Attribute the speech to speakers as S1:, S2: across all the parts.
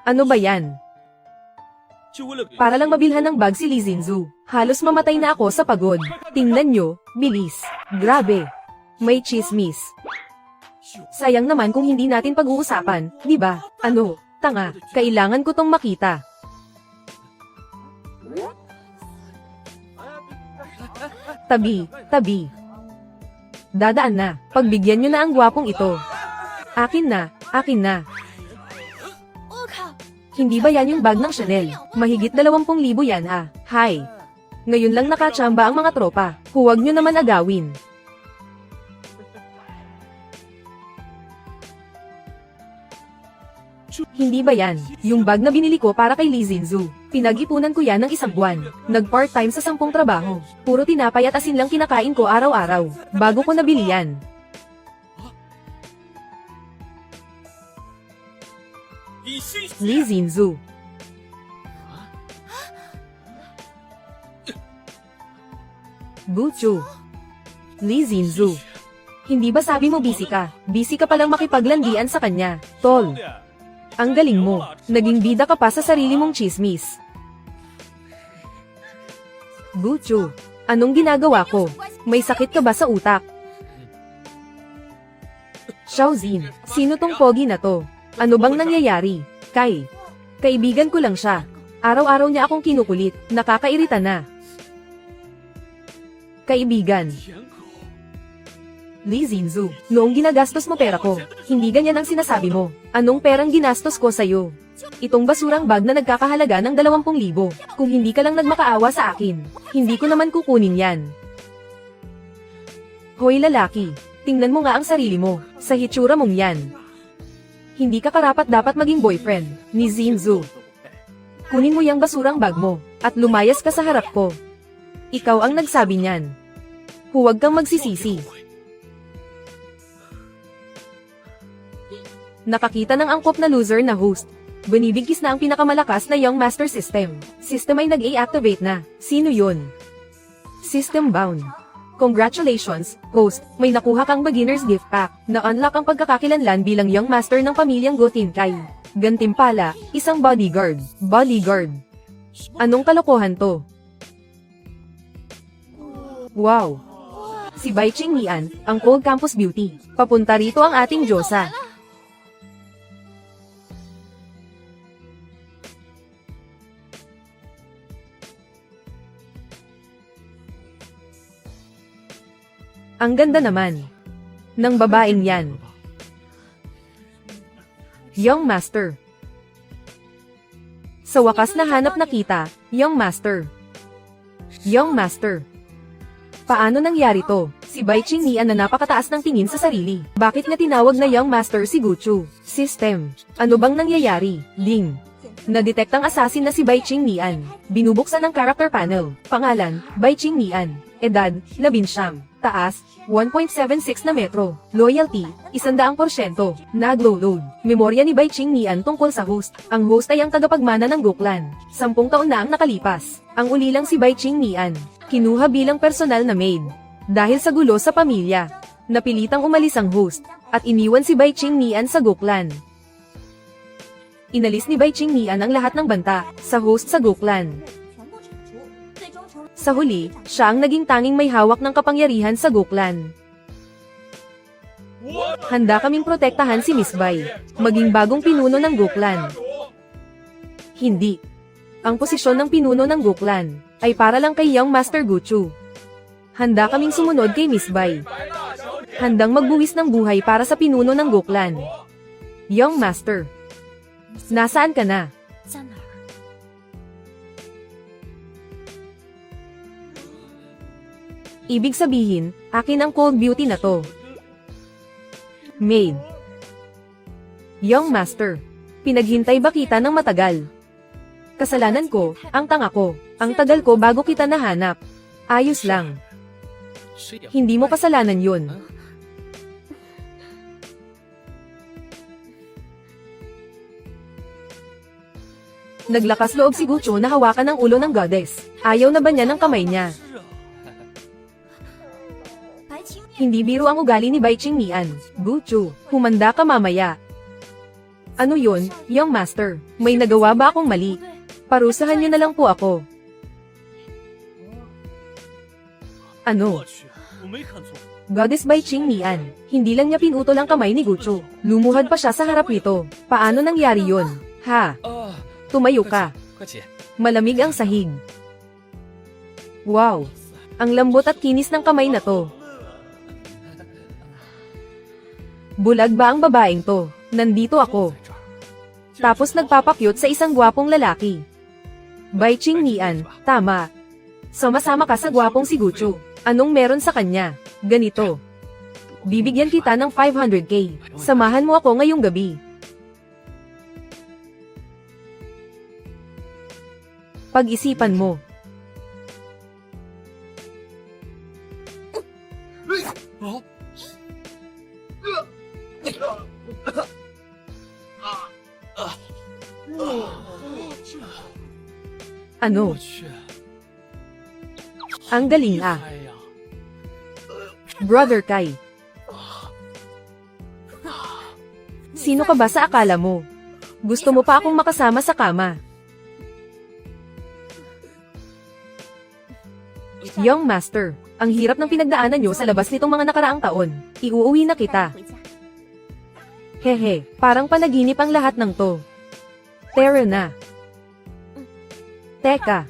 S1: Ano ba yan? Para lang mabilhan ng bag si Lee Jinzu. Halos mamatay na ako sa pagod. Tingnan nyo, bilis. Grabe. May chismis. Sayang naman kung hindi natin pag-uusapan, di ba? Ano, tanga, kailangan ko tong makita. Tabi, tabi. Dadaan na, pagbigyan nyo na ang gwapong ito. Akin na, akin na. Hindi ba yan yung bag ng Chanel? Mahigit 20,000 yan ha. Hi. Ngayon lang nakachamba ang mga tropa. Huwag nyo naman agawin. Hindi ba yan? Yung bag na binili ko para kay Lee Jinzu. Pinag-ipunan ko yan ng 1 buwan. Nag-part-time sa 10 trabaho. Puro tinapay at asin lang kinakain ko araw-araw. Bago ko nabili yan. Lee Jinzu. Guchu. Lee Jinzu. Hindi ba sabi mo busy ka? Busy ka palang makipaglandian sa kanya, tol. Ang galing mo. Naging bida ka pa sa sarili mong chismis. Guchu. Anong ginagawa ko? May sakit ka ba sa utak? Xiaozin. Sino tong pogi na to? Ano bang nangyayari? Kaibigan ko lang siya. Araw-araw niya akong kinukulit. Nakakairita na. Kaibigan. Lee Jinzu, noong ginagastos mo pera ko, hindi ganyan ang sinasabi mo. Anong perang ginastos ko sa'yo? Itong basurang bag na nagkakahalaga ng 20,000. Kung hindi ka lang nagmakaawa sa akin, hindi ko naman kukunin yan. Hoy lalaki, tingnan mo nga ang sarili mo, sa hitsura mong yan. Hindi ka karapat dapat maging boyfriend ni Jinzu. Kunin mo yung basurang bag mo, at lumayas ka sa harap ko. Ikaw ang nagsabi niyan. Huwag kang magsisisi. Nakakita ng angkop na loser na host. Binibigkis na ang pinakamalakas na Young Master System. System ay nag-a-activate na. Sino yun? System bound. Congratulations, host, may nakuha kang beginner's gift pack. Na-unlock ang pagkakakilanlan bilang Young Master ng pamilyang Gotenkai. Gantimpala, isang bodyguard. Bodyguard. Anong kalokohan to? Wow! Si Bai Qingnian, ang Cold Campus Beauty. Papunta rito ang ating Diyosa. Ang ganda naman ng babaeng yan. Young Master. Sa wakas nahanap na kita, Young Master. Young Master. Paano nangyari to? Si Bai Qingnian na napakataas ng tingin sa sarili. Bakit nga tinawag na Young Master si Guchu? System. Ano bang nangyayari? Ling. Na-detect ang assassin na si Bai Qingnian. Binubuksan ang character panel. Pangalan, Bai Qingnian. Edad, 19. Taas, 1.76 na metro. Loyalty, 100%. Naglo-load. Memorya ni Bai Qingnian tungkol sa host. Ang host ay ang tagapagmana ng Goklan. 10 taon na ang nakalipas. Ang ulilang si Bai Qingnian. Kinuha bilang personal na maid. Dahil sa gulo sa pamilya, napilitang umalis ang host, at iniwan si Bai Qingnian sa Goklan. Inalis ni Bai Qingnian ang lahat ng banta sa host sa Goklan. Sa huli, siya ang naging tanging may hawak ng kapangyarihan sa Goklan. Handa kaming protektahan si Miss Bai, maging bagong pinuno ng Goklan. Hindi. Ang posisyon ng pinuno ng Goklan ay para lang kay Young Master Guchu. Handa kaming sumunod kay Miss Bai. Handang magbuwis ng buhay para sa pinuno ng Goklan. Young Master. Nasaan ka na? Ibig sabihin, akin ang cold beauty na to. Maid. Young Master. Pinaghintay ba kita ng matagal? Kasalanan ko, ang tanga ko. Ang tagal ko bago kita nahanap. Ayos lang. Hindi mo kasalanan yun. Naglakas loob si Gucho na hawakan ang ulo ng goddess. Ayaw na ba niya ng kamay niya? Hindi biro ang ugali ni Bai Qingnian. Guchu, humanda ka mamaya. Ano yun, Young Master? May nagawa ba akong mali? Parusahan niyo na lang po ako. Ano?
S2: 我去，我没看错。
S1: Goddess by Qing Nian. Hindi lang niya pinutol ang kamay ni Gucho. Lumuhad pa siya sa harap nito. Paano nangyari yun? Ha?
S2: 啊，
S1: Tumayo ka.
S2: 快起！
S1: Malamig ang sahig. Wow! Ang lambot at kinis ng kamay na to. Bulag ba ang babaeng to? Nandito ako. Tapos nagpapakyut sa isang gwapong lalaki. Bai Qing Nian, tama. Sumasama ka sa gwapong si Gucho. Anong meron sa kanya? Ganito. Bibigyan kita ng 500k. Samahan mo ako ngayong gabi. Pag-isipan mo. Ano?
S2: 我去，
S1: Ang galing ah.
S2: 哎呀，
S1: Brother Kai. Sino ka ba sa akala mo? Gusto mo pa akong makasama sa kama? Young Master, ang hirap ng pinagdaanan nyo sa labas nitong mga nakaraang taon. Iuuwi na kita. Hehe, parang panaginip ang lahat ng to. Tara na. Teka.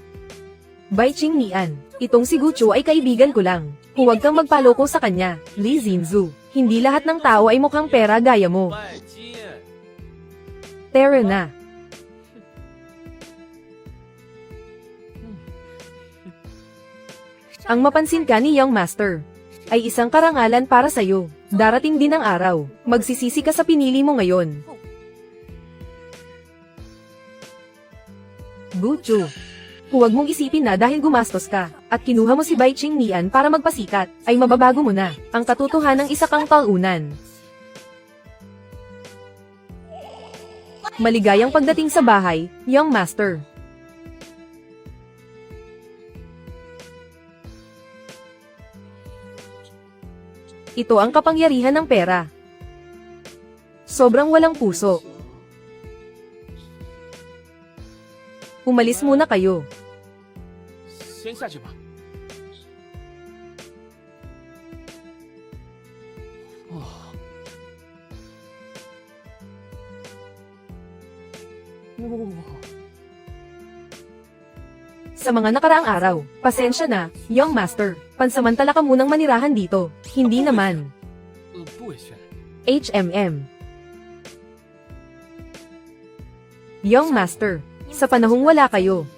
S1: Bai Qing Nian, itong si Gucho ay kaibigan ko lang. Huwag kang magpaloko sa kanya, Li Zinzu. Hindi lahat ng tao ay mukhang pera gaya mo.
S2: 拜金，
S1: Tara na. Ang mapansin ka ni Young Master ay isang karangalan para sa'yo. Darating din ang araw. Magsisisi ka sa pinili mo ngayon. Gucho. Huwag mong isipin na dahil gumastos ka, at kinuha mo si Bai Qing Nian para magpasikat, ay mababago mo na ang katotohanang isa kang talunan. Maligayang pagdating sa bahay, Young Master. Ito ang kapangyarihan ng pera. Sobrang walang puso. Umalis muna kayo.
S2: 先下去吧。哦，
S1: Sa mga nakaraang araw, pasensya na, Young Master. Pansamantala ka munang manirahan dito. Hindi naman.
S2: 不委屈。
S1: HMM. Young Master, sa panahong wala kayo,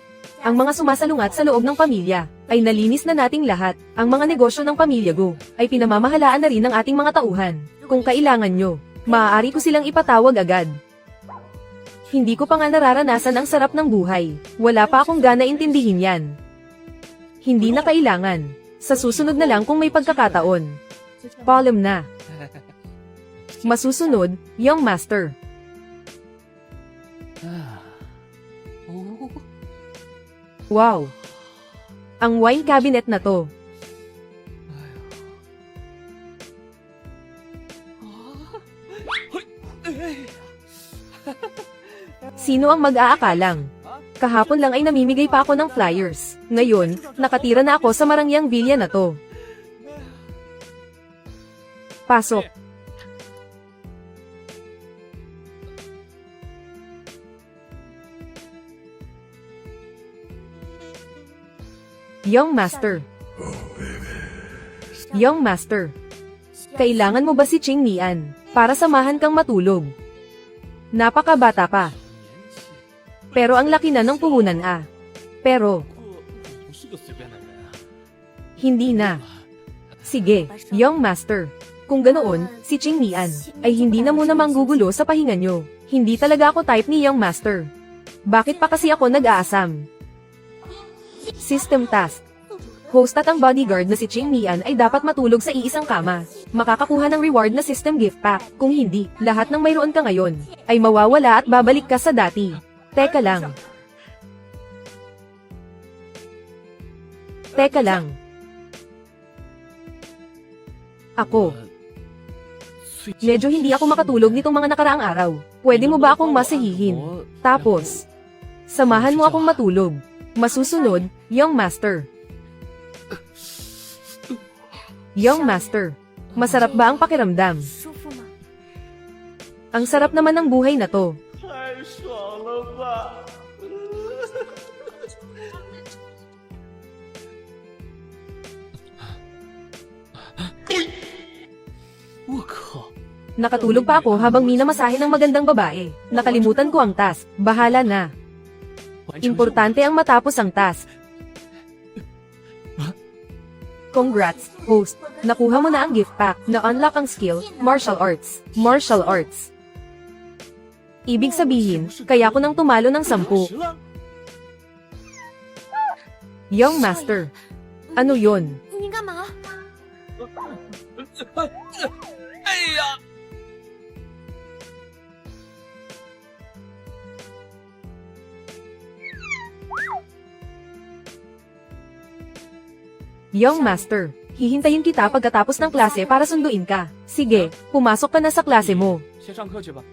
S1: ang mga sumasalungat sa loob ng pamilya, ay nalinis na nating lahat. Ang mga negosyo ng pamilya Go, ay pinamamahalaan na rin ng ating mga tauhan. Kung kailangan nyo, maaari ko silang ipatawag agad. Hindi ko pa nga nararanasan ang sarap ng buhay. Wala pa akong gana intindihin yan. Hindi na kailangan. Sa susunod na lang kung may pagkakataon. Paalam na. Masusunod, Young Master.
S2: 啊，哦，
S1: Wow! Ang wine cabinet na to.
S2: 哎呀，
S1: Sino ang mag-aakalang? Kahapon lang ay namimigay pa ako ng flyers. Ngayon, nakatira na ako sa marangyang villa na to. Pasok. Young Master. Young Master. Kailangan mo ba si Qing Nian para samahan kang matulog? Napakabata pa. Pero ang laki na ng puhunan ah. Pero,
S2: 不是个随便的人啊。
S1: hindi na. Sige, Young Master. Kung ganoon, si Qing Nian ay hindi na muna manggugulo sa pahinga nyo. Hindi talaga ako type ni Young Master. Bakit pa kasi ako nag-aasam? System task. Host at ang bodyguard na si Qing Nian ay dapat matulog sa iisang kama. Makakakuha ng reward na system gift pack. Kung hindi, lahat ng mayroon ka ngayon ay mawawala at babalik ka sa dati. Teka lang. Teka lang. Ako.
S2: 最近
S1: Medyo hindi ako makatulog nitong mga nakaraang araw. Pwede mo ba akong masahihin? Tapos, samahan mo akong matulog. Masusunod, Young Master. Young Master, masarap ba ang pakiramdam?
S3: 舒服吗？
S1: Ang sarap naman ng buhay na to.
S2: 太爽了吧！ 我靠！
S1: Nakatulog pa ako habang minamasahe ng magandang babae. Nakalimutan ko ang task. Bahala na.
S2: 完成
S1: Importante ang matapos ang task. Congrats, host. Nakuha mo na ang gift pack. Na-unlock ang skill, martial arts. Martial arts. Ibig sabihin, kaya ko nang tumalo ng 10.
S2: 10了。
S1: Young Master. Ano yon?
S3: 你干嘛？
S2: 哎呀！
S1: Young Master, hihintayin kita pagkatapos ng klase para sunduin ka. Sige, pumasok ka na sa klase mo.
S2: 先上课去吧。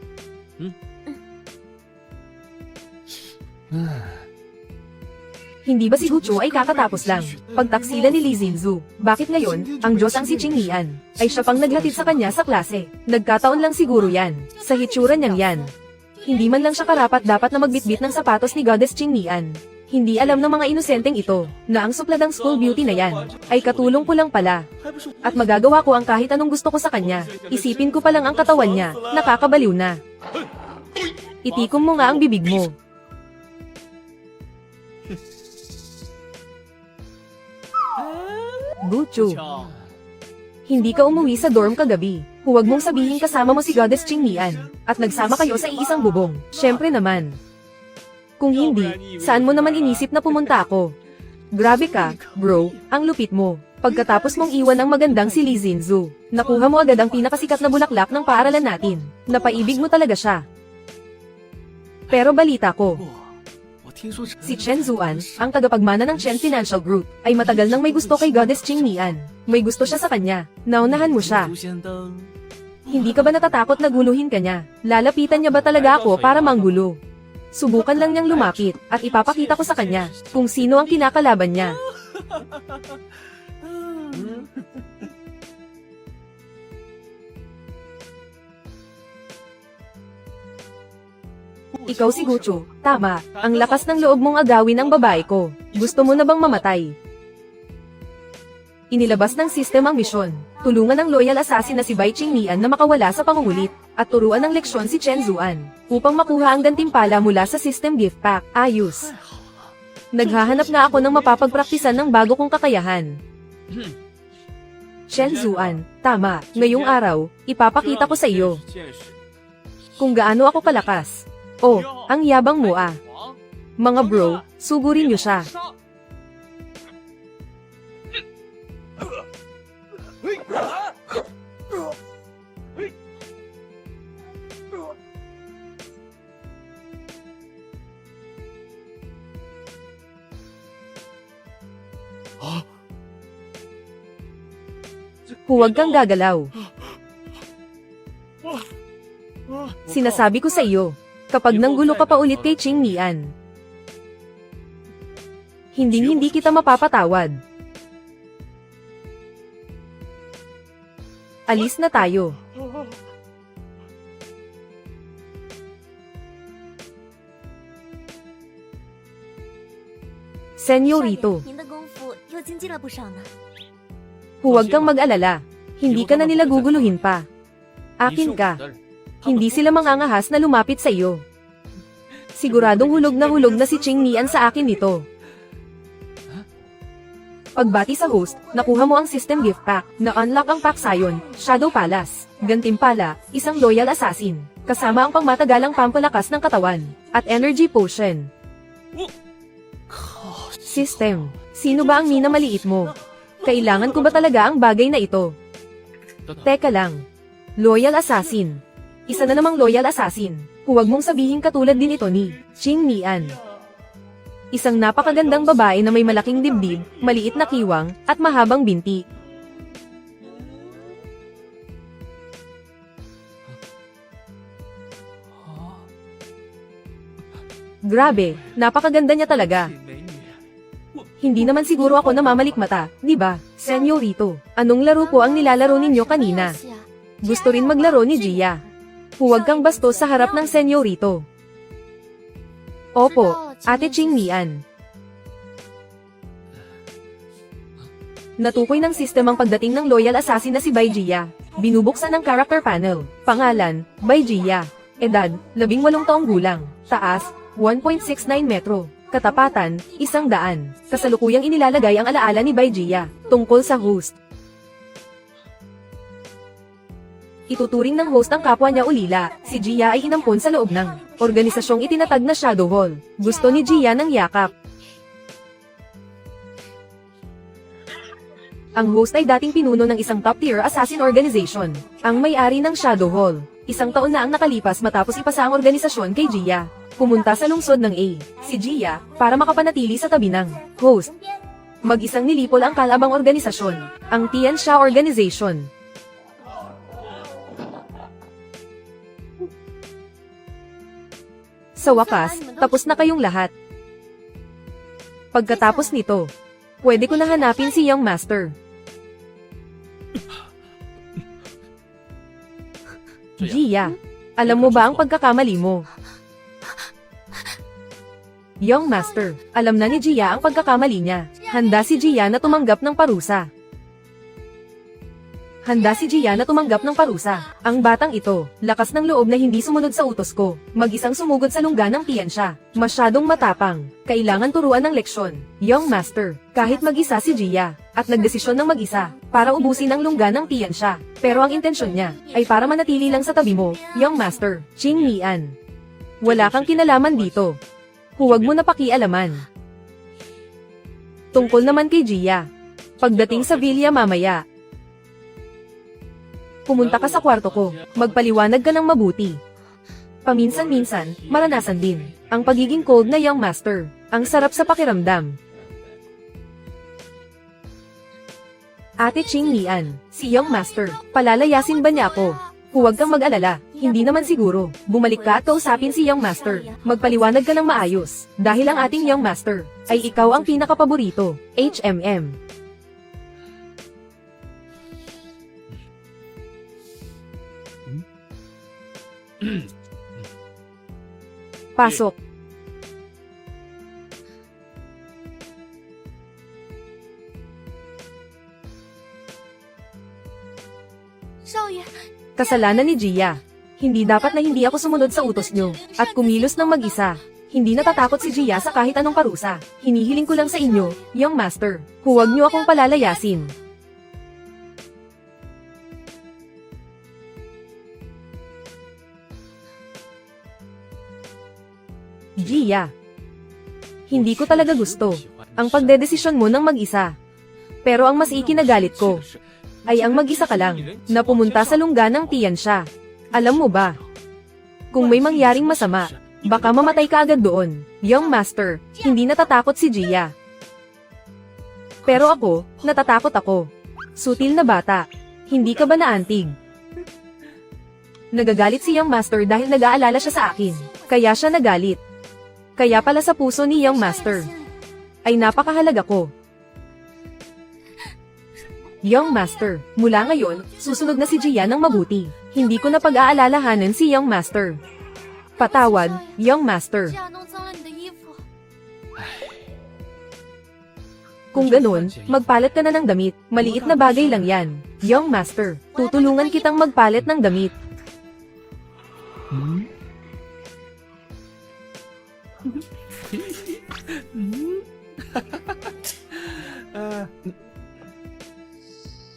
S1: Hindi ba si Gucho ay kakatapos lang? Pagtaksila ni Lee Zinzu. Bakit ngayon, ang Diyos ang si Ching Lian? Ay siya pang naghatid sa kanya sa klase. Nagkataon lang siguro yan. Sa hitsura niyang yan. Hindi man lang siya karapat dapat na magbitbit ng sapatos ni Goddess Ching Lian. Hindi alam ng mga inosenteng ito, na ang supladang school beauty na yan, ay katulong ko lang pala.
S2: 还不是
S1: At magagawa ko ang kahit anong gusto ko sa kanya. Isipin ko pa lang ang katawan niya, nakakabaliw na. Itikom mo nga ang bibig mo. Gucho,
S2: 巧？
S1: hindi ka umuwi sa dorm kagabi. Huwag mong sabihin kasama mo si Goddess Ching Lian, at nagsama kayo sa iisang bubong. Syempre naman. Kung hindi, saan mo naman inisip na pumunta ako? Grabe ka, bro, ang lupit mo. Pagkatapos mong iwan ang magandang si Lee Zinzu, nakuha mo agad ang pinakasikat na bulaklak ng paaralan natin. Napaibig mo talaga siya. Pero balita ko,
S2: 我听说陈
S1: si Chen Zuan, ang tagapagmana ng Chen Financial Group, ay matagal nang may gusto kay Goddess Ching Lian. May gusto siya sa kanya. Naunahan mo siya.
S2: 竹仙灯，
S1: Hindi ka ba natatakot na guluhin ka niya? Lalapitan niya ba talaga ako para manggulo? Subukan lang niyang lumapit, at ipapakita ko sa kanya, kung sino ang kinakalaban niya. Ikaw si Gucho, tama, ang lakas ng loob mong agawin ang babae ko. Gusto mo na bang mamatay? Inilabas ng system ang misyon. Tulungan ng loyal assassin na si Bai Qingnian na makawala sa pangungulit, at turuan ng leksyon si Chen Zuan, upang makuha ang gantimpala mula sa system gift pack. Ayos. Naghahanap nga ako ng mapapagpraktisan ng bago kong kakayahan. Chen Zuan, tama, ngayong araw, ipapakita ko sa iyo
S2: 见识
S1: kung gaano ako kalakas. Oh, ang yabang mo ah.
S2: 王
S1: Mga bro, sugurin niyo siya.
S2: 上。
S1: Huwag kang gagalaw. Sinasabi ko sa iyo, kapag nanggulo ka pa ulit kay Ching Lian, hindi kita mapapatawad. Alis na tayo. Senyorito,
S3: 您的功夫又精进了不少呢。
S1: huwag kang mag-alala. Hindi ka na nila guguluhin pa. Akin ka. Hindi sila mangangahas na lumapit sa iyo. Siguradong hulog na si Ching Lian sa akin nito. Pagbati sa host, nakuha mo ang system gift pack, na-unlock ang pack sayon, Shadow Palace, Gantimpala, isang loyal assassin, kasama ang pangmatagalang pampalakas ng katawan, at energy potion. System, sino ba ang minamaliit mo? Kailangan ko ba talaga ang bagay na ito? Teka lang. Loyal assassin. Isa na namang loyal assassin. Huwag mong sabihin katulad din ito ni Ching Lian. Isang napakagandang babae na may malaking dibdib, maliit na kiwang, at mahabang binti. Grabe, napakaganda niya talaga.
S2: 美女，
S1: Hindi naman siguro ako namamalikmata, di ba? Senyorito, anong laro po ang nilalaro ninyo kanina?
S3: 游戏啊
S1: Gusto rin maglaro ni Gia. Huwag kang bastos sa harap ng senyorito. Opo, Ate Ching Mian. Natukoy ng system ang pagdating ng loyal assassin na si Bai Jia. Binubuksan ang character panel. Pangalan, Bai Jia. Edad, 18 taong gulang. Taas, 1.69 metro. Katapatan, 100. Kasalukuyang inilalagay ang alaala ni Bai Jia tungkol sa host. Ituturing ng host ang kapwa niya ulila. Si Gia ay inampon sa loob ng organisasyong itinatag na Shadow Hall. Gusto ni Gia ng yakap. Ang host ay dating pinuno ng isang top-tier assassin organization, ang may-ari ng Shadow Hall. Isang taon na ang nakalipas matapos ipasa ang organisasyon kay Gia. Pumunta sa lungsod ng A, si Gia, para makapanatili sa tabi ng host. Mag-isang nilipol ang kalabang organisasyon, ang Tianxia Organization. Sa wakas, tapos na kayong lahat. Pagkatapos nito, pwede ko na hanapin si Young Master. Gia, alam mo ba ang pagkakamali mo? Young Master, alam na ni Gia ang pagkakamali niya. Handa si Gia na tumanggap ng parusa. Ang batang ito, lakas ng loob na hindi sumunod sa utos ko. Mag-isang sumugod sa lungga ng Tianxia. Masyadong matapang. Kailangan turuan ng leksyon. Young Master, kahit mag-isa si Gia, at nagdesisyon ng mag-isa, para ubusin ang lungga ng Tianxia. Pero ang intensyon niya, ay para manatili lang sa tabi mo, Young Master, Ching Mian. Wala kang kinalaman dito. Huwag mo na pakialaman. Tungkol naman kay Gia. Pagdating sa villa mamaya, pumunta ka sa kwarto ko, magpaliwanag ka ng mabuti. Paminsan-minsan, maranasan din, ang pagiging cold na Young Master, ang sarap sa pakiramdam. Ate Ching Mian, si Young Master, palalayasin ba niya ako? Huwag kang mag-alala, hindi naman siguro. Bumalik ka at kausapin si Young Master. Magpaliwanag ka ng maayos, dahil ang ating Young Master, ay ikaw ang pinakapaborito, HMM. Pasok. Kasalanan ni Gia. Hindi dapat na hindi ako sumunod sa utos nyo, at kumilos ng mag-isa. Hindi natatakot si Gia sa kahit anong parusa. Hinihiling ko lang sa inyo, Young Master, huwag nyo akong palalayasin. Gia. Hindi ko talaga gusto ang pagdedesisyon mo ng mag-isa. Pero ang mas ikinagalit ko ay ang mag-isa ka lang na pumunta sa lungga ng Tianxia. Alam mo ba? Kung may mangyaring masama, baka mamatay ka agad doon. Young Master, hindi natatakot si Gia. Pero ako, natatakot ako. Sutil na bata. Hindi ka ba naantig? Nagagalit si Young Master dahil nag-aalala siya sa akin. Kaya siya nagalit. Kaya pala sa puso ni Young Master ay napakahalaga ko. Young Master, mula ngayon, susunod na si Gia ng mabuti. Hindi ko na pag-aalalahanan si Young Master. Patawad, Young Master. Kung ganun, magpalit ka na ng damit. Maliit na bagay lang yan. Young Master, tutulungan kitang magpalit ng damit.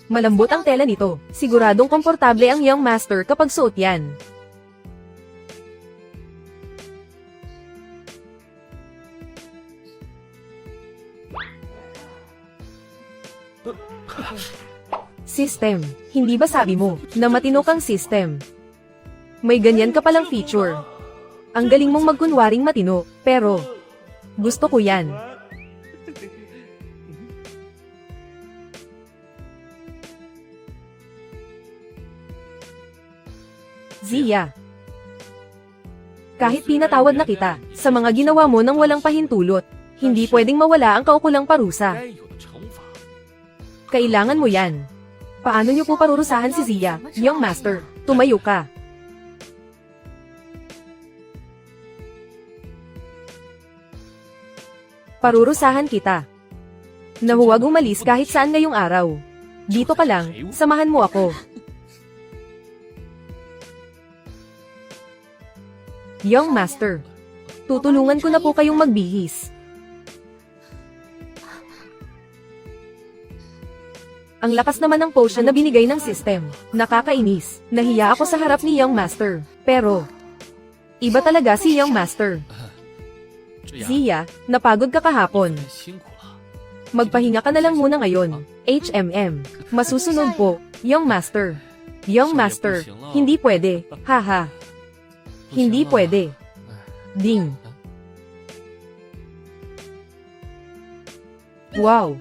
S1: Malambot ang tela nito. Siguradong komportable ang Young Master kapag suot yan. System. Hindi ba sabi mo na matino kang system? May ganyan ka palang feature. Ang galing mong magkunwaring matino, pero gusto ko yan. Zia. kahit pinatawad na kita, sa mga ginawa mo nang walang pahintulot, hindi pwedeng mawala ang kaukulang parusa.
S2: 该有的惩罚。
S1: Kailangan mo yan. Paano niyo po parurusahan si Zia, Young Master? Tumayo ka. Parurusahan kita. Na huwag umalis kahit saan ngayong araw. Dito ka lang, samahan mo ako. Young Master, tutulungan ko na po kayong magbihis. Ang lakas naman ng potion na binigay ng system. Nakakainis. Nahiya ako sa harap ni Young Master. Pero, iba talaga si Young Master.
S2: 这样
S1: Zia, napagod ka kahapon.
S2: 太辛苦了。
S1: Magpahinga ka na lang muna ngayon. HMM. Masusunod po, Young Master. Young Master, hindi pwede. Haha. Hindi pwede. Ding. Wow.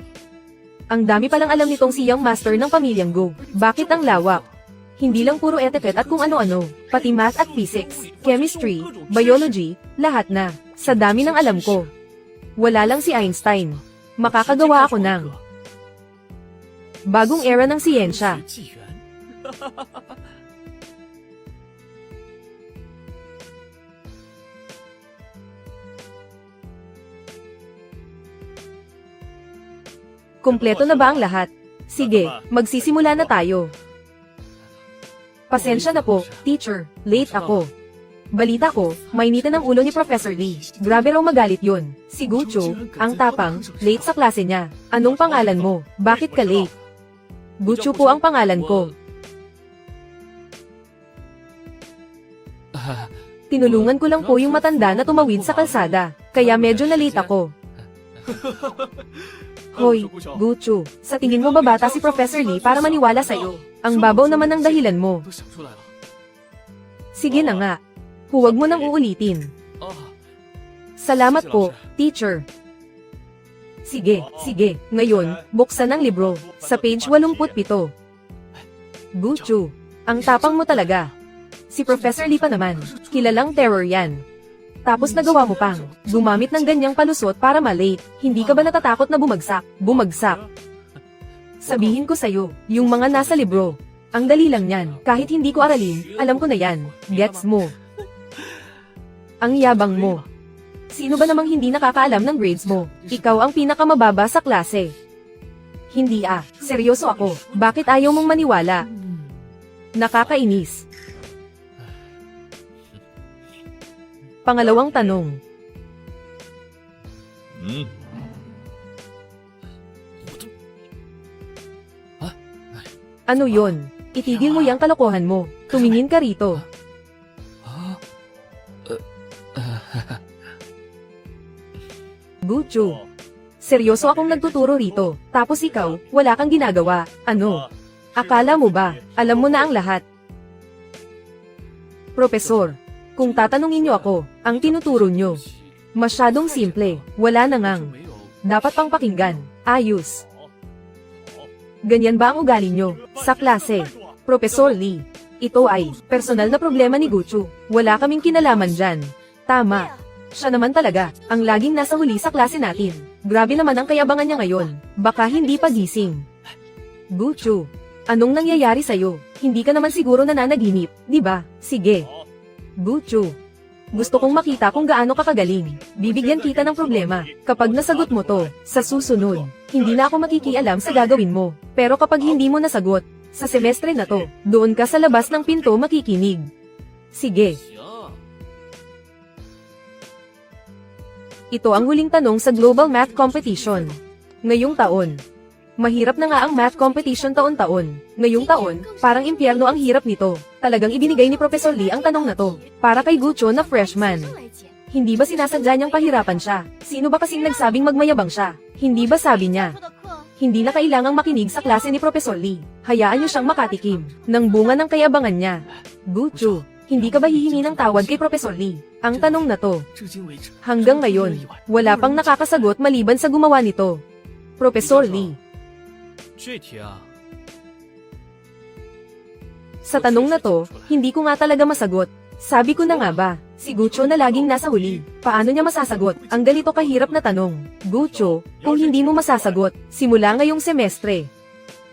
S1: Ang dami palang alam nitong si Young Master ng pamilyang Go. Bakit ang lawak? Hindi lang puro etiquette at kung ano-ano, pati math at physics, chemistry, biology, lahat na. Sa dami ng alam ko. Wala lang si Einstein. Makakagawa ako ng bagong era ng siyensya.
S2: 纪元。
S1: Kumpleto na ba ang lahat? Sige, magsisimula na tayo. Pasensya na po, teacher. Late ako. Balita ko, mainitan ang ulo ni Professor Lee. Grabe raw magalit yun. Si Gucho, ang tapang, late sa klase niya. Anong pangalan mo? Bakit ka late? Gucho po ang pangalan ko. Tinulungan ko lang po yung matanda na tumawid sa kalsada, kaya medyo na-late ako. Hoy, Gucho, sa tingin mo babata si Professor Lee para maniwala sa'yo? Ang babaw naman ng dahilan mo.
S2: 都想出来了。
S1: Sige na nga. Huwag mo nang uulitin.
S2: 啊，
S1: Salamat po, teacher. Sige, sige. Ngayon, buksan ang libro. Sa page 87. Gucho, ang tapang mo talaga. Si Professor Lee pa naman. Kilalang terror yan. Tapos nagawa mo pang gumamit ng ganyang palusot para malate. Hindi ka ba natatakot na bumagsak? Bumagsak. Sabihin ko sa'yo, yung mga nasa libro. Ang dali lang yan. Kahit hindi ko aralin, alam ko na yan. Gets mo. Ang yabang mo. Sino ba namang hindi nakakaalam ng grades mo? Ikaw ang pinakamababa sa klase. Hindi seryoso ako. Bakit ayaw mong maniwala? Nakakainis. Pangalawang tanong. Ano yon? Itigil mo yung kalokohan mo. Tumingin ka rito.
S2: 啊，
S1: Gucho. Seryoso akong nagtuturo rito. Tapos ikaw, wala kang ginagawa. Ano? Akala mo ba, alam mo na ang lahat? Profesor, kung tatanungin niyo ako, ang tinuturo niyo, masyadong simple, wala na ngang.
S2: 没有
S1: Dapat pang pakinggan. Ayos. Ganyan ba ang ugali nyo? Sa klase. Professor Lee. Ito ay personal na problema ni Gucho. Wala kaming kinalaman dyan. Tama. Siya naman talaga, ang laging nasa huli sa klase natin. Grabe naman ang kayabangan niya ngayon. Baka hindi pa gising. Gucho, anong nangyayari sa'yo? Hindi ka naman siguro nananaginip, di ba? Sige. Gucho. Gusto kong makita kung gaano ka kagaling. Bibigyan kita ng problema. Kapag nasagot mo to, sa susunod, hindi na ako makikialam sa gagawin mo. Pero kapag hindi mo nasagot, sa semestre na to, doon ka sa labas ng pinto makikinig. Sige.
S2: 行。
S1: Ito ang huling tanong sa Global Math Competition. Ngayong taon. Mahirap na nga ang math competition taon-taon. Ngayong taon, parang impyerno ang hirap nito. Talagang ibinigay ni Professor Lee ang tanong na to. Para kay Gucho na freshman. Hindi ba sinasadya niyang pahirapan siya? Sino ba kasing nagsabing magmayabang siya? Hindi ba sabi niya? Hindi na kailangang makinig sa klase ni Professor Lee. Hayaan niyo siyang makatikim ng bunga ng kayabangan niya. Gucho, hindi ka ba hihingi ng tawad kay Professor Lee? Ang tanong na to.
S2: 至今为止，
S1: Hanggang ngayon, wala pang nakakasagot maliban sa gumawa nito. Professor Lee.
S2: 这题啊，
S1: Sa tanong na to, hindi ko nga talaga masagot. Sabi ko na nga ba, si Gucho na laging nasa huli. Paano niya masasagot ang ganito kahirap na tanong? Gucho, kung hindi mo masasagot, simula ngayong semestre.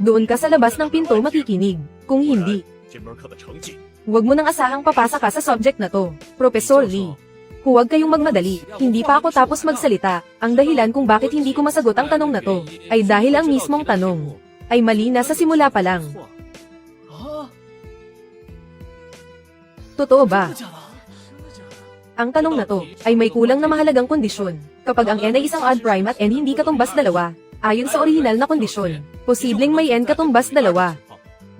S1: Doon ka sa labas ng pinto makikinig. Kung hindi,
S2: 这门课的成绩
S1: huwag mo nang asahang papasa ka sa subject na to. Professor Lee. Huwag kayong magmadali, hindi pa ako tapos magsalita. Ang dahilan kung bakit hindi ko masagot ang tanong na to, ay dahil ang mismong tanong ay mali na sa simula pa lang.
S2: 啊，
S1: Totoo ba?
S2: 真的假的？
S1: Ang tanong na to ay may kulang na mahalagang kondisyon. Kapag ang n ay isang odd prime at n hindi katumbas dalawa, ayon sa orihinal na kondisyon, posibleng may n katumbas dalawa.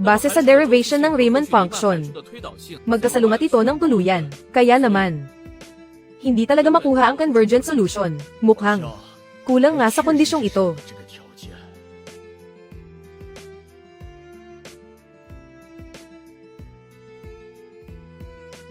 S1: Base sa derivation ng Riemann function,
S2: 的推导性
S1: magkasalungat ito ng tuluyan. Kaya naman, hindi talaga makuha ang convergent solution. Mukhang
S2: 要
S1: kulang nga sa kondisyong ito.
S2: 这个条件。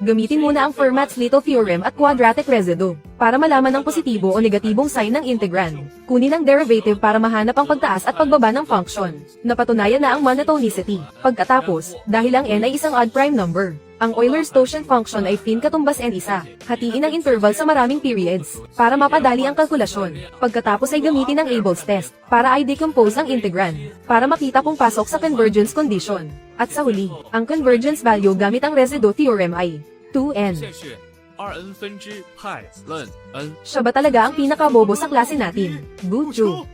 S1: Gamitin muna ang Fermat's-Little theorem at quadratic residue para malaman ang positibo o negatibong sign ng integrand. Kunin ang derivative para mahanap ang pagtaas at pagbaba ng function. Napatunayan na ang monotonicity. Pagkatapos, dahil ang n ay isang odd prime number, ang Euler-Stochian function ay fin katumbas n isa. Hatiin ang interval sa maraming periods para mapadali ang kalkulasyon. Pagkatapos ay gamitin ang Abel's test para i-decompose ang integrand para makita kung pasok sa convergence condition. At sa huli, ang convergence value gamit ang residue theorem ay 2n.
S2: 现是2n 分之派 ln n。
S1: Siya ba talaga ang pinakabobo sa klase natin? Gucho.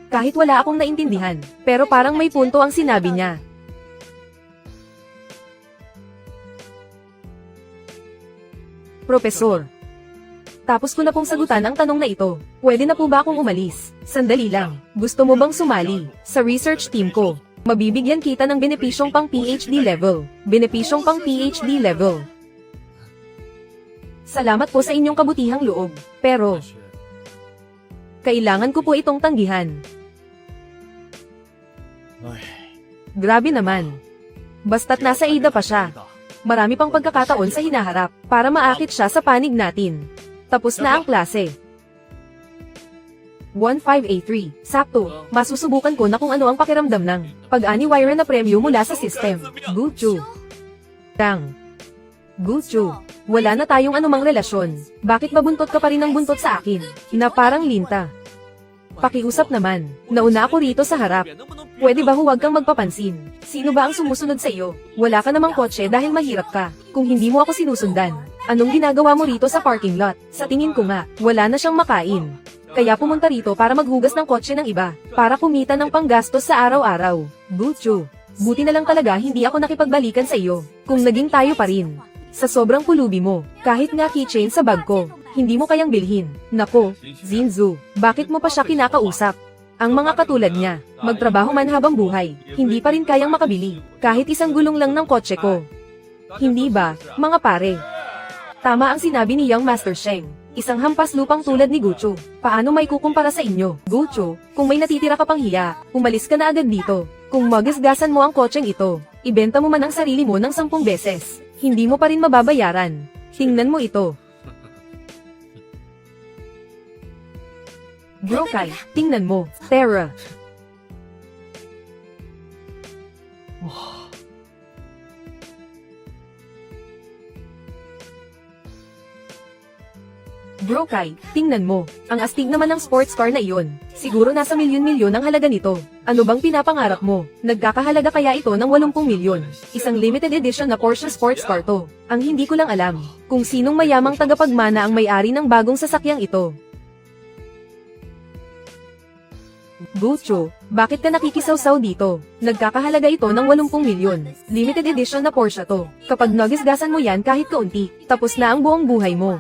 S1: Kahit wala akong naintindihan, pero parang may punto ang sinabi niya. Profesor. Tapos ko na pong sagutan ang tanong na ito. Pwede na po ba akong umalis? Sandali lang. Gusto mo bang sumali sa research team ko? Mabibigyan kita ng benepisyong pang PhD level. Benepisyong pang PhD level. Salamat po sa inyong kabutihang loob. Pero,
S2: 但是
S1: kailangan ko po itong tanggihan.
S2: 唉，
S1: Grabe naman. Basta't nasa AIDA pa siya. Marami pang pagkakataon sa hinaharap para maakit siya sa panig natin. Tapos na ang klase. 1583. Sakto, masusubukan ko na kung ano ang pakiramdam ng pag-aniwire na premyo mula sa system. Gucho. Tang. Gucho. Wala na tayong anumang relasyon. Bakit babuntot ka pa rin ng buntot sa akin? Na parang linta. Pakiusap naman. Nauna ako rito sa harap.
S2: 能不能
S1: Pwede ba huwag kang magpapansin? Sino ba ang sumusunod sa iyo? Wala ka namang kotse dahil mahirap ka. Kung hindi mo ako sinusundan, anong ginagawa mo rito sa parking lot? Sa tingin ko nga, wala na siyang makain. Kaya pumunta rito para maghugas ng kotse ng iba, para kumita ng panggastos sa araw-araw. Gucho. Buti na lang talaga hindi ako nakipagbalikan sa iyo. Kung naging tayo pa rin. Sa sobrang pulubi mo, kahit nga keychain sa bag ko, hindi mo kayang bilhin. Nako, Zinzu, bakit mo pa siya kinakausap? Ang mga katulad niya, magtrabaho man habang buhay, hindi pa rin kayang makabili, kahit isang gulong lang ng kotse ko. Hindi ba, mga pare? Tama ang sinabi ni Young Master Sheng, isang hampas lupang tulad ni Gucho. Paano may kukumpara sa inyo? Gucho, kung may natitira ka pang hiya, umalis ka na agad dito. Kung magasgasan mo ang kotseng ito, ibenta mo man ang sarili mo ng 10 beses. Hindi mo pa rin mababayaran. Tingnan mo ito. Brokai, tingnan mo. Terra.
S2: 哇，
S1: Brokai, tingnan mo. Ang astig naman ng sports car na iyon. Siguro nasa milyon-milyon ang halaga nito. Ano bang pinapangarap mo? Nagkakahalaga kaya ito ng 80 milyon. Isang limited edition na Porsche sports car to. Ang hindi ko lang alam, kung sinong mayamang tagapagmana ang may-ari ng bagong sasakyang ito. Gucho, bakit ka nakikisawsaw dito? Nagkakahalaga ito ng 80 milyon. Limited edition na Porsche to. Kapag nagisgasan mo yan kahit kaunti, tapos na ang buong buhay mo.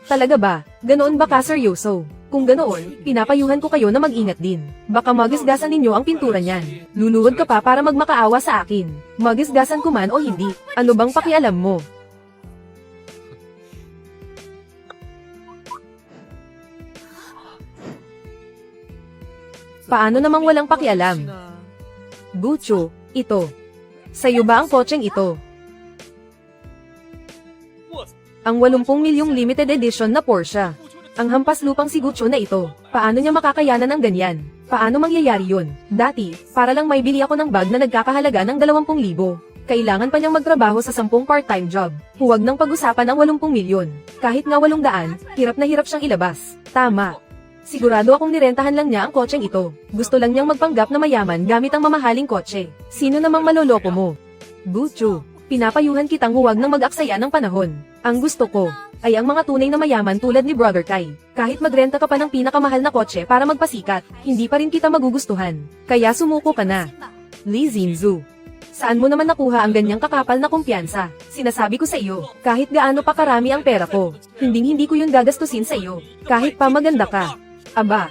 S1: Talaga ba? Ganoon ba ka seryoso? Kung ganoon, pinapayuhan ko kayo na mag-ingat din. Baka magisgasan ninyo ang pintura niyan. Luluhod ka pa para magmakaawa sa akin. Magisgasan ko man o hindi, ano bang pakialam mo? Paano namang walang pakialam? Gucho, ito. Sa'yo ba ang kotseng ito? Ang 80 milyong limited edition na Porsche. Ang hampas lupang si Gucho na ito. Paano niya makakayanan ng ganyan? Paano mangyayari yun? Dati, para lang may bili ako ng bag na nagkakahalaga ng 20,000. Kailangan pa niyang magtrabaho sa 10 part-time job. Huwag nang pag-usapan ang 80 milyon. Kahit nga 800, hirap na hirap siyang ilabas. Tama. Sigurado akong nirentahan lang niya ang kotseng ito. Gusto lang niyang magpanggap na mayaman gamit ang mamahaling kotse. Sino namang maloloko mo? Guccio, pinapayuhan kitang huwag nang mag-aksaya ng panahon. Ang gusto ko ay ang mga tunay na mayaman tulad ni Brother Kai. Kahit magrenta ka pa ng pinakamahal na kotse para magpasikat, hindi pa rin kita magugustuhan. Kaya sumuko ka na. Lee Zinzu. Saan mo naman nakuha ang ganyang kakapal na kumpiyansa? Sinasabi ko sa iyo, kahit gaano pa karami ang pera ko, hindi ko yun gagastusin sa iyo. Kahit pa maganda ka. Aba,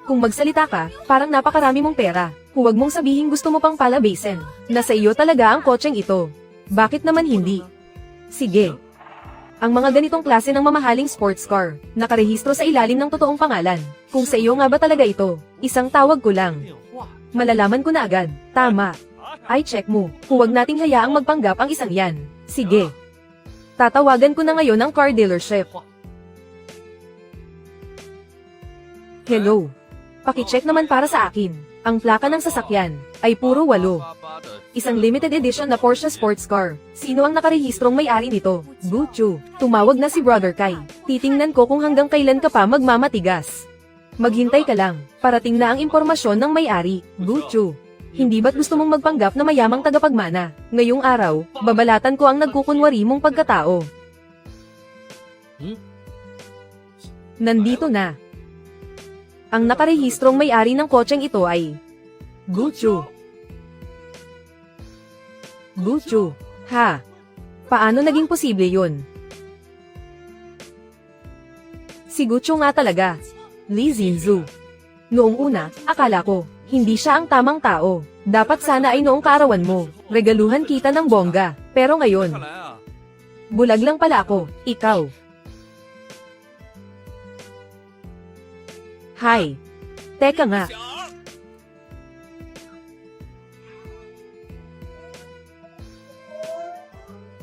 S1: kung magsalita ka, parang napakarami mong pera. Huwag mong sabihin gusto mo pang palabasin. Nasa iyo talaga ang kotseng ito. Bakit naman hindi? Sige. Ang mga ganitong klase ng mamahaling sports car, nakarehistro sa ilalim ng totoong pangalan. Kung sa iyo nga ba talaga ito, isang tawag ko lang. Malalaman ko na agad. Tama. Ay check mo, huwag nating hayaang magpanggap ang isang yan. Sige. Tatawagan ko na ngayon ang car dealership. Hello. Pakicheck naman para sa akin. Ang plaka ng sasakyan ay puro 8. Isang limited edition na Porsche sports car. Sino ang nakarehistrong may-ari nito? Guccio. Tumawag na si Brother Kai. Titingnan ko kung hanggang kailan ka pa magmamatigas. Maghintay ka lang. Parating na ang impormasyon ng may-ari. Guccio. Hindi ba't gusto mong magpanggap na mayamang tagapagmana? Ngayong araw, babalatan ko ang nagkukunwari mong pagkatao. Nandito na. Ang nakarehistrong may-ari ng kotseng ito ay Guccio. Guccio. Ha? Paano naging posible yun? Si Guccio nga talaga. Lee Zinzu. Noong una, akala ko, hindi siya ang tamang tao. Dapat sana ay noong kaarawan mo. Regaluhan kita ng bongga. Pero ngayon, bulag lang pala ako. Ikaw. Hi. Teka nga.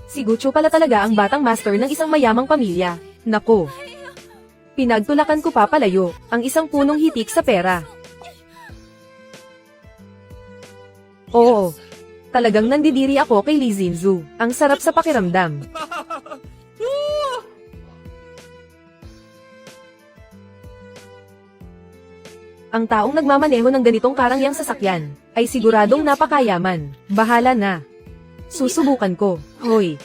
S1: Si Guccio pala talaga ang batang master ng isang mayamang pamilya. Nako. Pinagtulakan ko pa palayo, ang isang punong hitik sa pera. Oo. Talagang nandidiri ako kay Lee Zinzu. Ang sarap sa pakiramdam. Ang taong nagmamaneho ng ganitong karangyang sasakyan, ay siguradong napakayaman. Bahala na. Susubukan ko. Hoy.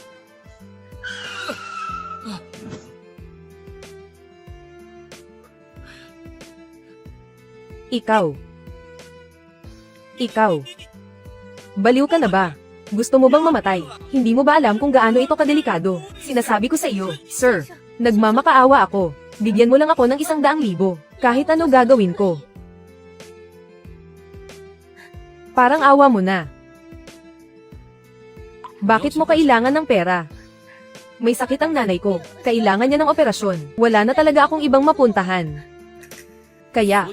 S1: Ikaw. Baliw ka na ba? Gusto mo bang mamatay? Hindi mo ba alam kung gaano ito kadelikado? Sinasabi ko sa iyo, sir. Nagmamakaawa ako. Bigyan mo lang ako ng 100,000. Kahit ano gagawin ko. Parang awa mo na. Bakit mo kailangan ng pera? May sakit ang nanay ko. Kailangan niya ng operasyon. Wala na talaga akong ibang mapuntahan. Kaya,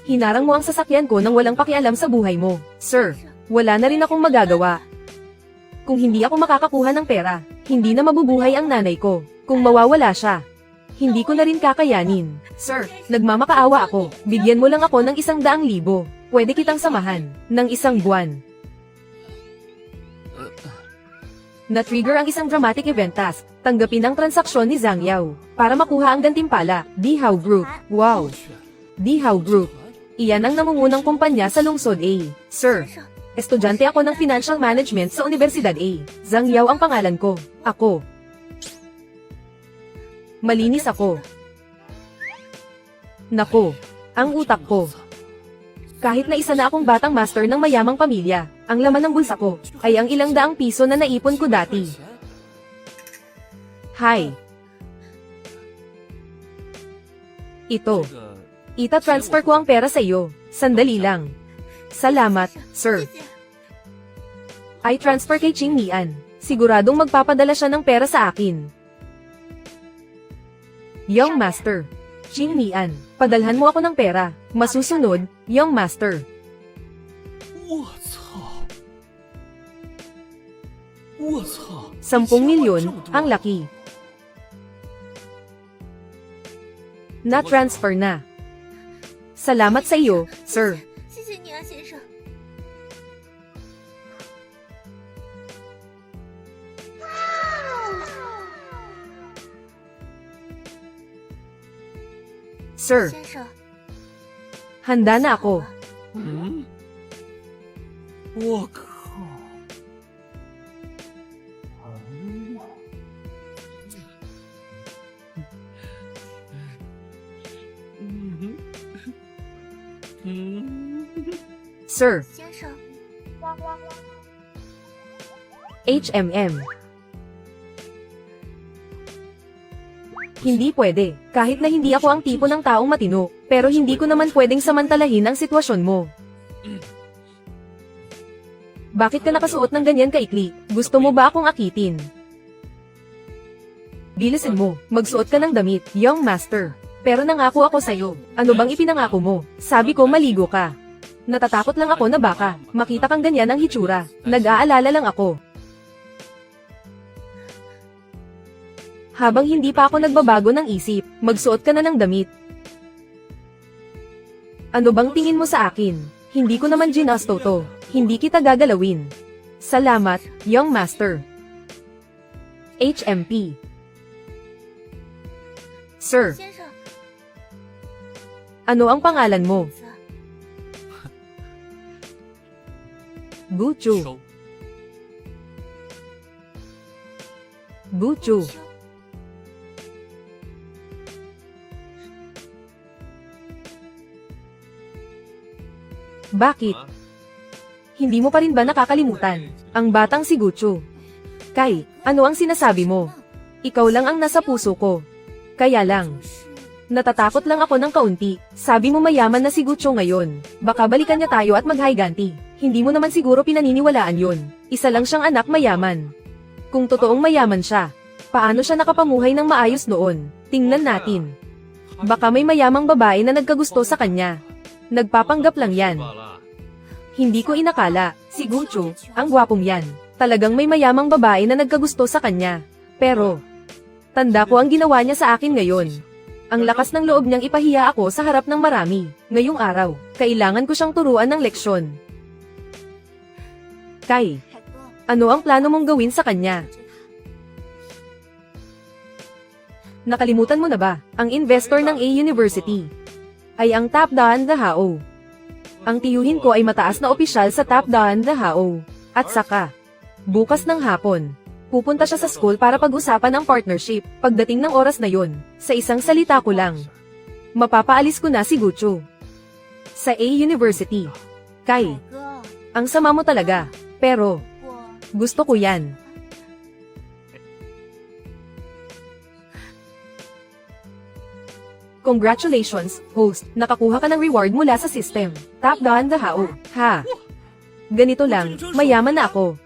S1: hinarang mo ang sasakyan ko nang walang pakialam sa buhay mo. Sir, wala na rin akong magagawa. Kung hindi ako makakakuha ng pera, hindi na mabubuhay ang nanay ko. Kung mawawala siya, hindi ko na rin kakayanin. Sir, nagmamakaawa ako. Bigyan mo lang ako ng 100,000. Pwede kitang samahan ng 1 buwan. Na-trigger ang isang dramatic event task. Tanggapin ang transaksyon ni Zhang Yao para makuha ang gantimpala. Dihao Group. Wow. Dihao Group. Iyan ang nangungunang kumpanya sa lungsod A. Sir, estudyante ako ng Financial Management sa Universidad A. Zhang Yao ang pangalan ko. Ako. Malinis ako. Nako, ang utak ko. Kahit na isa na akong batang master ng mayamang pamilya, ang laman ng bulsa ko ay ang ilang daang piso na naipon ko dati. Hi. Ito. Ita-transfer ko ang pera sa iyo. Sandali lang. Salamat, sir. Ay transfer kay Ching Mian. Siguradong magpapadala siya ng pera sa akin. Young Master. Ching Mian, padalhan mo ako ng pera. Masusunod, Young Master.
S2: 我操！
S1: 10 milyon, ang laki. Na-transfer na. Salamat sa iyo, sir.
S3: 谢谢你啊，先生。
S1: Sir,
S3: 先生，
S1: handa na ako.
S2: 嗯，我靠！嗯，
S1: Sir,
S3: 先生，
S1: HMM. Hindi pwede. Kahit na hindi ako ang tipo ng taong matino, pero hindi ko naman pwedeng samantalahin ang sitwasyon mo. Bakit ka nakasuot ng ganyan kaikli? Gusto mo ba akong akitin? Bilisin mo, magsuot ka ng damit, young master. Pero nangako ako sa'yo. Ano bang ipinangako mo? Sabi ko maligo ka. Natatakot lang ako na baka makita kang ganyan ang hitsura. Nag-aalala lang ako. Habang hindi pa ako nagbabago ng isip, magsuot ka na ng damit. Ano bang tingin mo sa akin? Hindi ko naman ginasto to. Hindi kita gagalawin. Salamat, young master. HMP. Sir,
S3: 先生，
S1: ano ang pangalan mo?
S3: 子，
S1: Guchu.
S2: 收
S1: Guchu.
S3: 秋，
S1: Bakit? Hindi mo pa rin ba nakakalimutan? Ang batang si Guchu. Kai, ano ang sinasabi mo? Ikaw lang ang nasa puso ko. Kaya lang,
S3: 是
S1: natatakot lang ako ng kaunti. Sabi mo mayaman na si Gucho ngayon. Baka balikan niya tayo at mag-higanti. Hindi mo naman siguro pinaniniwalaan yun. Isa lang siyang anak mayaman. Kung totoong mayaman siya, paano siya nakapamuhay ng maayos noon? Tingnan natin. Baka may mayamang babae na nagkagusto sa kanya. Nagpapanggap lang yan. Hindi ko inakala, si Gucho, ang gwapong yan. Talagang may mayamang babae na nagkagusto sa kanya. Pero, tanda ko ang ginawa niya sa akin ngayon. Ang lakas ng loob niyang ipahiya ako sa harap ng marami. Ngayong araw, kailangan ko siyang turuan ng leksyon. Kai,
S3: 海哥，
S1: ano ang plano mong gawin sa kanya?
S3: 治他。
S1: Nakalimutan mo na ba, ang investor ng A University ay ang Top Dan The Hao. Ang tiyuhin ko ay mataas na opisyal sa Top Dan The Hao. At saka, bukas ng hapon, pupunta siya sa school para pag-usapan ang partnership. Pagdating ng oras na yon, sa isang salita ko lang, mapapaalis ko na si Gucho sa A University. Kai,
S3: 海哥，
S1: ang sama mo talaga, pero
S3: 我
S1: gusto ko yan. Congratulations, host. Nakakuha ka ng reward mula sa system. Top Dan The Hao. Ha? Ganito lang, mayaman na ako.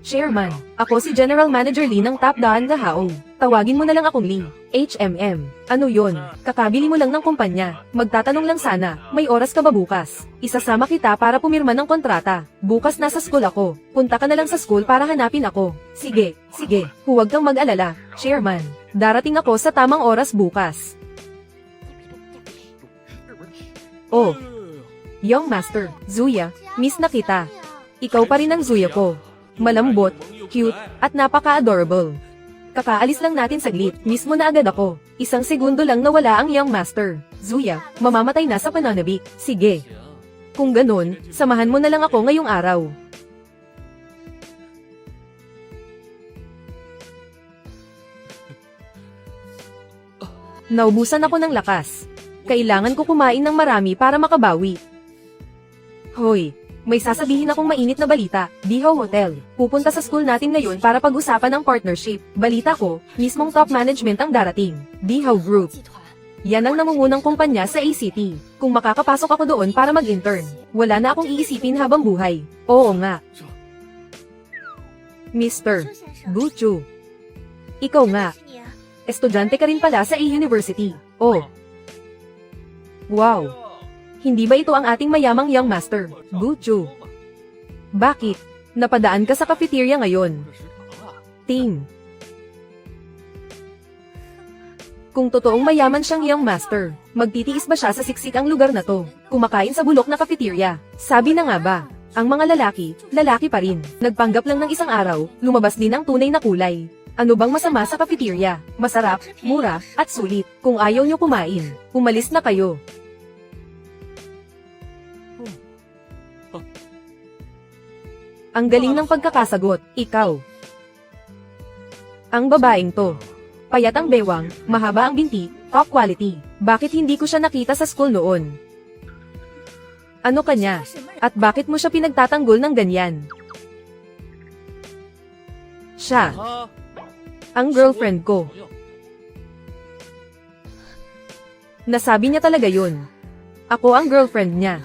S1: Chairman, ako si General Manager Lee ng Top Dan The Hao. Tawagin mo na lang akong Lee. HMM. Ano yon? Kakabili mo lang ng kumpanya. Magtatanong lang sana, may oras ka ba bukas? Isasama kita para pumirma ng kontrata. Bukas nasa school ako. Punta ka na lang sa school para hanapin ako. Sige, sige. Huwag kang mag-alala. Chairman, darating ako sa tamang oras bukas. Oh, young master, Zuya, miss na kita. Ikaw pa rin ang Zuya ko. Malambot, cute, at napaka-adorable. Kakaalis lang natin saglit, mismo na agad ako. Isang segundo lang nawala ang young master. Zuya, mamamatay na sa pananabik. Sige. Kung ganun, samahan mo na lang ako ngayong araw. Naubusan ako ng lakas. Kailangan ko kumain ng marami para makabawi. Hoy, may sasabihin akong mainit na balita. Dihaw Hotel. Pupunta sa school natin ngayon para pag-usapan ang partnership. Balita ko, mismong top management ang darating. Dihaw Group.
S3: 集团，
S1: Yan ang nangungunang kumpanya sa ACT. Kung makakapasok ako doon para mag-intern, wala na akong iisipin habang buhay. Oo nga. Mr.
S3: 周先生，
S1: Guchu. Ikaw nga.
S3: 是你啊，
S1: Estudyante ka rin pala sa A University. Oh. Wow. Hindi ba ito ang ating mayamang young master, Guchu? Bakit? Napadaan ka sa cafeteria ngayon. Ting. Kung totoong mayaman siyang young master, magtitiis ba siya sa siksik ang lugar na to? Kumakain sa bulok na cafeteria. Sabi na nga ba, ang mga lalaki, lalaki pa rin. Nagpanggap lang ng isang araw, lumabas din ang tunay na kulay. Ano bang masama sa cafeteria? Masarap, mura, at sulit. Kung ayaw nyo kumain, umalis na kayo. Ang galing ng pagkakasagot, ikaw. Ang babaeng to. Payat ang bewang, mahaba ang binti, top quality. Bakit hindi ko siya nakita sa school noon? Ano kanya? At bakit mo siya pinagtatanggol ng ganyan? Siya,
S2: 他
S1: ang girlfriend ko. Nasabi niya talaga yun. Ako ang girlfriend niya.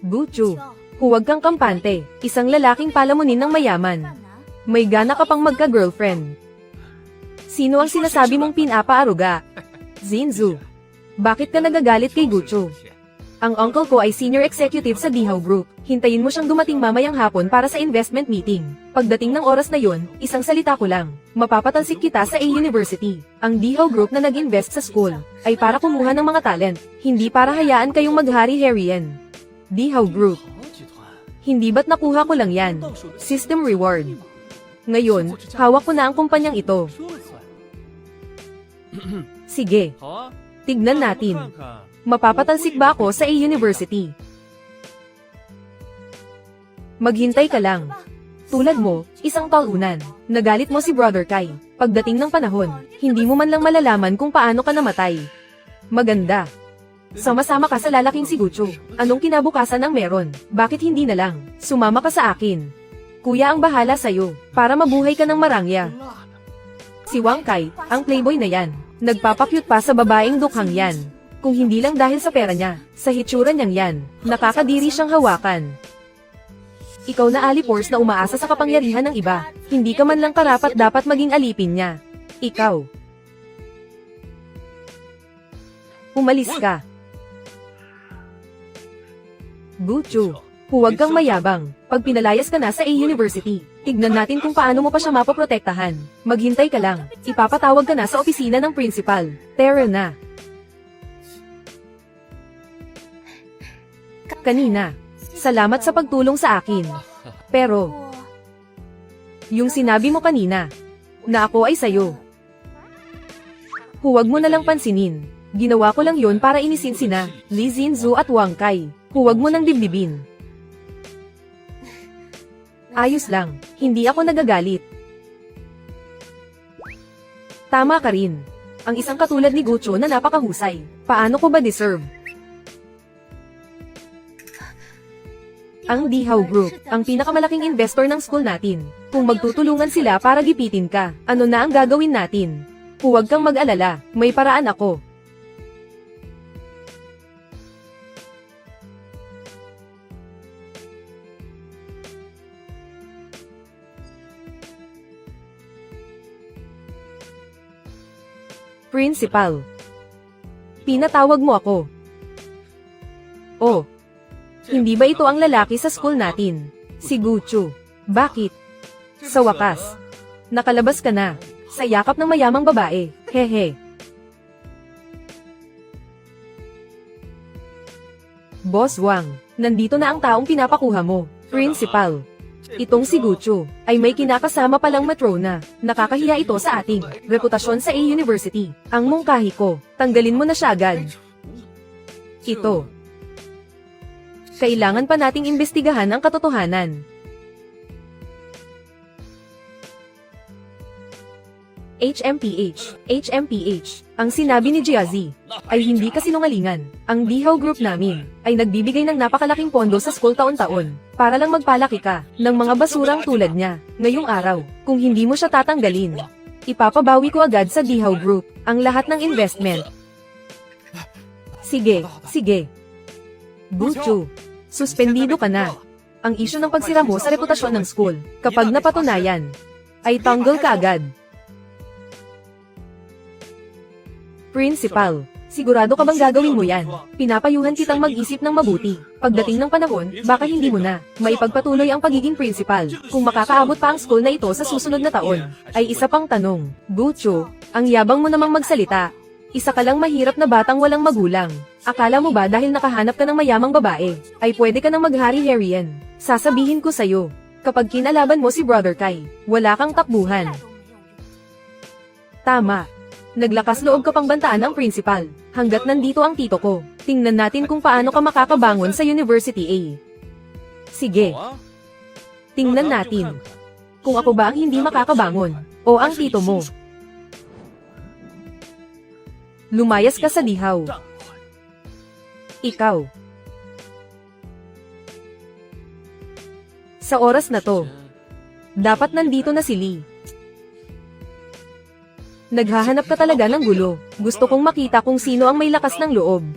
S1: Guchu, huwag kang kampante. Isang lalaking palamunin ng mayaman. May gana ka pang magka-girlfriend. Sino ang sinasabi mong pinapaaruga? Zinzu. Bakit ka nagagalit kay Guchu? Ang uncle ko ay senior executive sa Dihaw Group. Hintayin mo siyang dumating mamayang hapon para sa investment meeting. Pagdating ng oras na yon, isang salita ko lang. Mapapatalsik kita sa A University. Ang Dihaw Group na nag-invest sa school ay para kumuha ng mga talent, hindi para hayaan kayong maghari-harian. Dihaw Group.
S2: 好集团，
S1: Hindi ba't nakuha ko lang yan? System reward. Ngayon, hawak ko na ang kumpanyang ito.
S2: 说了算。
S1: Sige,
S2: 好啊，
S1: tignan
S2: 那我们
S1: natin.
S2: 看看
S1: Mapapatalsik ba ako sa A University? Maghintay ka lang. Tulad mo, isang talunan. Nagalit mo si Brother Kai. Pagdating ng panahon, hindi mo man lang malalaman kung paano ka namatay. Maganda. Sama-sama ka sa lalaking si Guchu. Anong kinabukasan ang meron? Bakit hindi na lang? Sumama ka sa akin. Kuya ang bahala sa'yo, para mabuhay ka ng marangya.
S2: 辣的。
S1: Si Wang Kai, ang playboy na yan. Nagpapakyut pa sa babaeng dukhang yan. Kung hindi lang dahil sa pera niya, sa hitsura niyang yan, nakakadiri siyang hawakan. Ikaw na alipors na umaasa sa kapangyarihan ng iba, hindi ka man lang karapat dapat maging alipin niya. Ikaw. Umalis ka. Guchu, huwag kang mayabang. Pag pinalayas ka na sa A University, tignan natin kung paano mo pa siya mapoprotektahan. Maghintay ka lang, ipapatawag ka na sa opisina ng principal. Tara na. Kanina, salamat sa pagtulong sa akin. Pero,
S3: 我
S1: yung sinabi mo kanina, na ako ay sayo. Huwag mo na lang pansinin. Ginawa ko lang yon para inisin sina Li Zinzu at Wang Kai. Huwag mo nang dibdibin. Ayos lang, hindi ako nagagalit. Tama ka rin. Ang isang katulad ni Gucho na napakahusay. Paano ko ba deserve? Ang Dihaw Group, ang pinakamalaking investor ng school natin. Kung magtutulungan sila para gipitin ka, ano na ang gagawin natin? Huwag kang mag-alala, may paraan ako. Principal. Pinatawag mo ako. Oh. Hindi ba ito ang lalaki sa school natin? Si Guchu. Bakit? Sa wakas. Nakalabas ka na. Sa yakap ng mayamang babae. Hehe. Boss Wang, nandito na ang taong pinapakuha mo. Principal. Itong si Guchu ay may kinakasama palang matrona. Nakakahiya ito sa ating reputasyon sa A University. Ang mungkahi ko, tanggalin mo na siya agad. Ito. Kailangan pa nating imbestigahan ang katotohanan. HMPH. Ang sinabi ni Jiazi ay hindi kasinungalingan. Ang Dihaw Group namin ay nagbibigay ng napakalaking pondo sa school taon-taon para lang magpalaki ka ng mga basurang tulad niya. Ngayong araw, kung hindi mo siya tatanggalin, ipapabawi ko agad sa Dihaw Group ang lahat ng investment. Sige. Guchu, suspendido ka na. Ang isyu ng pagsira mo sa reputasyon ng school, kapag napatunayan, ay tanggal ka agad. Principal, sigurado ka bang gagawin mo yan? Pinapayuhan kitang mag-isip ng mabuti. Pagdating ng panahon, baka hindi mo na maipagpatuloy ang pagiging principal. Kung makakaabot pa ang school na ito sa susunod na taon, ay isa pang tanong. Guchu, ang yabang mo namang magsalita. Isa ka lang mahirap na batang walang magulang. Akala mo ba dahil nakahanap ka ng mayamang babae, ay pwede ka nang maghari-harian? Sasabihin ko sa'yo, Kapag kinalaban mo si Brother Kai, wala kang takbuhan. Tama. Naglakas loob ka pang bantaan ang principal, hanggat nandito ang tito ko. Tingnan natin kung paano ka makakabangon sa University A. Sige,
S2: 好啊，
S1: tingnan
S2: 让他们就
S1: natin
S2: 看看
S1: kung ako ba ang hindi makakabangon, o ang tito mo. Lumayas ka sa dihaw.
S2: 战快
S1: Ikaw. Sa oras na to, dapat nandito na si Lee. Naghahanap ka talaga ng gulo. Gusto kong makita kung sino ang may lakas ng loob.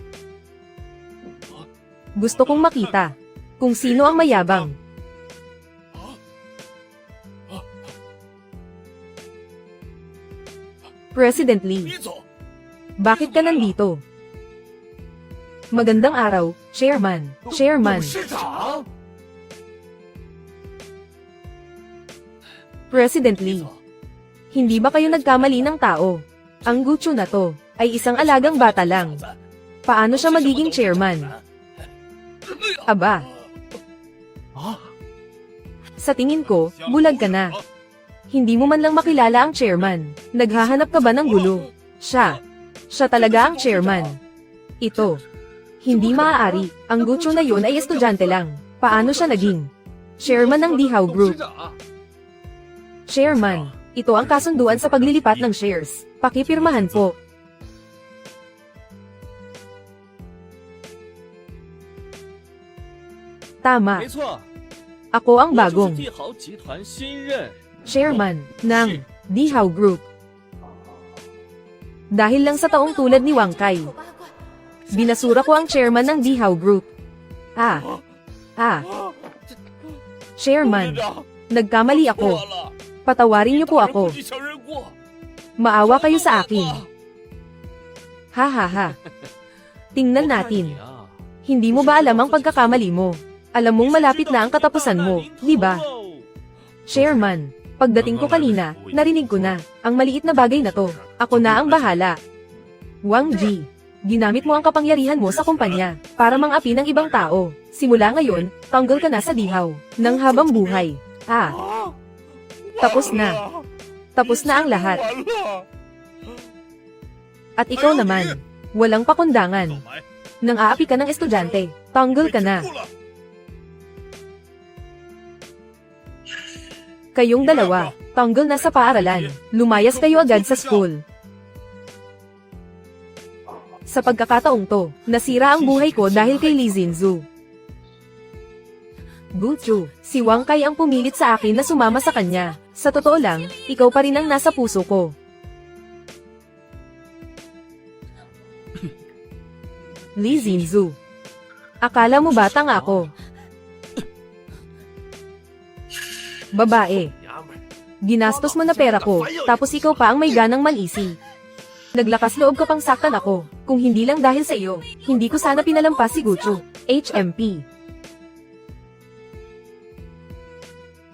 S1: Gusto kong makita kung sino ang mayabang. President Lee,
S2: 你走，
S1: bakit ka nandito? Magandang araw, Chairman.
S2: 董
S1: Chairman,
S2: 事长，
S1: President Lee. Hindi ba kayo nagkamali ng tao? Ang Gucho na to ay isang alagang bata lang. Paano siya magiging chairman? Aba,
S2: 啊，
S1: sa tingin ko, bulag ka na. Hindi mo man lang makilala ang chairman. Naghahanap ka ba ng gulo? Siya. Siya talaga ang chairman. Ito. Hindi maaari. Ang Gucho na yun ay estudyante lang. Paano siya naging chairman ng Dihaw
S2: 董事
S1: Group?
S2: 长，
S1: Chairman, ito ang kasunduan sa paglilipat ng shares. Pakipirmahan po. Tama,
S2: 没错，
S1: ako ang
S2: 我就是
S1: bagong
S2: 帝豪集团新任
S1: chairman ng Dihaw Group. Dahil lang sa taong tulad ni Wang Kai,
S3: 好八卦。
S1: binasura ko ang chairman ng Dihaw Group. Chairman,
S2: 董事长，
S1: nagkamali
S2: 错
S1: ako.
S2: 了，
S1: Patawarin niyo po
S2: 大人
S1: ako.
S2: 不计小人过，
S1: Maawa kayo sa akin. Ha ha ha. Tingnan
S2: 我看
S1: natin.
S2: 你啊
S1: Hindi mo ba alam ang pagkakamali mo? Alam mong malapit na ang katapusan mo, di ba? Chairman, pagdating ko kanina, narinig ko na, ang maliit na bagay na to. Ako na ang bahala. Wang Ji, ginamit mo ang kapangyarihan mo sa kumpanya para mangapi ng ibang tao. Simula ngayon, tanggal ka na sa dihaw ng habang buhay. Tapos na. Tapos na ang lahat.
S2: 完了，
S1: At ikaw naman, walang pakundangan.
S2: 买
S1: Nang aapi ka ng estudyante, tanggal ka na.
S2: 不了，
S1: Kayong dalawa, tanggal na sa paaralan. Lumayas kayo agad sa school. Sa pagkakataong to, nasira ang buhay ko dahil kay Lee Zinzu. Guchu, si Wang Kai ang pumilit sa akin na sumama sa kanya. Sa totoo lang, ikaw pa rin ang nasa puso ko. Lee Zinzu. Akala mo ba tanga ako? Babae.
S2: 娘们儿，
S1: Ginastos mo na pera ko, tapos ikaw pa ang may ganang manisi. Naglakas loob ka pang saktan ako, kung hindi lang dahil sa iyo, hindi ko sana pinalampas si Gucho, HMP.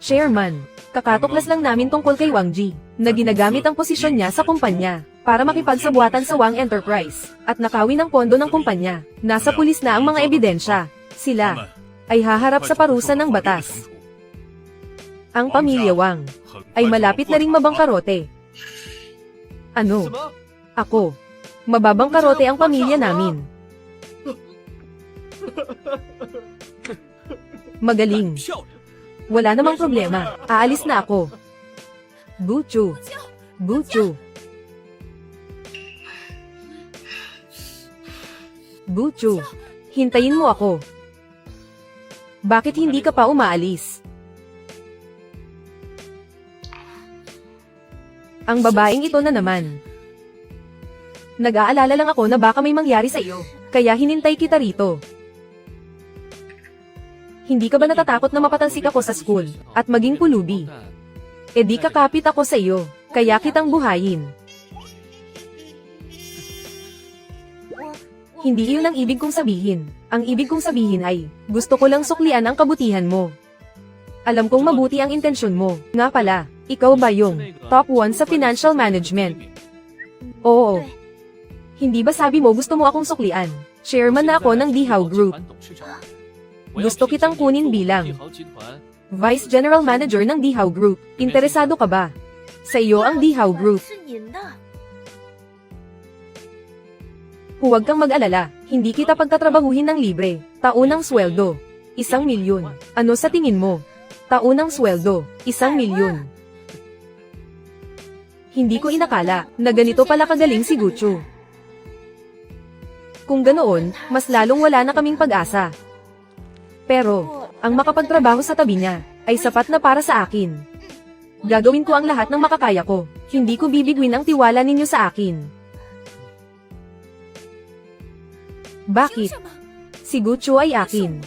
S1: Chairman, kakatuklas lang namin tungkol kay Wang Ji, na ginagamit ang posisyon niya sa kumpanya, para makipagsabuatan sa Wang Enterprise, at nakawin ang pondo ng kumpanya. Nasa pulis na ang mga ebidensya. Sila ay haharap sa parusa ng batas. Ang pamilya Wang ay malapit na ring mabangkarote.
S2: 什
S1: Ano?
S2: 么？
S1: Ako. Mababangkarote ang pamilya namin. Magaling.
S2: 漂亮，
S1: Wala namang problema. Aalis na ako. Guchu. Guchu. Guchu. Hintayin mo ako. Bakit hindi ka pa umaalis? Ang babaeng ito na naman. Nag-aalala lang ako na baka may mangyari sa iyo, kaya hinintay kita rito. Hindi ka ba natatakot na mapatalsik ako sa school, at maging pulubi? E di kakapit ako sa iyo, kaya kitang buhayin. Hindi iyon ang ibig kong sabihin. Ang ibig kong sabihin ay, gusto ko lang suklian ang kabutihan mo. Alam kong mabuti ang intensyon mo. Nga pala, ikaw ba yung top 1 sa financial management? Oo. Hindi ba sabi mo gusto mo akong suklian? Chairman na ako ng Dihaw Group. Gusto kitang kunin bilang Vice General Manager ng Dihao Group. Interesado ka ba? Sa iyo ang Dihao Group.
S3: 是您的。
S1: Huwag kang mag-alala, hindi kita pagtatrabahuhin ng libre. Taunang sweldo, 1,000,000. Ano sa tingin mo? Taunang sweldo, 1,000,000. Hindi ko inakala na ganito pala kagaling si Guchu. Kung ganoon, mas lalong wala na kaming pag-asa. Pero, ang makapagtrabaho sa tabi niya, ay sapat na para sa akin. Gagawin ko ang lahat ng makakaya ko. Hindi ko bibigwin ang tiwala ninyo sa akin. Bakit? Si Guchu ay akin.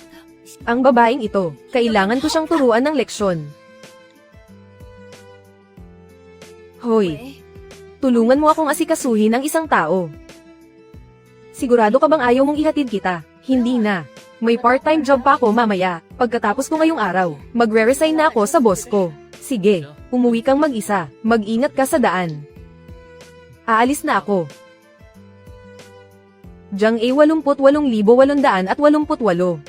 S1: Ang babaeng ito, kailangan ko siyang turuan ng leksyon. Hoy, tulungan mo akong asikasuhin ang isang tao. Sigurado ka bang ayaw mong ihatid kita? Hindi na. May part-time job pa ako mamaya. Pagkatapos ko ngayong araw, magre-resign na ako sa boss ko. Sige, umuwi kang mag-isa. Mag-ingat ka sa daan. Aalis na ako. Jang A 88,888.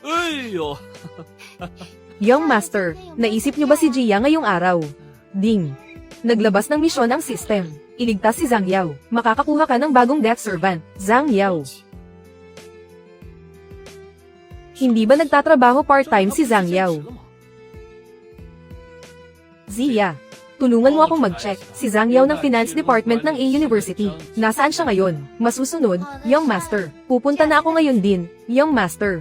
S2: Eh呦，
S1: Young Master, naisip niyo ba si Jia ngayong araw? Ding. Naglabas ng misyon ang system. Iligtas si Zhang Yao. Makakakuha ka ng bagong death servant, Zhang Yao. Hindi ba nagtatrabaho part-time si Zhang Yao? Zia, tulungan mo akong mag-check. Si Zhang Yao ng Finance Department ng A University. Nasaan siya ngayon? Masusunod, Young Master. Pupunta na ako ngayon din, Young Master.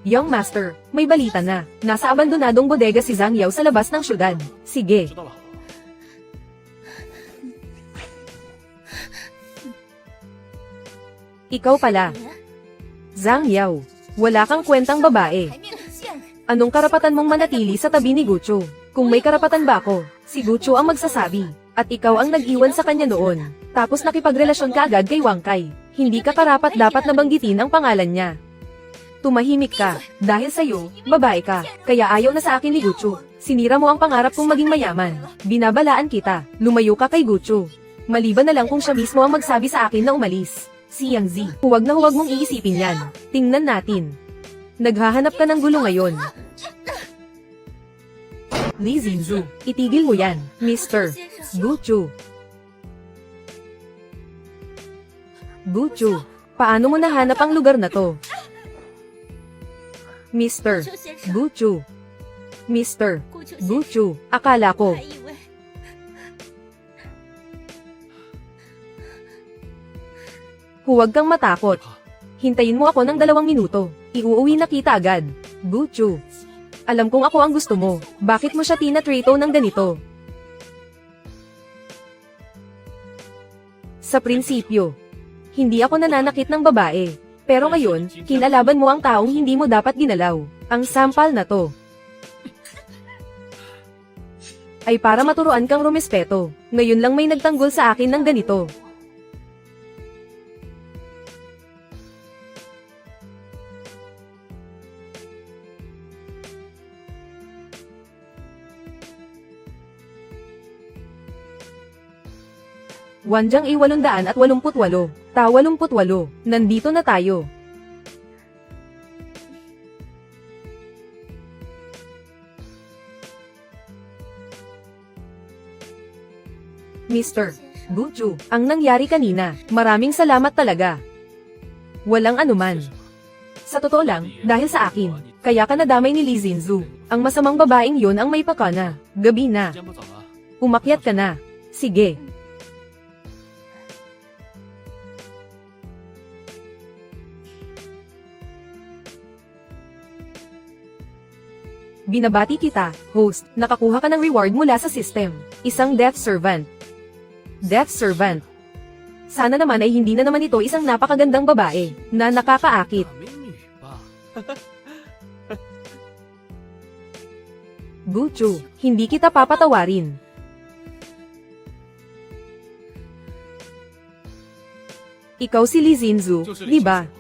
S1: Young Master, may balita na. Nasa abandonadong bodega si Zhang Yao sa labas ng syudad. Sige.
S2: 知道了。
S1: Ikaw pala. Zhang Yao. Wala kang kwentang babae.
S3: 台面很现实。
S1: Anong karapatan mong manatili sa tabi ni Guchu? Kung may karapatan ba ako, si Guchu ang magsasabi. At ikaw ang nag-iwan sa kanya noon. Tapos nakipagrelasyon ka agad kay Wang Kai. Hindi ka karapat dapat nabanggitin ang pangalan niya. Tumahimik ka. Dahil sa'yo, babae ka. Kaya ayaw na sa akin ni Guchu. Sinira mo ang pangarap kong maging mayaman. Binabalaan kita. Lumayo ka kay Guchu. Maliban na lang kung siya mismo ang magsabi sa akin na umalis. Si Yang Zi, huwag na huwag mong iisipin yan. Tingnan natin. Naghahanap ka ng gulo ngayon. Li Zinzu, itigil mo yan, Mr. Guchu. Guchu, paano mo nahanap ang lugar na to? Mr. Guchu. Mr. Guchu, akala ko.
S3: 还以为
S1: Huwag kang matakot. Hintayin mo ako ng 2 minuto. Iuuwi na kita agad. Guchu. Alam kong ako ang gusto mo. Bakit mo siya tinatrato ng ganito? Sa prinsipyo, hindi ako nananakit ng babae. Pero ngayon, kinalaban mo ang taong hindi mo dapat ginalaw. Ang sampal na to ay para maturuan kang rumespeto. Ngayon lang may nagtanggol sa akin ng ganito. Wanjang A 888, Ta 88, nandito na tayo. Mr. Guchu, ang nangyari kanina, maraming salamat talaga. Walang anuman. Sa totoo lang, dahil sa akin, kaya ka nadamay ni Li Zinzu. Ang masamang babaeng yon ang may pakana. Gabi na.
S2: 时间不早了，
S1: Umakyat ka na. Sige. Binabati kita, host, nakakuha ka ng reward mula sa system. Isang death servant. Death servant. Sana naman ay hindi na naman ito isang napakagandang babae, na nakakaakit.
S2: 大美女吧？
S1: Guchu, hindi kita papatawarin. Ikaw si Li Zinzu,
S2: 就是
S1: di
S2: 李
S1: ba?
S2: 先生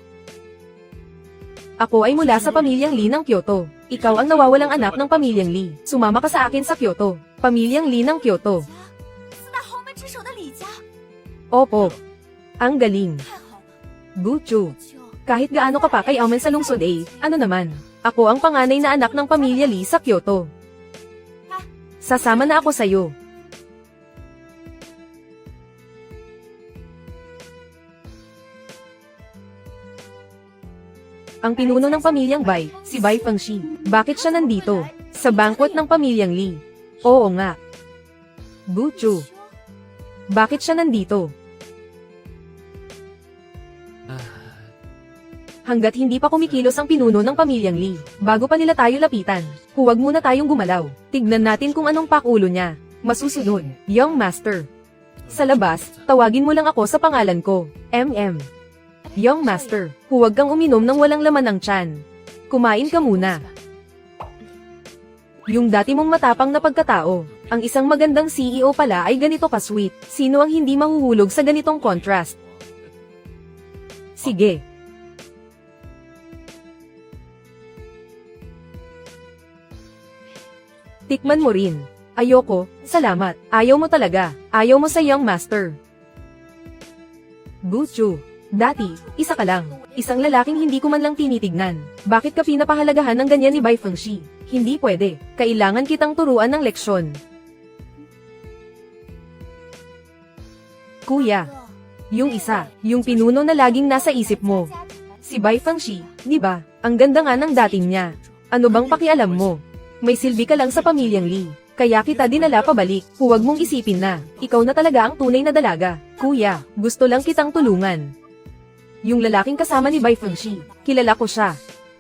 S1: Ako ay mula sa pamilyang Lee ng Kyoto. Ikaw ang nawawalang anak ng pamilyang Lee. Sumama ka sa akin sa Kyoto. Pamilyang Lee ng Kyoto.
S3: 四大豪门之首的李家，
S1: Opo. Ang galing.
S3: 太好了。
S1: Guchu.
S3: 就
S1: Kahit gaano ka pa kay Aman sa lungsod ano naman. Ako ang panganay na anak ng pamilya Lee sa Kyoto. Sasama na ako sa'yo. Ang pinuno ng pamilyang Bai, si Bai Fengxi. Bakit siya nandito? Sa banquet ng pamilyang Lee. Oo nga. Guchu. Bakit siya nandito? Hanggat hindi pa kumikilos ang pinuno ng pamilyang Lee, bago pa nila tayo lapitan, huwag muna tayong gumalaw. Tignan natin kung anong pakulo niya. Masusunod, Young Master. Sa labas, tawagin mo lang ako sa pangalan ko, MM. Young Master, huwag kang uminom ng walang laman ng tiyan. Kumain ka muna. Yung dati mong matapang na pagkatao, ang isang magandang CEO pala ay ganito ka-sweet. Sino ang hindi mahuhulog sa ganitong contrast? Sige. Tikman mo rin. Ayoko, salamat. Ayaw mo talaga. Ayaw mo sa Young Master. Guchu. Dati, isa ka lang. Isang lalaking hindi ko man lang tinitignan. Bakit ka pinapahalagahan ng ganyan ni Bai Fengxi? Hindi pwede. Kailangan kitang turuan ng leksyon. Kuya. Yung isa, yung pinuno na laging nasa isip mo. Si Bai Fengxi, di ba? Ang ganda nga ng dating niya. Ano bang pakialam mo? May silbi ka lang sa pamilyang Lee. Kaya kita dinala pabalik. Huwag mong isipin na, ikaw na talaga ang tunay na dalaga. Kuya, gusto lang kitang tulungan. Yung lalaking kasama ni Bai Fengxi, kilala ko siya.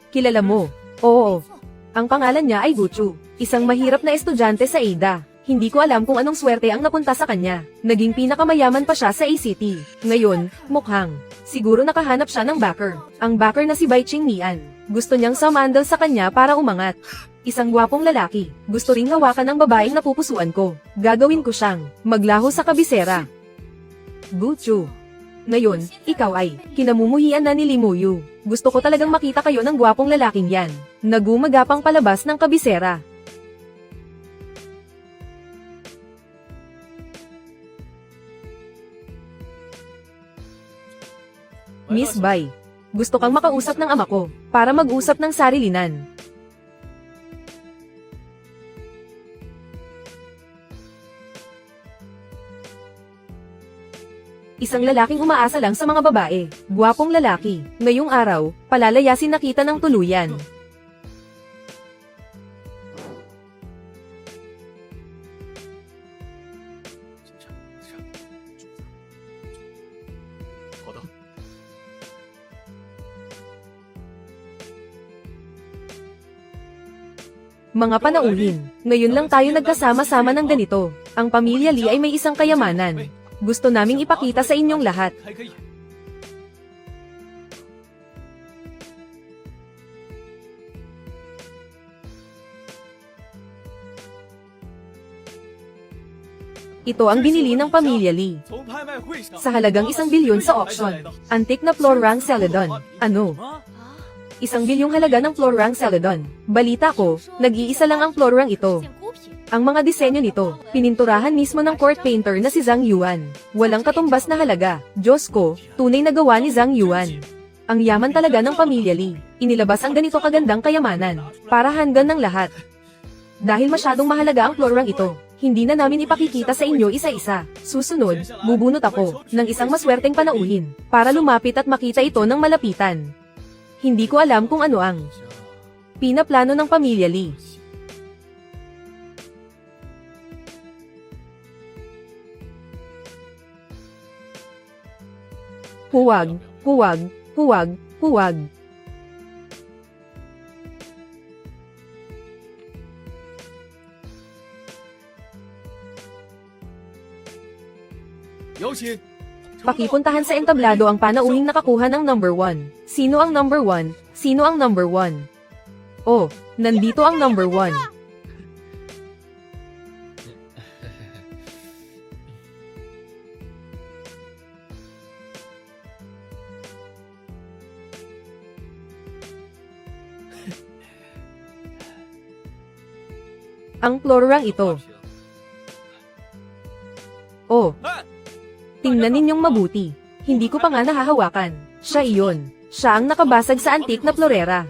S1: Kilala mo? Oo. Ang pangalan niya ay Guchu. Isang mahirap na estudyante sa Ada. Hindi ko alam kung anong swerte ang napunta sa kanya. Naging pinakamayaman pa siya sa ACT. Ngayon, mukhang, siguro nakahanap siya ng backer. Ang backer na si Bai Qingnian. Gusto niyang sumandal sa kanya para umangat. Isang gwapong lalaki. Gusto ring hawakan ng babaeng napupusuan ko. Gagawin ko siyang maglaho sa kabisera. Guchu. Ngayon, ikaw ay kinamumuhian na ni Limuyu. Gusto ko talagang makita kayo ng gwapong lalaking yan. Nagumagapang palabas ng kabisera. Miss Bai. Gusto kang makausap ng ama ko, para mag-usap ng sarilinan. Isang lalaking umaasa lang sa mga babae. Gwapong lalaki. Ngayong araw, palalayasin na kita ng tuluyan. Mga panauhin, ngayon lang tayo nagkasama-sama ng ganito. Ang pamilya Lee ay may isang kayamanan. Gusto naming ipakita sa inyong lahat.
S2: 开个眼。
S1: Ito ang binili ng pamilya Lee.
S2: 从拍卖会上
S1: Sa halagang 1 bilyon sa auction. Antique na floor rank celadon. Ano? 1 bilyong halaga ng floor rank celadon. Balita ko, nag-iisa lang ang floor rank ito.
S3: 件孤品，
S1: Ang mga disenyo nito, pininturahan mismo ng court painter na si Zhang Yuan. Walang katumbas na halaga. Diyos ko, tunay na gawa ni Zhang Yuan. Ang yaman talaga ng pamilya Lee. Inilabas ang ganito kagandang kayamanan. Para hanggan ng lahat. Dahil masyadong mahalaga ang floor rank ito, hindi na namin ipakikita sa inyo isa-isa. Susunod, bubunot ako ng isang maswerteng panauhin para lumapit at makita ito ng malapitan. Hindi ko alam kung ano ang pinaplano ng pamilya Lee. Huwag, huwag, huwag, huwag. Pakipuntahan sa entablado ang panauhing nakakuha ng number 1. Sino ang number 1? Sino ang number 1? Oh, nandito ang number 1. Ang Flororang ito. Oh, tingnan ninyong mabuti. Hindi ko pa nga nahahawakan. Siya iyon. Siya ang nakabasag sa antik na Florera.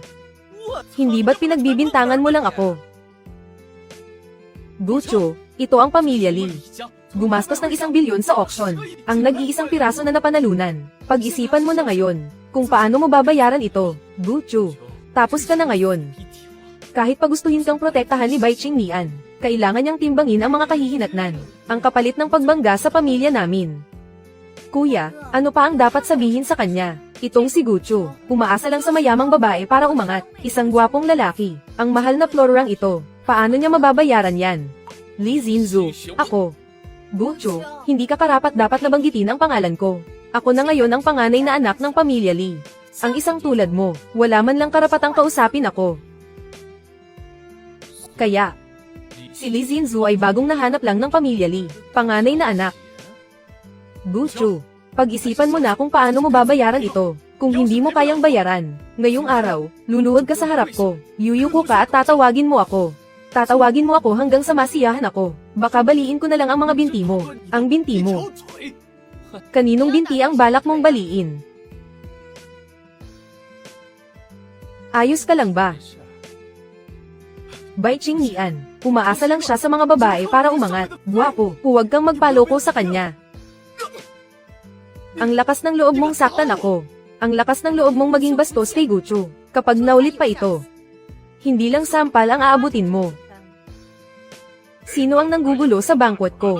S1: Hindi ba't pinagbibintangan mo lang ako? Gucho, ito ang pamilya Lee. Gumastos ng 1 bilyon sa auction. Ang nag-iisang piraso na napanalunan. Pag-isipan mo na ngayon, kung paano mo babayaran ito. Gucho, tapos ka na ngayon. Kahit pagustuhin kang protektahan ni Bai Qingnian, kailangan niyang timbangin ang mga kahihinatnan. Ang kapalit ng pagbangga sa pamilya namin. Kuya, ano pa ang dapat sabihin sa kanya? Itong si Gucho, umaasa lang sa mayamang babae para umangat. Isang gwapong lalaki. Ang mahal na Flororang ito. Paano niya mababayaran yan? Li Zinzu, ako. Gucho, hindi ka karapat dapat na banggitin ang pangalan ko. Ako na ngayon ang panganay na anak ng pamilya Lee. Ang isang tulad mo, wala man lang karapatang kausapin ako. Kaya, si Li Zinzu ay bagong nahanap lang ng pamilya Lee, panganay na anak. Gucho, pag-isipan mo na kung paano mo babayaran ito. Kung hindi mo kayang bayaran, ngayong araw, luluhod ka sa harap ko, yuyuko ka at tatawagin mo ako. Tatawagin mo ako hanggang sa masiyahan ako. Baka baliin ko na lang ang mga binti mo. Ang binti mo. Kaninong binti ang balak mong baliin? Ayos ka lang ba? Bai Qingnian, umaasa lang siya sa mga babae para umangat. Guwapo, huwag kang magpaloko sa kanya. Ang lakas ng loob mong saktan ako. Ang lakas ng loob mong maging bastos kay Gucho. Kapag naulit pa ito, hindi lang sampal ang aabutin mo. Sino ang nanggugulo sa banquet ko?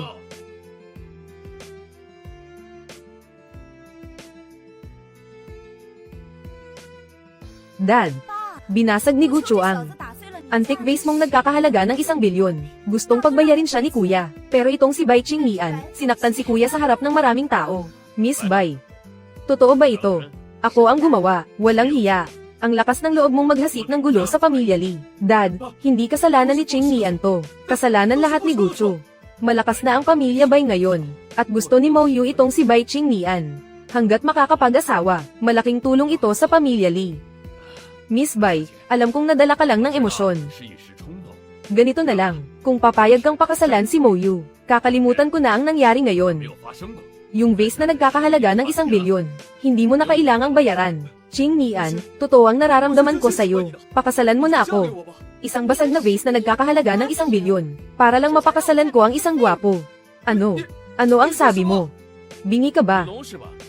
S1: Dad, binasag ni Gucho ang antique vase mong nagkakahalaga ng 1 bilyon. Gustong pagbayarin siya ni Kuya. Pero itong si Bai Qingnian, sinaktan si Kuya sa harap ng maraming tao. Miss Bai, totoo ba ito? Ako ang gumawa, walang hiya. Ang lakas ng loob mong maghasik ng gulo sa pamilya Lee. Dad, hindi kasalanan ni Qingnian to. Kasalanan lahat ni Gucho. Malakas na ang pamilya Bai ngayon. At gusto ni Mo Yu itong si Bai Qingnian. Hanggat makakapag-asawa, malaking tulong ito sa pamilya Lee. Miss Bai, alam kong nadala ka lang ng emosyon. Ganito na lang, kung papayag kang pakasalan si Mo Yu, kakalimutan ko na ang nangyari ngayon. Yung vase na nagkakahalaga ng 1 bilyon, hindi mo na kailangang bayaran. Qingnian, totoo ang nararamdaman ko sa'yo. Pakasalan mo na ako. Isang basag na vase na nagkakahalaga ng 1 bilyon, para lang mapakasalan ko ang isang gwapo. Ano? Ano ang sabi mo? Bingi ka ba?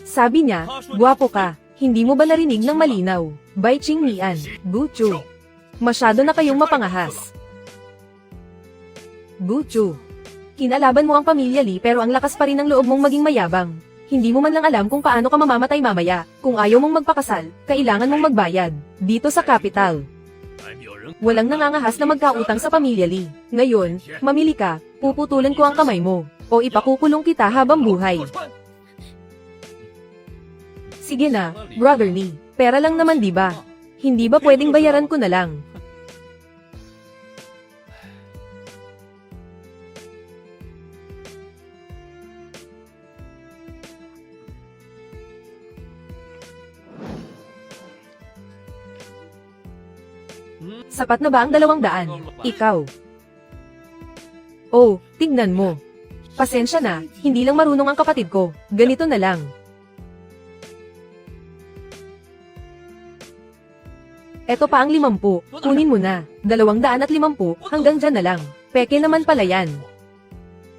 S1: Sabi niya, gwapo ka. Hindi mo ba narinig ng malinaw? Bai Qingnian, Gucho. Masyado na kayong mapangahas. Gucho. Kinalaban mo ang pamilya Lee pero ang lakas pa rin ng loob mong maging mayabang. Hindi mo man lang alam kung paano ka mamamatay mamaya. Kung ayaw mong magpakasal, kailangan mong magbayad. Dito sa capital. Walang nangangahas na magkautang sa pamilya Lee. Ngayon, mamili ka, puputulan ko ang kamay mo. O ipakukulong kita habang buhay. Sige na, Brother Lee. Pera lang naman di ba? Hindi ba pwedeng bayaran ko na lang? Sapat na ba ang 200? Ikaw. Oh, tignan mo. Pasensya na, hindi lang marunong ang kapatid ko. Ganito na lang. Eto pa ang 50, kunin mo na. 250 hanggang dyan na lang. Peke naman pala yan.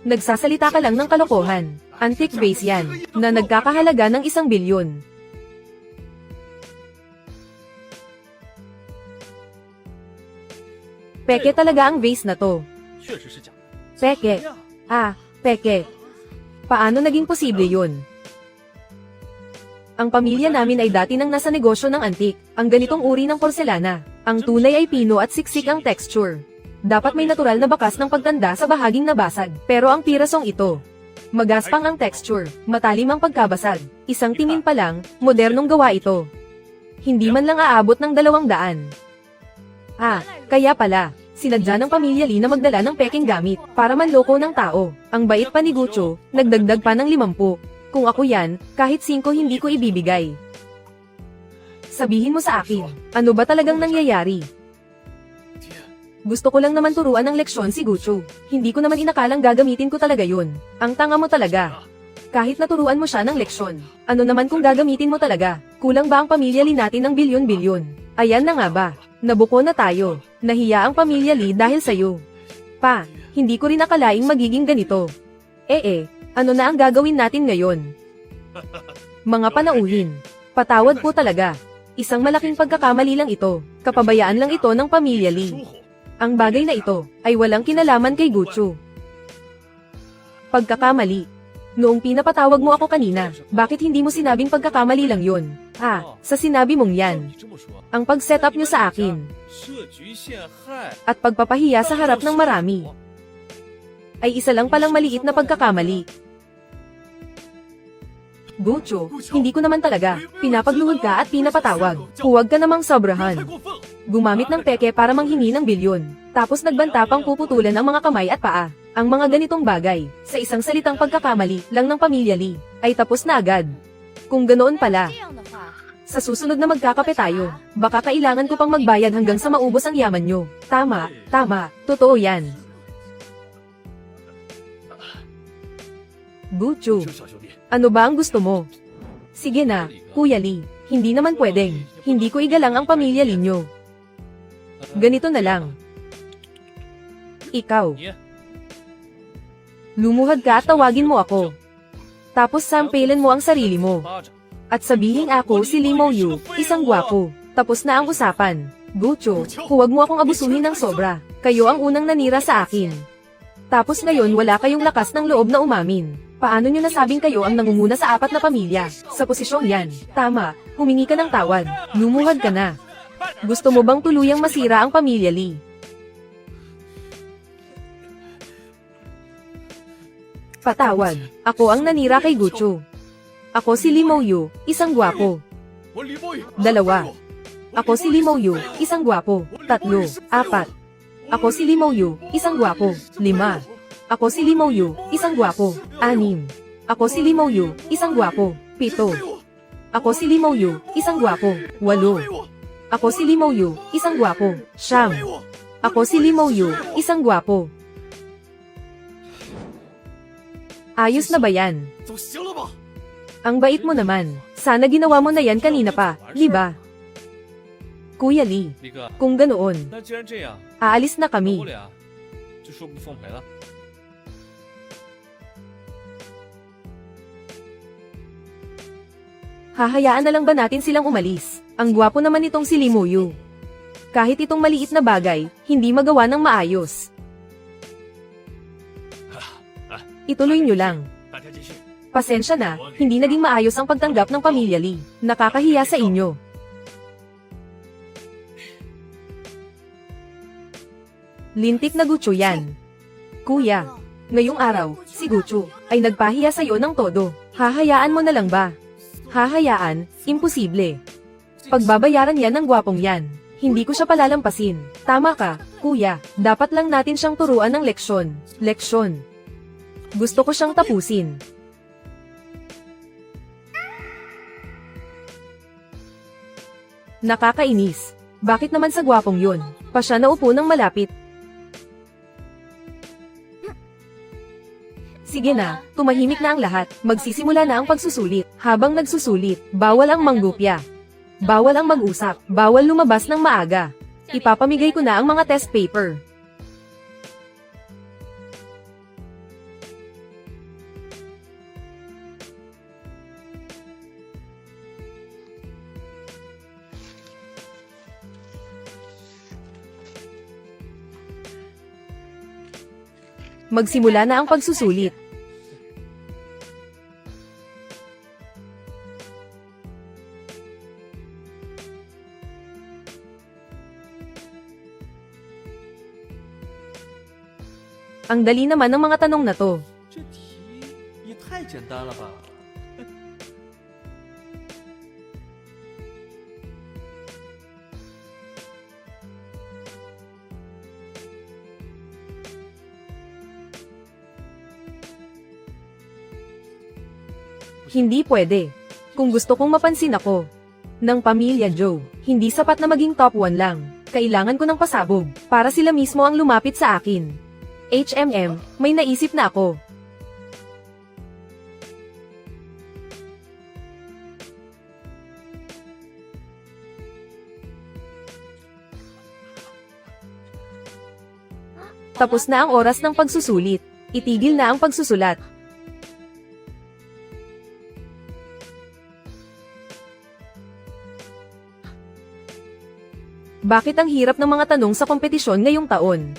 S1: Nagsasalita ka lang ng kalokohan. Antique vase yan, na nagkakahalaga ng 1 bilyon. Peke talaga ang vase na to. Peke. Ah, peke. Paano naging posible yun? Ang pamilya namin ay dati nang nasa negosyo ng antik, ang ganitong uri ng porselana. Ang tunay ay pino at siksik ang texture. Dapat may natural na bakas ng pagtanda sa bahaging nabasag, pero ang pirasong ito. Magaspang ang texture, matalim ang pagkabasag. Isang tingin pa lang, modernong gawa ito. Hindi man lang aabot ng 200. Ah, kaya pala, sinadya ng pamilya Lee na magdala ng peking gamit, para manloko ng tao. Ang bait pa ni Gucho, nagdagdag pa ng 50. Kung ako yan, kahit 5 hindi ko ibibigay. Sabihin mo sa akin, ano ba talagang nangyayari? Gusto ko lang naman turuan ng leksyon si Gucho. Hindi ko naman inakalang gagamitin ko talaga yun. Ang tanga mo talaga. Kahit naturuan mo siya ng leksyon. Ano naman kung gagamitin mo talaga? Kulang ba ang pamilya Lee natin ng bilyon-bilyon? Ayan na nga ba? Nabuko na tayo. Nahiya ang pamilya Lee dahil sa'yo. Pa, hindi ko rin akalaing magiging ganito. Ano na ang gagawin natin ngayon? Mga panauhin. Patawad po talaga. Isang malaking pagkakamali lang ito. Kapabayaan lang ito ng pamilya Lee. Ang bagay na ito ay walang kinalaman kay Gucho. Pagkakamali. Noong pinapatawag mo ako kanina, bakit hindi mo sinabing pagkakamali lang yun? Sa sinabi mong yan. Ang pag-setup nyo sa akin. At pagpapahiya sa harap ng marami. Ay isa lang palang maliit na pagkakamali. Gucho, hindi ko naman talaga. Pinapagluhod ka at pinapatawag. Huwag ka namang sobrahan. Gumamit ng peke para manghingi ng bilyon. Tapos nagbanta pang puputulan ang mga kamay at paa. Ang mga ganitong bagay, sa isang salitang pagkakamali lang ng pamilya Lee, ay tapos na agad. Kung ganoon pala,
S3: 这样的话，
S1: sa susunod na magkakape tayo, baka kailangan ko pang magbayad hanggang sa maubos ang yaman nyo. Tama, totoo yan. Gucho,
S2: 小兄弟，
S1: ano ba ang gusto mo? Sige na, Kuya Lee, hindi naman pwedeng. Hindi ko igalang ang pamilya ninyo. Ganito na lang. Ikaw,
S2: 你
S1: lumuhad ka at tawagin mo ako. Tapos sampilin mo ang sarili mo.
S2: 巴掌，
S1: At sabihin ako si Lee Mo Yu, isang gwapo. Tapos na ang usapan. Gucho, huwag mo akong abusuhin ng sobra. Kayo ang unang nanira sa akin. Tapos ngayon wala kayong lakas ng loob na umamin. Paano nyo nasabing kayo ang nangunguna sa apat na pamilya? Sa posisyong yan. Tama, humingi ka ng tawad. Lumuhad ka na. Gusto mo bang tuluyang masira ang pamilya Lee? Patawad. Ako ang nanira kay Gucho. Ako si Lee Mo Yu, isang gwapo.
S2: 我李梦雨，
S1: Dalawa. Ako si Lee Mo Yu, isang gwapo. 3, 4. Ako si Lee Mo Yu, isang gwapo. 5. Ako si Lee Mo Yu, isang gwapo. 6. Ako si Lee Mo Yu, isang gwapo. 7. Ako si Lee Mo Yu, isang gwapo. 8. Ako si Lee Mo Yu, isang gwapo. 9. Ako si Lee Mo Yu, isang gwapo. Ayos na ba yan?
S2: 总行了吧？
S1: Ang bait mo naman. Sana ginawa mo na yan kanina pa, di ba? Kuya Lee,
S2: 李哥，
S1: kung ganoon,
S2: 那既然这样，
S1: aalis na
S2: 我
S1: kami.
S2: 俩就说不奉陪了。
S1: Hahayaan na lang ba natin silang umalis? Ang gwapo naman itong si Lee Mo Yu. Kahit itong maliit na bagay, hindi magawa ng maayos. Ituloy nyo lang.
S2: 大家继续。
S1: Pasensya na, hindi naging maayos ang pagtanggap ng pamilya Lee. Nakakahiya sa inyo. Lintik na Gucho yan. Kuya, ngayong araw, si Gucho ay nagpahiya sa'yo ng todo. Hahayaan mo na lang ba? Hahayaan? Imposible. Pagbabayaran yan ng gwapong yan. Hindi ko siya palalampasin. Tama ka, kuya. Dapat lang natin siyang turuan ng leksyon. Leksyon. Gusto ko siyang tapusin. Nakakainis. Bakit naman sa gwapong yun? Pa siya naupo ng malapit. Sige na, tumahimik na ang lahat. Magsisimula na ang pagsusulit. Habang nagsusulit, bawal ang manggupya. Bawal ang mag-usap. Bawal lumabas ng maaga. Ipapamigay ko na ang mga test paper. Magsimula na ang pagsusulit. Ang dali naman ng mga tanong na to.
S2: 这题也太简单了吧？
S1: Hindi pwede. Kung gusto kong mapansin ako ng pamilya Joe, hindi sapat na maging top 1 lang. Kailangan ko ng pasabog, para sila mismo ang lumapit sa akin. May naisip na ako. Tapos na ang oras ng pagsusulit. Itigil na ang pagsusulat. Bakit ang hirap ng mga tanong sa kompetisyon ngayong taon?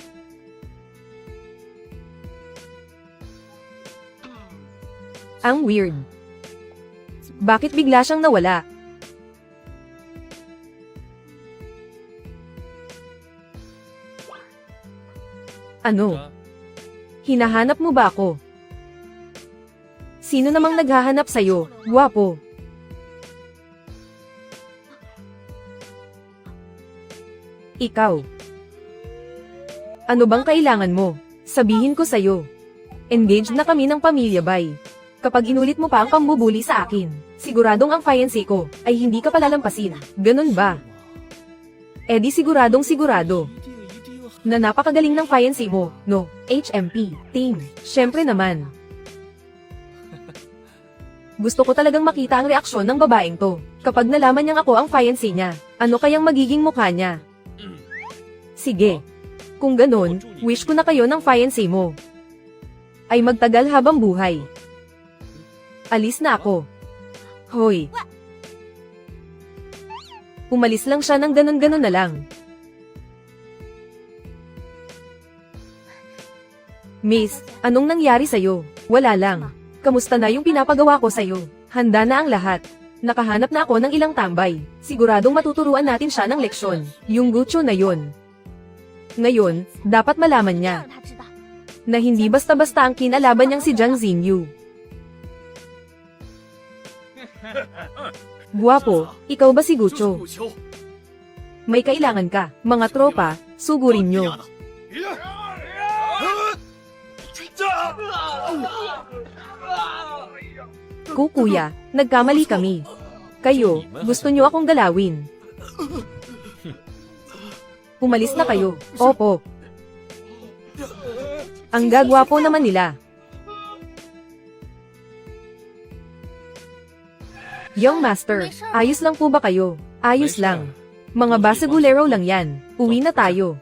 S1: Ang weird. Bakit bigla siyang nawala? Ano? Hinahanap mo ba ako? Sino namang naghahanap sa'yo, gwapo? Ikaw. Ano bang kailangan mo? Sabihin ko sa'yo. Engaged na kami ng pamilya, bay. Kapag inulit mo pa ang pambubuli sa akin, siguradong ang fiancé ko ay hindi ka palalampasin. Ganun ba? Eh di siguradong sigurado na napakagaling ng fiancé mo, no? HMP, team. Syempre naman. Gusto ko talagang makita ang reaksyon ng babaeng to. Kapag nalaman niyang ako ang fiancé niya, ano kayang magiging mukha niya? Sige. Kung ganun, wish ko na kayo ng fiancé mo ay magtagal habang buhay. Alis na ako. Hoy. Umalis lang siya ng ganun-ganun na lang. Miss, anong nangyari sa'yo? Wala lang. Kamusta na yung pinapagawa ko sa'yo? Handa na ang lahat. Nakahanap na ako ng ilang tambay. Siguradong matuturuan natin siya ng leksyon. Yung Gucho na yon. Ngayon, dapat malaman niya
S3: 让他知道。
S1: na hindi basta-basta ang kinalaban niyang si Jiang Xinyu. Guwapo, ikaw ba si
S2: 就是
S1: Gucho?
S2: 不求。
S1: May kailangan ka, mga tropa, sugurin nyo. Kuya, nagkamali kami. Kayo, gusto nyo akong galawin. Umalis na kayo. Opo. Ang gagwapo naman nila. Young Master, ayos lang po ba kayo? Ayos lang. Mga basagulero lang yan. Uwi na tayo.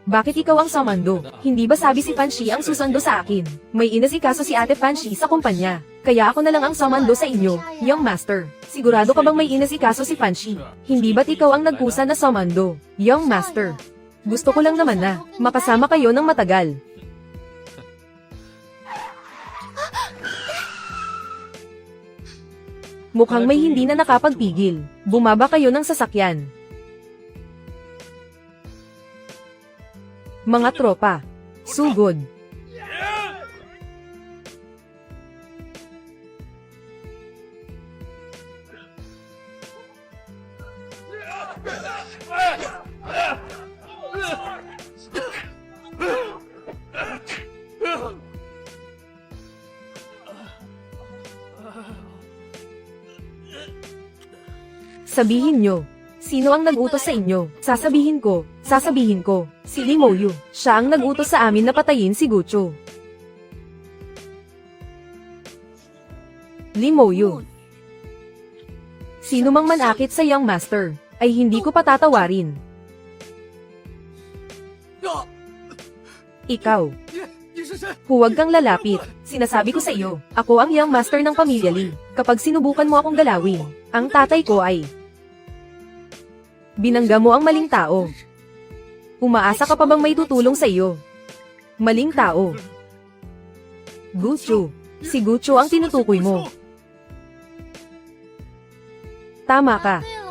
S1: Bakit ikaw ang sumando? Hindi ba sabi si Fanshi ang susando sa akin? May inasikaso si Ate Fanshi sa kumpanya. Kaya ako na lang ang sumando sa inyo, Young Master. Sigurado ka bang may inasikaso si Fanshi? Hindi ba't ikaw ang nagkusa na sumando, Young Master? Gusto ko lang naman na makasama kayo ng matagal. Mukhang may hindi na nakapagpigil. Bumaba kayo ng sasakyan. Mga tropa. Sugod. Sabihin nyo, sino ang nag-utos sa inyo? Sasabihin ko. Si Li Moyu. Siya ang nag-utos sa amin na patayin si Gucho. Li Moyu. Sino mang manakit sa Young Master, ay hindi ko patatawarin. Ikaw.
S2: 你是谁？
S1: Huwag kang lalapit. Sinasabi ko sa iyo, ako ang Young Master ng pamilya Lee. Kapag sinubukan mo akong galawin, ang tatay ko ay binangga mo ang maling tao. Umaasa ka pa bang may tutulong sa iyo? Maling tao. Gucho. Si Gucho ang tinutukoy mo. Tama ka.
S3: 对了，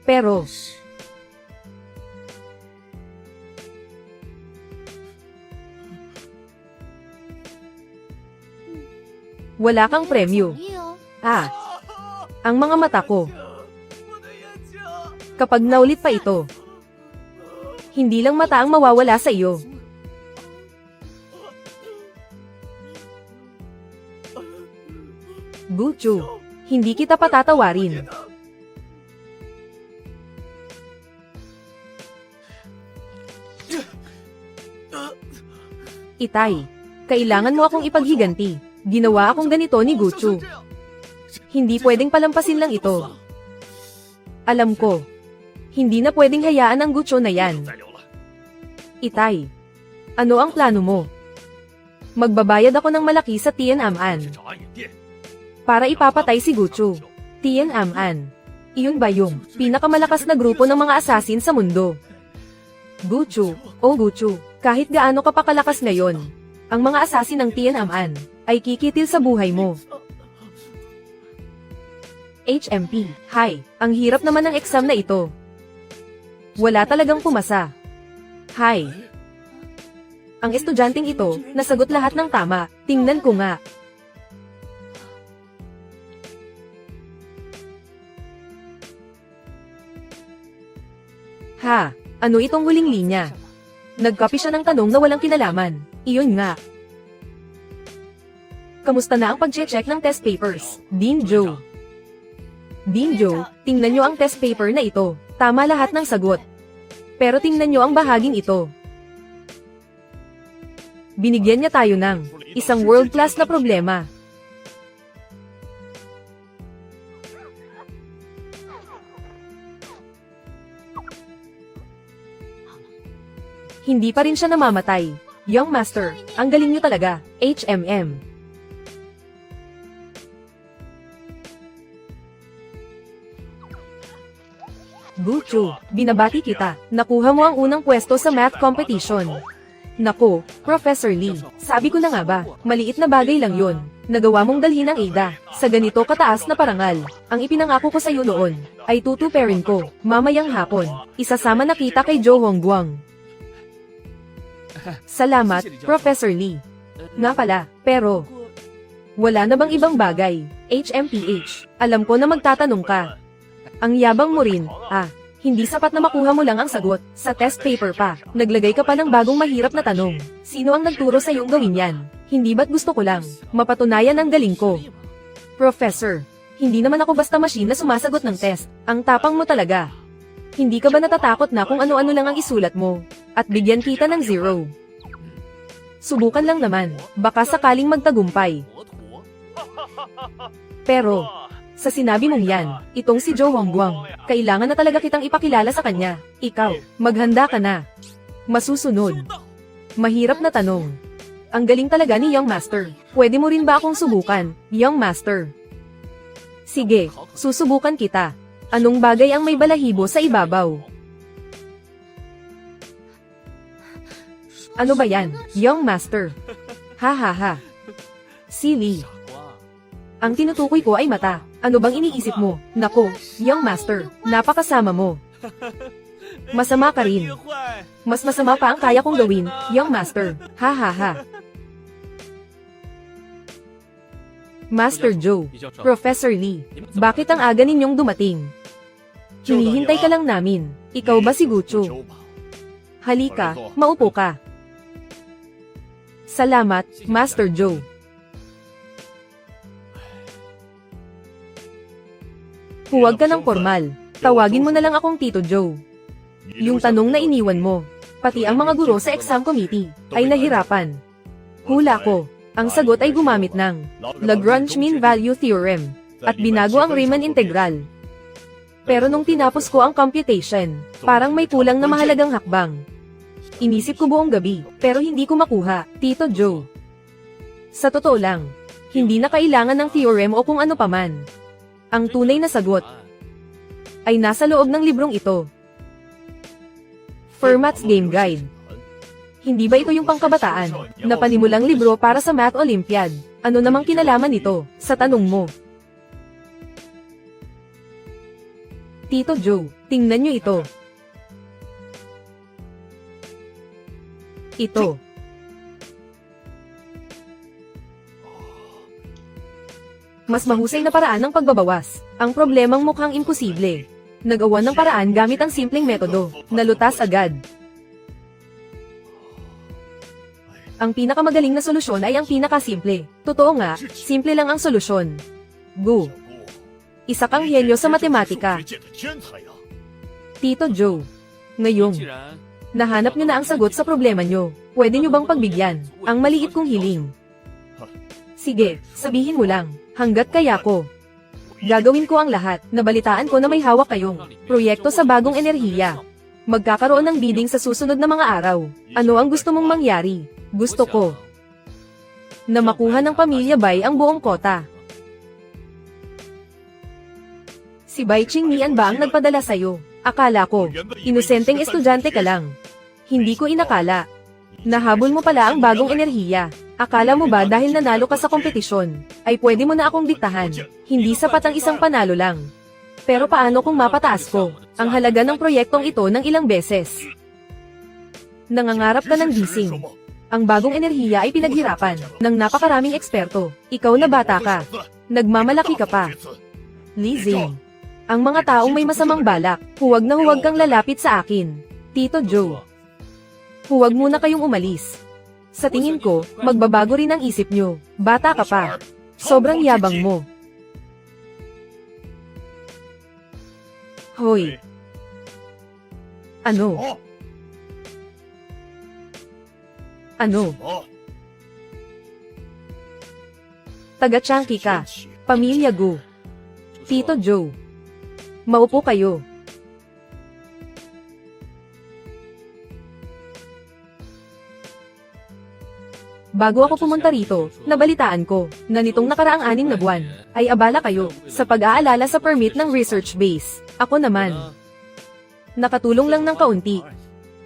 S1: Pero, wala kang
S3: 努
S1: premyo.
S3: 力哦。
S1: Ang mga mata ko. Kapag naulit pa ito, Hindi lang mata ang mawawala sa iyo. Guchu, hindi kita patatawarin. Itay, kailangan mo akong ipaghiganti. Ginawa akong ganito ni Guchu. Hindi pwedeng palampasin lang ito. Alam ko. Hindi na pwedeng hayaan ang Guchu na yan. Itay, ano ang plano mo? Magbabayad ako ng malaki sa Tiananmen para ipapatay si Guchu. Tiananmen, iyon ba yung pinakamalakas na grupo ng mga asasin sa mundo? Guchu, oh Guchu, kahit gaano ka pa kalakas ngayon, ang mga asasin ng Tiananmen ay kikitil sa buhay mo. HMP, hi, ang hirap naman ng exam na ito. Wala talagang pumasa. Hi. Ang estudyanteng ito, nasagot lahat ng tama, tingnan ko nga. Ha, ano itong huling linya? Nagcopy siya ng tanong na walang kinalaman. Iyon nga. Kamusta na ang pag-check ng test papers, Dean Joe? Dean Joe, tingnan nyo ang test paper na ito. Tama lahat ng sagot. Pero tingnan nyo ang bahaging ito. Binigyan niya tayo ng isang world-class na problema. Hindi pa rin siya namamatay. Young Master, ang galing nyo talaga. HMM. Guchu, binabati kita. Nakuha mo ang unang pwesto sa math competition. Nako, Professor Lee, sabi ko na nga ba, maliit na bagay lang yun. Nagawa mong dalhin ang Ada sa ganito kataas na parangal. Ang ipinangako ko sa iyo noon ay tutuperin ko mamayang hapon. Isasama na kita kay Joe Hongguang. Salamat, Professor Lee. Nga pala, pero wala na bang ibang bagay? HMPH, alam ko na magtatanong ka. Ang yabang mo rin, hindi sapat na makuha mo lang ang sagot. Sa test paper pa, naglagay ka pa ng bagong mahirap na tanong. Sino ang nagturo sa iyong gawin yan? Hindi ba't gusto ko lang mapatunayan ang galing ko? Professor, hindi naman ako basta machine na sumasagot ng test. Ang tapang mo talaga. Hindi ka ba natatakot na kung ano-ano lang ang isulat mo? At bigyan kita ng 0? Subukan lang naman, baka sakaling magtagumpay. Pero sa sinabi mong yan, itong si Joe Hongguang, kailangan na talaga kitang ipakilala sa kanya. Ikaw, maghanda ka na. Masusunod. Mahirap na tanong. Ang galing talaga ni Young Master. Pwede mo rin ba akong subukan, Young Master? Sige, susubukan kita. Anong bagay ang may balahibo sa ibabaw? Ano ba yan, Young Master? Ha ha ha. Silly. Ang tinutukoy ko ay mata. Ano bang iniisip mo? Nako, Young Master, napakasama mo. Masama ka rin. Mas masama pa ang kaya kong gawin, Young Master. Ha ha ha. Master Joe, Professor Lee, bakit ang aga ninyong dumating? Hinihintay ka lang namin. Ikaw ba si Guchu? Halika, maupo ka. Salamat, Master Joe. Huwag ka ng formal. Tawagin mo na lang akong Tito Joe. Yung tanong na iniwan mo, pati ang mga guro sa exam committee, ay nahirapan. Hula ko, ang sagot ay gumamit ng Lagrange Mean Value Theorem, at binago ang Riemann Integral. Pero nung tinapos ko ang computation, parang may kulang na mahalagang hakbang. Inisip ko buong gabi, pero hindi ko makuha, Tito Joe. Sa totoo lang, hindi na kailangan ng theorem o kung ano paman. Ang tunay na sagot ay nasa loob ng librong ito. Fermat's Game Guide. Hindi ba ito yung pangkabataan na panimulang libro para sa Math Olympiad? Ano namang kinalaman nito sa tanong mo? Tito Joe, tingnan nyo ito. Ito. Mas mahusay na paraan ng pagbabawas. Ang problemang mukhang imposible. Nagawa ng paraan gamit ang simpleng metodo. Nalutas agad. Ang pinakamagaling na solusyon ay ang pinakasimple. Totoo nga, simple lang ang solusyon. Gu. Isa kang henyo sa matematika.
S4: 数学界的天才呀！
S1: Tito Joe. Ngayong,
S2: 既然
S1: nahanap nyo na ang sagot sa problema nyo. Pwede nyo bang pagbigyan ang maliit kong hiling? Sige, sabihin mo lang, hanggat kaya ko. Gagawin ko ang lahat. Nabalitaan ko na may hawak kayong proyekto sa bagong enerhiya. Magkakaroon ng bidding sa susunod na mga araw. Ano ang gusto mong mangyari? Gusto ko na makuha ng pamilya Bai ang buong kota. Si Bai Qingmian ba ang nagpadala sa'yo? Akala ko, inosenteng estudyante ka lang. Hindi ko inakala. Nahabol mo pala ang bagong enerhiya. Akala mo ba dahil nanalo ka sa kompetisyon, ay pwede mo na akong diktahan? Hindi sapat ang isang panalo lang. Pero paano kung mapataas ko ang halaga ng proyektong ito ng ilang beses? Nangangarap ka ng gising. Ang bagong enerhiya ay pinaghirapan ng napakaraming eksperto. Ikaw na bata ka. Nagmamalaki ka pa. Li Zing. Ang mga taong may masamang balak, huwag na huwag kang lalapit sa akin. Tito Joe. Huwag muna kayong umalis. Sa tingin ko, magbabago rin ang isip nyo. Bata ka pa. Sobrang yabang mo. Hoy. Ano?
S4: 哦，
S1: Ano?
S4: 哦，
S1: Taga-Changi ka.
S4: 天启
S1: Pamilya Gu. Tito Joe. Maupo kayo. Bago ako pumunta rito, nabalitaan ko na nitong nakaraang 6 na buwan, ay abala kayo sa pag-aalala sa permit ng research base. Ako naman, nakatulong lang ng kaunti.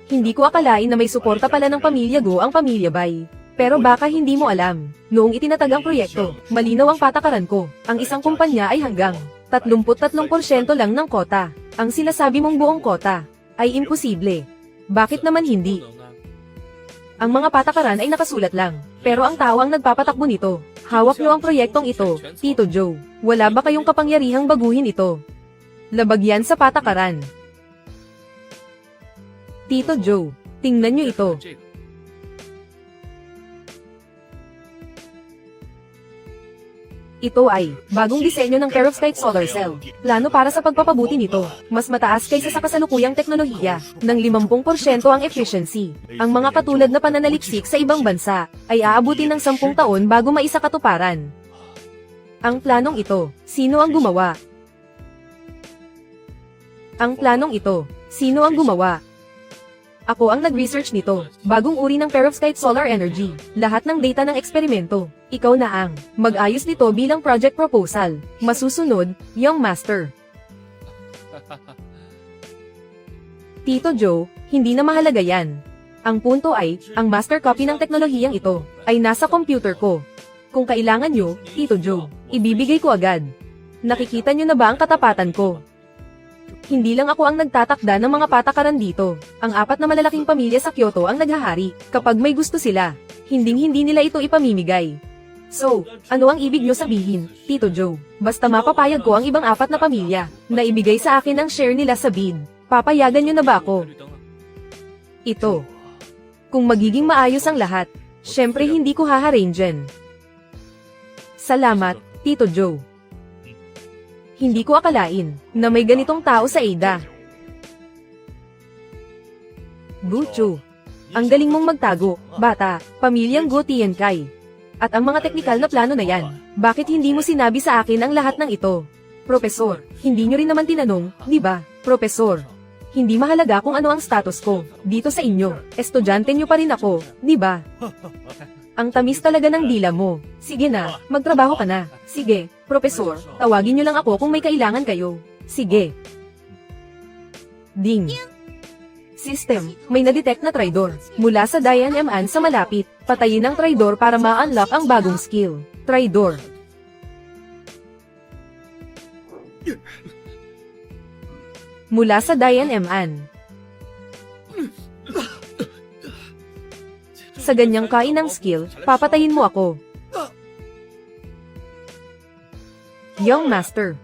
S1: Hindi ko akalain na may suporta pala ng pamilya Go ang pamilya Bai. Pero baka hindi mo alam, noong itinatag ang proyekto, malinaw ang patakaran ko. Ang isang kumpanya ay hanggang 33% lang ng kota. Ang sinasabi mong buong kota ay imposible. Bakit naman hindi? Ang mga patakaran ay nakasulat lang, pero ang tao ang nagpapatakbo nito. Hawak niyo ang proyektong ito, Tito Joe. Wala ba kayong kapangyarihang baguhin ito? Labag yan sa patakaran. Tito Joe, tingnan niyo ito.
S2: 这个
S1: Ito ay bagong disenyo ng perovskite solar cell. Plano para sa pagpapabuti nito. Mas mataas kaysa sa kasalukuyang teknolohiya. Ng 50% ang efficiency. Ang mga katulad na pananaliksik sa ibang bansa ay aabutin ng 10 taon bago maisakatuparan. Ang planong ito, sino ang gumawa? Ang planong ito, sino ang gumawa? Ako ang nag-research nito. Bagong uri ng perovskite solar energy. Lahat ng data ng eksperimento. Ikaw na ang mag-ayos nito bilang project proposal. Masusunod, Young Master. Tito Joe, hindi na mahalaga yan. Ang punto ay, ang master copy ng teknolohiyang ito ay nasa computer ko. Kung kailangan nyo, Tito Joe, ibibigay ko agad. Nakikita nyo na ba ang katapatan ko? Hindi lang ako ang nagtatakda ng mga patakaran dito. Ang 4 na malalaking pamilya sa Kyoto ang naghahari. Kapag may gusto sila, hinding-hindi nila ito ipamimigay. So, ano ang ibig nyo sabihin, Tito Joe? Basta mapapayag ko ang ibang 4 na pamilya na ibigay sa akin ang share nila sa bid. Papayagan nyo na ba ako?
S2: 绿灯了。
S1: Ito. Kung magiging maayos ang lahat, syempre hindi ko haharain dyan. Salamat, Tito Joe. Hindi ko akalain na may ganitong tao sa Ada. Gucho. Ang galing mong magtago, bata, pamilyang Go Tiankai. At ang mga teknikal na plano na yan, bakit hindi mo sinabi sa akin ang lahat ng ito? Profesor, hindi nyo rin naman tinanong, di ba? Profesor, hindi mahalaga kung ano ang status ko dito sa inyo. Estudyante nyo pa rin ako, di ba? Ang tamis talaga ng dila mo. Sige na, magtrabaho ka na. Sige, Profesor, tawagin nyo lang ako kung may kailangan kayo. Sige. Ding. System, may na-detect na traidor. Mula sa Diane M. An sa malapit, patayin ang traidor para ma-unlock ang bagong skill. Traidor. Mula sa Diane M. An. Sa ganyang kainang skill, papatayin mo ako. Young Master.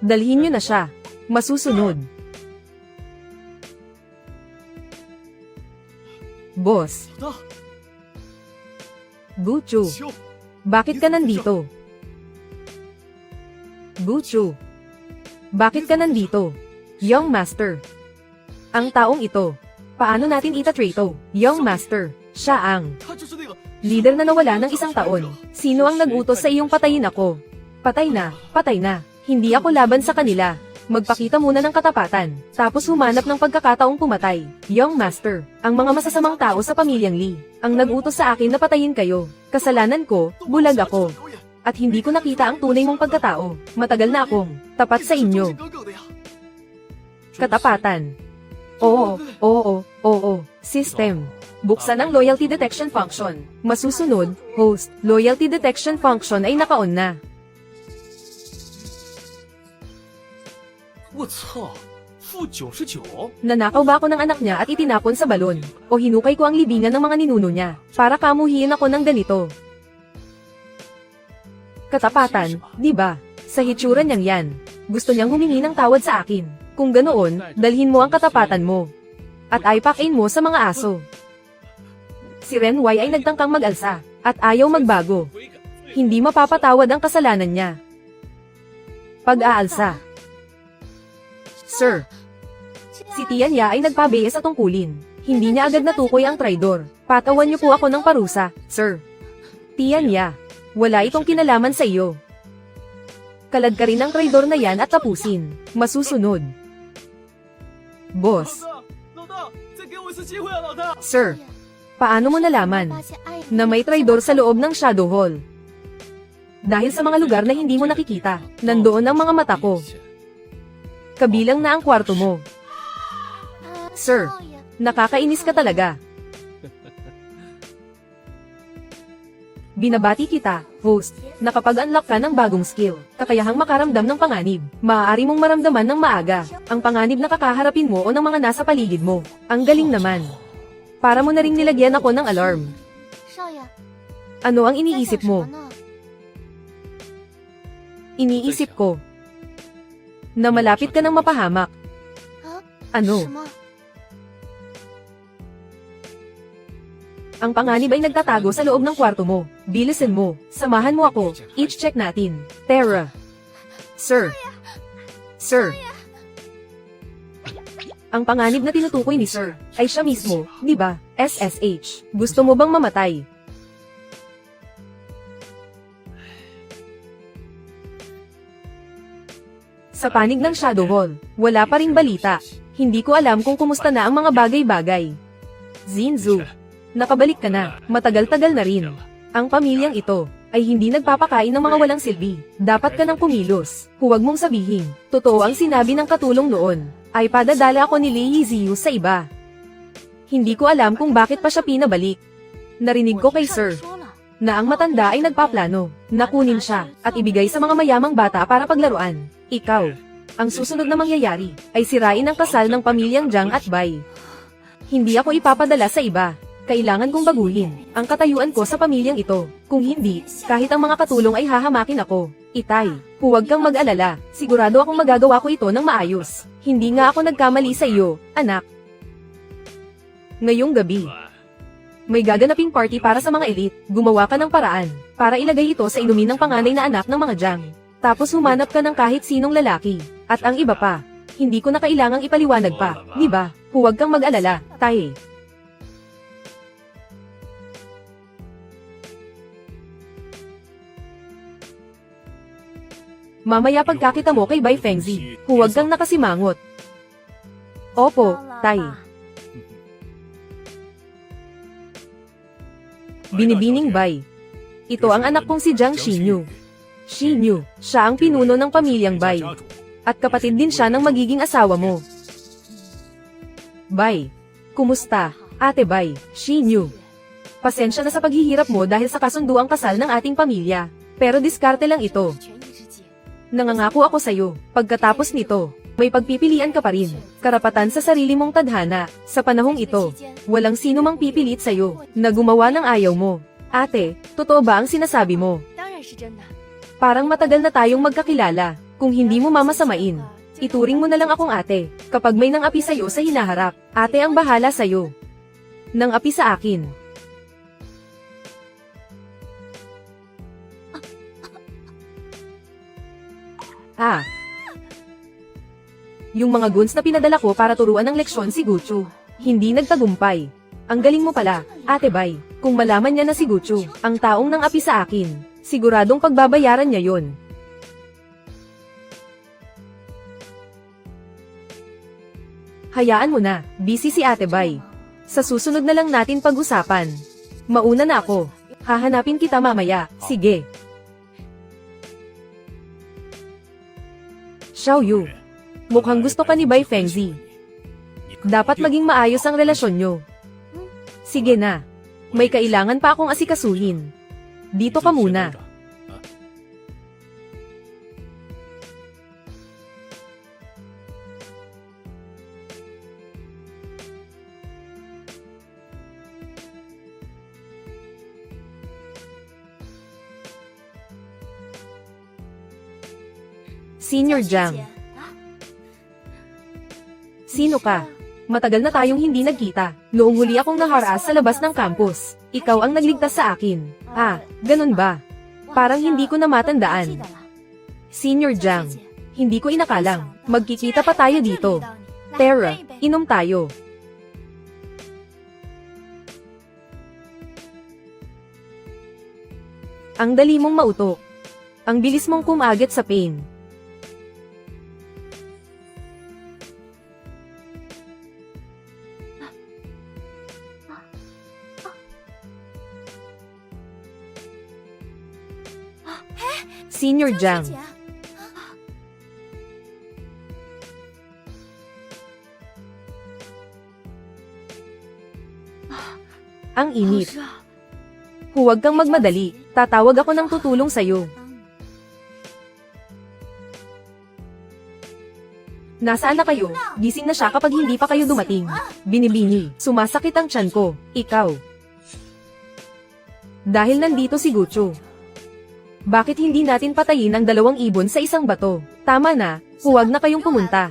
S1: Dalhin nyo na siya. Masusunod. Boss. Guchu,
S2: 秋，
S1: bakit ka nandito? Guchu, bakit ka nandito? Young Master. Ang taong ito, paano natin itatrate to? Young Master, siya ang
S2: 他就是那个
S1: leader na nawala ng isang taon. Sino ang nag-utos sa iyong patayin ako? Patay na, patay na. Hindi ako laban sa kanila. Magpakita muna ng katapatan, tapos humanap ng pagkakataong pumatay. Young Master, ang mga masasamang tao sa pamilyang Lee, ang nag-utos sa akin na patayin kayo. Kasalanan ko, bulag ako. At hindi ko nakita ang tunay mong pagkatao. Matagal na akong tapat sa inyo.
S2: 狗狗的呀。
S1: Katapatan. Oo. System. Buksan ang loyalty detection function. Masusunod, host, loyalty detection function ay naka-on na.
S2: 我操，负99，
S1: Nanakaw ba ako ng anak niya at itinapon sa balon? O hinukay ko ang libingan ng mga ninuno niya, para kamuhiin ako ng ganito? Katapatan, di ba? Sa hitsura niyang yan. Gusto niyang humingi ng tawad sa akin. Kung ganoon, dalhin mo ang katapatan mo. At aipakin mo sa mga aso. Si Ren Y ay nagtangkang mag-alsa, at ayaw magbago. Hindi mapapatawad ang kasalanan niya. Pag-aalsa. Sir, si Tian Ya ay nagpabiya sa tungkulin. Hindi niya agad natukoy ang traidor. Patawan niyo po ako ng parusa, sir. Tian Ya, wala itong kinalaman sa iyo. Kalad ka rin ang traidor na yan at tapusin. Masusunod. Boss,
S2: 老大，再给我一次机会啊，老大！
S1: sir, paano mo nalaman
S3: 发现爱人
S1: na may traidor sa loob ng Shadow Hall? Dahil sa mga lugar na hindi mo nakikita, nandoon ang mga mata ko. Kabilang na ang kwarto mo.
S3: 啊
S1: Sir.
S3: 少爷
S1: Nakakainis ka talaga. Binabati kita, host, na kapag unlock ka ng bagong skill, kakayahang makaramdam ng panganib. Maaari mong maramdaman ng maaga, ang panganib na kakaharapin mo o ng mga nasa paligid mo. Ang galing naman. Para mo na ring nilagyan ako ng alarm.
S3: 少爷，
S1: Ano ang
S3: 你在
S1: iniisip
S3: 想什么
S1: mo?
S3: 呢？
S1: Iniisip ko na malapit ka ng mapahamak.
S3: 啊？
S1: Ano?
S3: 什么？
S1: Ang panganib ay nagtatago sa loob ng kwarto mo. Bilisan mo. Samahan mo ako. Each check natin. Terra. Sir. Sir. Ang panganib na tinutukoy ni Sir ay siya mismo, di ba? SSH. Gusto mo bang mamatay? Sa panig ng Shadow Hall, wala pa ring balita. Hindi ko alam kung kumusta na ang mga bagay-bagay. Zinzu. Nakabalik ka na, matagal-tagal na rin. Ang pamilyang ito ay hindi nagpapakain ng mga walang silbi. Dapat ka nang pumilos. Huwag mong sabihin, totoo ang sinabi ng katulong noon. Ay padadala ako ni Lee Yiziu sa iba. Hindi ko alam kung bakit pa siya pinabalik. Narinig ko kay
S3: 上
S1: Sir
S3: 说了，
S1: na ang matanda ay nagpaplano na kunin siya at ibigay sa mga mayamang bata para paglaruan. Ikaw, ang susunod na mangyayari ay sirain ang kasal ng pamilyang Jiang at Bai. Hindi ako ipapadala sa iba. Kailangan kong baguhin ang katayuan ko sa pamilyang ito. Kung hindi, kahit ang mga katulong ay hahamakin ako. Itay, huwag kang mag-alala. Sigurado akong magagawa ko ito ng maayos. Hindi nga ako nagkamali sa iyo, anak. Ngayong gabi, may gaganaping party para sa mga elite. Gumawa ka ng paraan para ilagay ito sa inumin ng panganay na anak ng mga Jiang. Tapos humanap ka ng kahit sinong lalaki. At ang iba pa, hindi ko na kailangang ipaliwanag pa, di ba? Huwag kang mag-alala, Tay. Mamaya pagkakita mo kay Bai Fengzi, huwag kang nakasimangot. Opo,
S3: 到了
S1: Tay.
S3: 吧
S1: Binibining Bai. Ito ang anak kong si Jiang Xinyu. Xinyu, siya ang pinuno ng pamilyang Bai. At kapatid din siya ng magiging asawa mo. Bai. Kumusta, Ate Bai, Xinyu? Pasensya na sa paghihirap mo dahil sa kasunduang kasal ng ating pamilya. Pero diskarte lang ito.
S3: 权宜之计，
S1: Nangangako ako sa'yo, pagkatapos nito, may pagpipilian ka pa rin. Karapatan sa sarili mong tadhana. Sa panahong ito, walang sino mang pipilit sa'yo na gumawa ng ayaw mo. Ate, totoo ba ang sinasabi mo?
S3: 当然是真的。
S1: Parang matagal na tayong magkakilala. Kung hindi mo mamasamain, ituring mo na lang akong ate. Kapag may nangapi sa'yo sa hinaharap, ate ang bahala sa'yo. Nangapi sa akin. Ah. Yung mga goons na pinadala ko para turuan ng leksyon si Guchu. Hindi nagtagumpay. Ang galing mo pala, Ate Bai. Kung malaman niya na si Guchu, ang taong nang api sa akin, siguradong pagbabayaran niya yon. Hayaan mo na, busy si Ate Bai. Sa susunod na lang natin pag-usapan. Mauna na ako. Hahanapin kita mamaya, sige. Xiao Yu. Mukhang gusto ka ni Bai Fengzi. Dapat maging maayos ang relasyon nyo. Sige na. May kailangan pa akong asikasuhin. Dito ka muna. Senior Jiang. Sino ka? Matagal na tayong hindi nagkita. Noong huli akong naharas sa labas ng campus. Ikaw ang nagligtas sa akin. Ah, ganun ba? Parang hindi ko na matandaan. Senior Jiang. Hindi ko inakalang. Magkikita pa tayo dito. Tara, inom tayo. Ang dali mong mautok. Ang bilis mong kumagit sa pain. Senior Jiang. Ang init. Huwag kang magmadali. Tatawag ako ng tutulong sa'yo. Nasaan na kayo? Gising na siya kapag hindi pa kayo dumating. Binibini. Sumasakit ang tiyan ko. Ikaw. Dahil nandito si Guchu. Bakit hindi natin patayin ang 2 ibon sa isang bato? Tama na, huwag na kayong pumunta.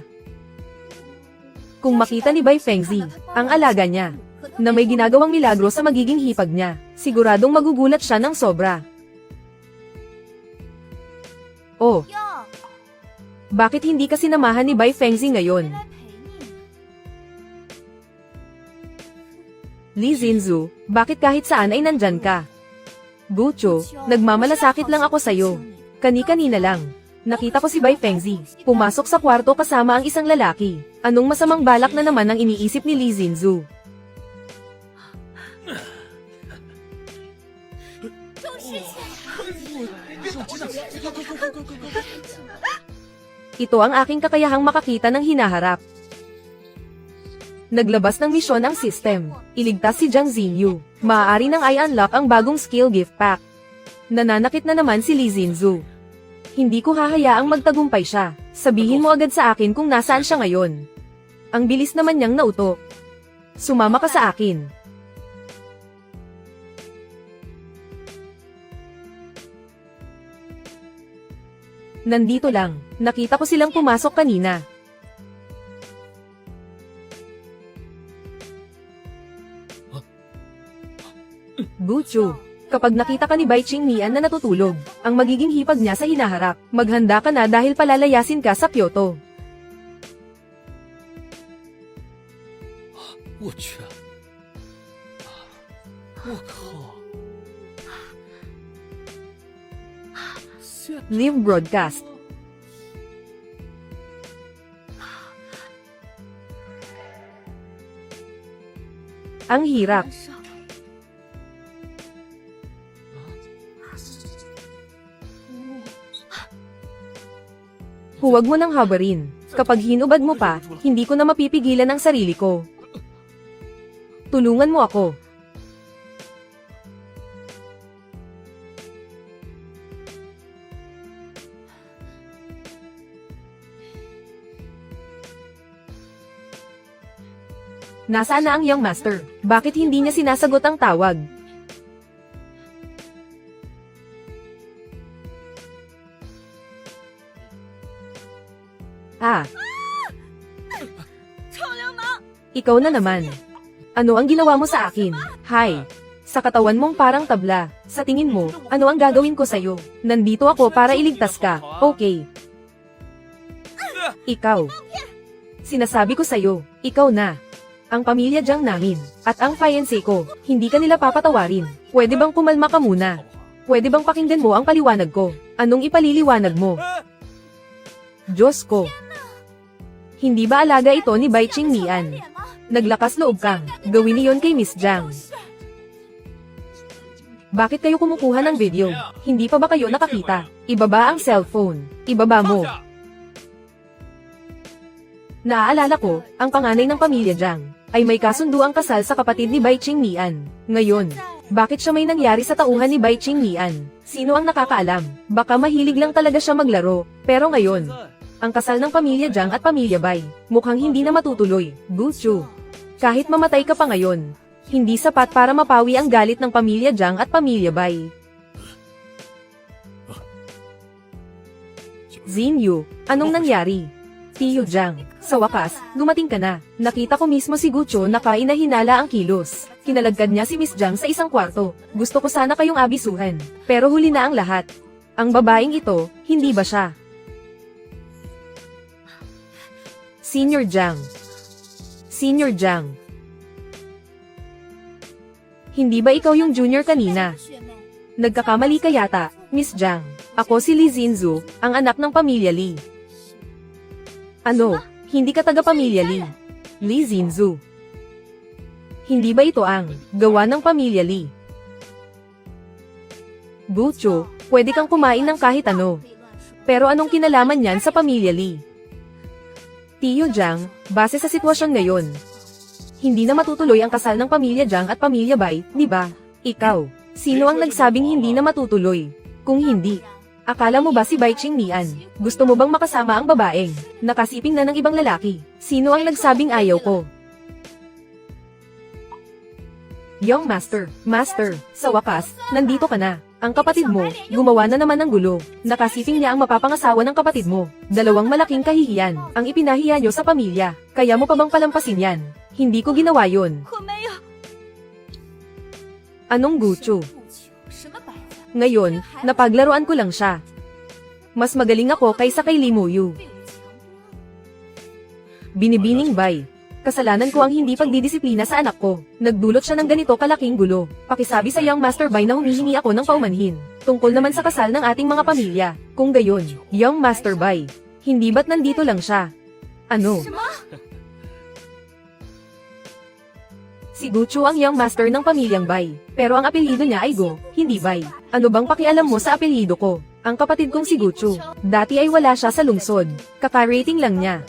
S1: Kung makita ni Bai Fengzi, ang alaga niya, na may ginagawang milagro sa magiging hipag niya, siguradong magugulat siya ng sobra. Oh, bakit hindi ka sinamahan ni Bai Fengzi ngayon? Li Zinzu, bakit kahit saan ay nandyan ka? Guchu, nagmamalasakit lang ako sa'yo. Kani-kanina lang. Nakita ko si Bai Fengzi. Pumasok sa kwarto kasama ang isang lalaki. Anong masamang balak na naman ang iniisip ni Li Zinzu? Ito ang aking kakayahang makakita ng hinaharap. Naglabas ng misyon ang system. Iligtas si Jiang Xinyu. Maaari nang i-unlock ang bagong skill gift pack. Nananakit na naman si Li Zinzu. Hindi ko hahayaang magtagumpay siya. Sabihin mo agad sa akin kung nasaan siya ngayon. Ang bilis naman niyang nauto. Sumama ka sa akin. Nandito lang. Nakita ko silang pumasok kanina. Guchu, kapag nakita ka ni Bai Qingnian na natutulog, ang magiging hipag niya sa hinaharap, maghanda ka na dahil palalayasin ka sa Kyoto. Live broadcast. Ang hirap. Huwag mo nang habarin. Kapag hinubad mo pa, hindi ko na mapipigilan ang sarili ko. Tulungan mo ako. Nasaan na ang young master? Bakit hindi niya sinasagot ang tawag? Ah. Ikaw na naman. Ano ang ginawa mo sa akin? Hi. Sa katawan mong parang tabla. Sa tingin mo, ano ang gagawin ko sa'yo? Nandito ako para iligtas ka, okay? Ikaw. Sinasabi ko sa'yo, ikaw na. Ang pamilya Jiang namin, at ang fiancé ko, hindi ka nila papatawarin. Pwede bang kumalma ka muna? Pwede bang pakinggan mo ang paliwanag ko? Anong ipaliliwanag mo? Diyos ko. Hindi ba alaga ito ni Bai Qingnian? Naglakas loob kang gawin niyon kay Miss Jiang. Bakit kayo kumukuha ng video? Hindi pa ba kayo nakakita? Ibaba ang cellphone. Ibaba mo. Naaalala ko, ang panganay ng pamilya Jiang ay may kasundo ang kasal sa kapatid ni Bai Qingnian. Ngayon, bakit siya may nangyari sa tauhan ni Bai Qingnian? Sino ang nakakaalam? Baka mahilig lang talaga siya maglaro. Pero ngayon, ang kasal ng pamilya Jiang at pamilya Bai, mukhang hindi na matutuloy. Guchu. Kahit mamatay ka pa ngayon, hindi sapat para mapawi ang galit ng pamilya Jiang at pamilya Bai. Xinyu, anong nangyari? Tiyo Jiang, sa wakas, dumating ka na. Nakita ko mismo si Gucho na kainahinala ang kilos. Kinalagkad niya si Miss Jiang sa isang kwarto. Gusto ko sana kayong abisuhan. Pero huli na ang lahat. Ang babaeng ito, hindi ba siya? Senior Jiang. Senior Jiang. Hindi ba ikaw yung junior kanina? Nagkakamali ka yata, Miss Jiang. Ako si Li Xinzu, ang anak ng pamilya Li. Ano? Hindi ka taga-pamilya Li? Li Xinzu. Hindi ba ito ang gawa ng pamilya Li? Gucho, pwede kang kumain ng kahit ano. Pero anong kinalaman niyan sa pamilya Li? Tiyo Jiang, base sa sitwasyon ngayon, hindi na matutuloy ang kasal ng pamilya Jiang at pamilya Bai, di ba? Ikaw, sino ang nagsabing hindi na matutuloy? Kung hindi, akala mo ba si Bai Qingnian? Gusto mo bang makasama ang babaeng nakasiping na ng ibang lalaki? Sino ang nagsabing ayaw ko? Young Master, Master, sa wakas, nandito ka na. Ang kapatid mo, gumawa na naman ng gulo. Nakasiping niya ang mapapangasawa ng kapatid mo. Dalawang malaking kahihiyan, ang ipinahiya niyo sa pamilya. Kaya mo pa bang palampasin yan? Hindi ko ginawa yun. Anong Gucho? Ngayon, napaglaruan ko lang siya. Mas magaling ako kaysa kay Li Muyu. Binibining Bai. Kasalanan ko ang hindi pagdidisiplina sa anak ko. Nagdulot siya ng ganito kalaking gulo. Pakisabi sa Young Master Bai na humihingi ako ng paumanhin. Tungkol naman sa kasal ng ating mga pamilya. Kung gayon, Young Master Bai, hindi ba't nandito lang siya? Ano? Si Gucho ang Young Master ng pamilyang Bai. Pero ang apelyido niya ay Go, hindi Bai. Ano bang pakialam mo sa apelyido ko? Ang kapatid kong si Gucho, dati ay wala siya sa lungsod. Kaka-rating lang niya.